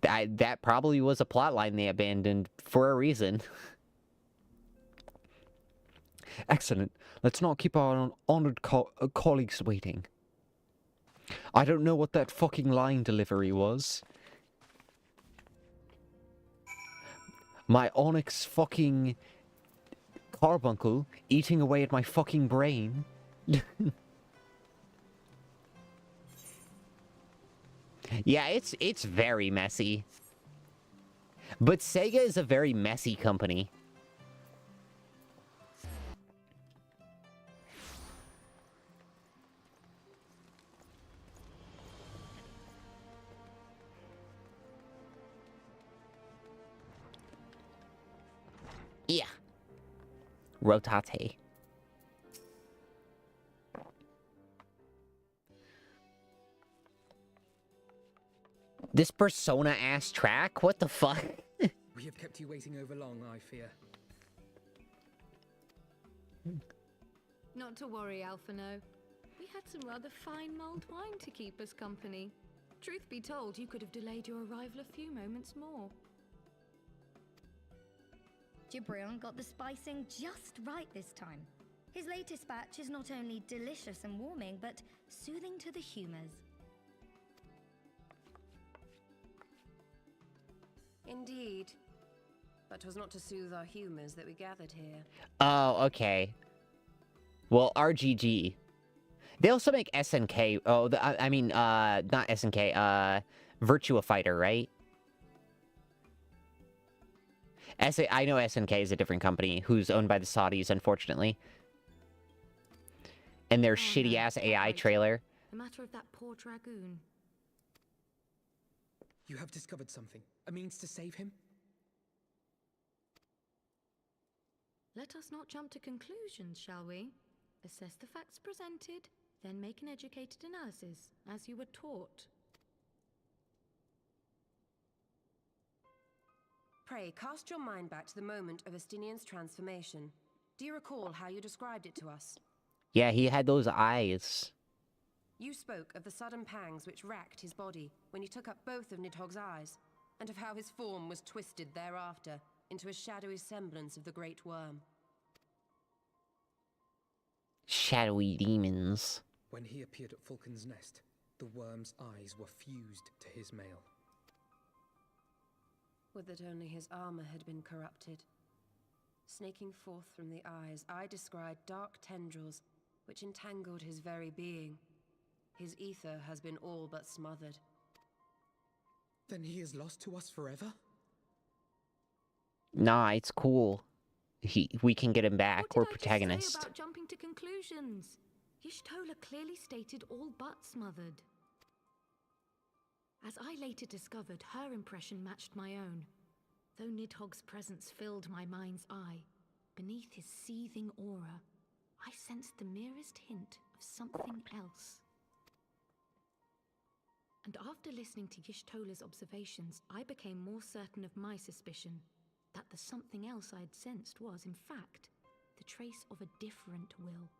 That probably was a plotline they abandoned for a reason. Excellent. Let's not keep our honored colleagues waiting. I don't know what that fucking line delivery was. My Onyx fucking carbuncle eating away at my fucking brain. Yeah, it's very messy. But Sega is a very messy company. Yeah. Rotate. This Persona-ass track? What the fuck? We have kept you waiting over long, I fear. Not to worry, Alphino. We had some rather fine mulled wine to keep us company. Truth be told, you could have delayed your arrival a few moments more. Gibrion got the spicing just right this time. His latest batch is not only delicious and warming, but soothing to the humors. Indeed. But 'twas not to soothe our humours that we gathered here. Oh, okay. Well, RGG. They also make SNK. Oh, I mean, not SNK. Virtua Fighter, right? I know SNK is a different company who's owned by the Saudis, unfortunately. And their shitty-ass AI trailer. The matter of that poor dragoon. You have discovered something. A means to save him? Let us not jump to conclusions, shall we? Assess the facts presented, then make an educated analysis, as you were taught. Pray, cast your mind back to the moment of Estinian's transformation. Do you recall how you described it to us? Yeah, he had those eyes. You spoke of the sudden pangs which racked his body when he took up both of Nidhogg's eyes, and of how his form was twisted thereafter into a shadowy semblance of the Great Worm. Shadowy demons. When he appeared at Falcon's Nest, the worm's eyes were fused to his mail. Would that only his armor had been corrupted. Snaking forth from the eyes, I descried dark tendrils which entangled his very being. His ether has been all but smothered. Then he is lost to us forever? Nah, it's cool. We can get him back. We're What did I protagonists. just say about jumping to conclusions? Y'shtola clearly stated all but smothered. As I later discovered, her impression matched my own. Though Nidhogg's presence filled my mind's eye, beneath his seething aura, I sensed the merest hint of something else. And after listening to Y'shtola's observations, I became more certain of my suspicion that the something else I'd sensed was, in fact, the trace of a different will,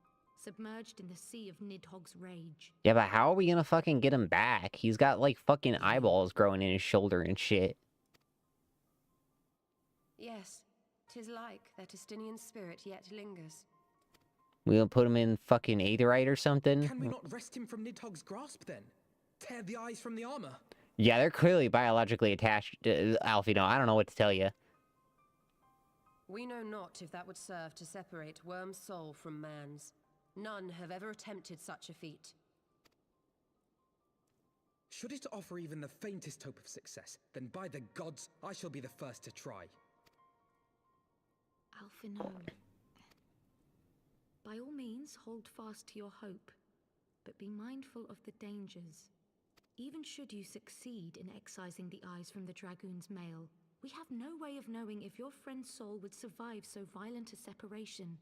submerged in the sea of Nidhogg's rage. Yeah, but how are we gonna fucking get him back? He's got, like, fucking eyeballs growing in his shoulder and shit. Yes, 'tis like that Estinian spirit yet lingers. We gonna put him in fucking Aetherite or something? Can we not wrest him from Nidhogg's grasp then? Tear the eyes from the armor? Yeah, they're clearly biologically attached, Alfino. I don't know what to tell you. We know not if that would serve to separate Worm's soul from man's. None have ever attempted such a feat. Should it offer even the faintest hope of success, then by the gods, I shall be the first to try. Alphino. By all means, hold fast to your hope, but be mindful of the dangers. Even should you succeed in excising the eyes from the Dragoon's mail, we have no way of knowing if your friend's soul would survive so violent a separation.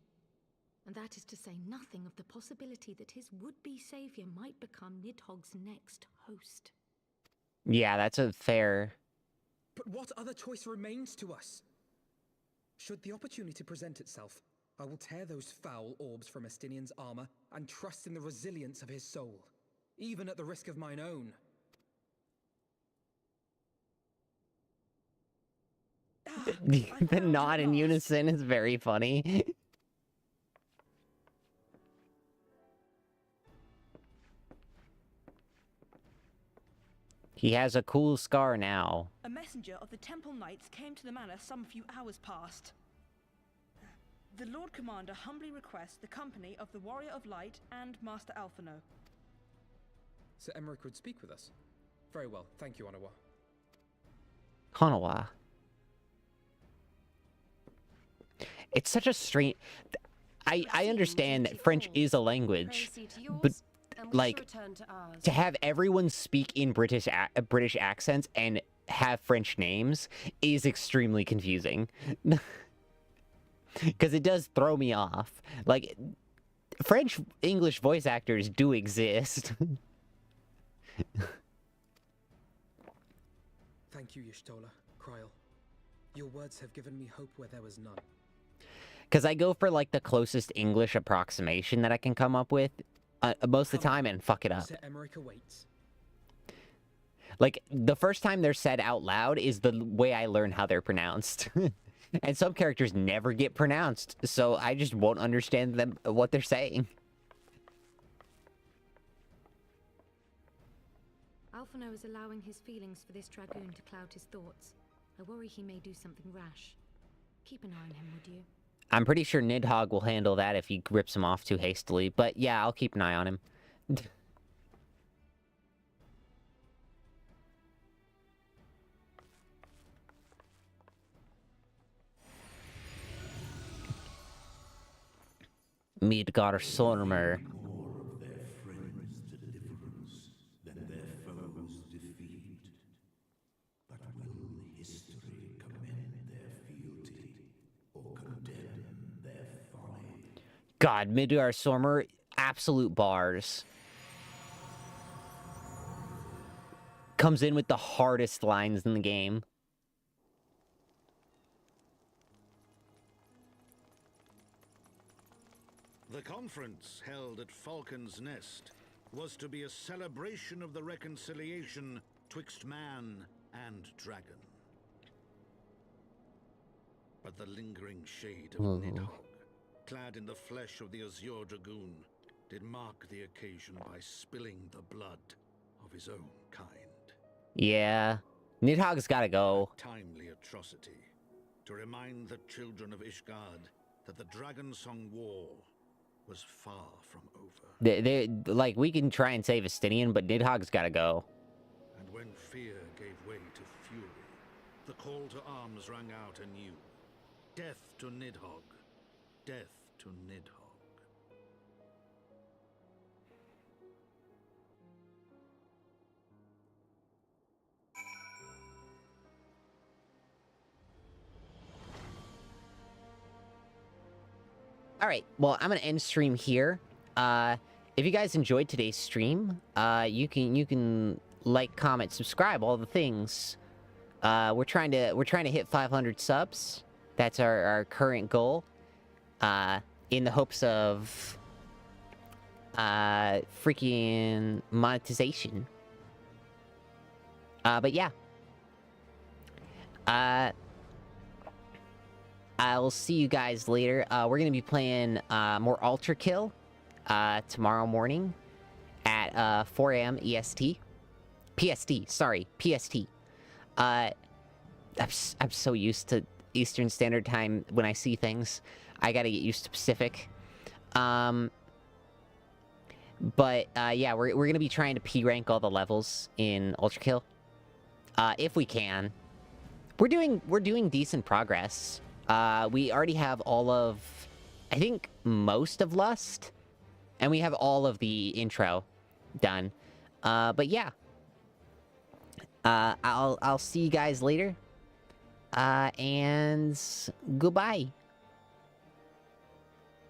And that is to say nothing of the possibility that his would-be savior might become Nidhogg's next host. Yeah, that's a fair... But what other choice remains to us? Should the opportunity present itself, I will tear those foul orbs from Estinian's armor and trust in the resilience of his soul, even at the risk of mine own. The nod in unison is very funny. He has a cool scar now. A messenger of the Temple Knights came to the manor some few hours past. The Lord Commander humbly requests the company of the Warrior of Light and Master Alphino. Sir Emmerich would speak with us. Very well, thank you, Onawa. Hanawa. It's such a strange... I understand that French is a language, but like to have everyone speak in British accents and have French names is extremely confusing. Because it does throw me off. Like, French English voice actors do exist. Thank you, Y'shtola, Kryl. Your words have given me hope where there was none. Because I go for, like, the closest English approximation that I can come up with most of the time and fuck it up. Sir Emmerich awaits. Like, the first time they're said out loud is the way I learn how they're pronounced. And some characters never get pronounced, so I just won't understand them what they're saying. Alphino is allowing his feelings for this Dragoon to cloud his thoughts. I worry he may do something rash. Keep an eye on him, would you? I'm pretty sure Nidhogg will handle that if he rips him off too hastily, but yeah, I'll keep an eye on him. Midgar Sormer. More of their friends' deliverance than their foes' defeat. But will history commend their fealty or condemn their folly? God, Midgar Sormer, absolute bars. Comes in with the hardest lines in the game. The conference held at Falcon's Nest was to be a celebration of the reconciliation twixt man and dragon. But the lingering shade of Nidhogg, clad in the flesh of the Azure Dragoon, did mark the occasion by spilling the blood of his own kind. Yeah, Nidhogg's gotta go. A timely atrocity to remind the children of Ishgard that the Dragonsong War was far from over. They like, we can try and save Estinian, but Nidhogg's gotta go. And when fear gave way to fury, the call to arms rang out anew. Death to Nidhogg. Death to Nidhogg. Alright, well, I'm gonna end stream here. If you guys enjoyed today's stream, you can like, comment, subscribe, all the things. We're trying to hit 500 subs. That's our current goal. In the hopes of freaking monetization. But yeah. I'll see you guys later. We're gonna be playing more Ultra Kill tomorrow morning at 4 a.m. EST. PST, sorry, PST. I'm so used to Eastern Standard Time when I see things. I gotta get used to Pacific. But yeah, we're gonna be trying to P-rank all the levels in Ultra Kill. If we can. We're doing decent progress. We already have all of, I think, most of Lust. And we have all of the intro done. But yeah. I'll see you guys later. And goodbye.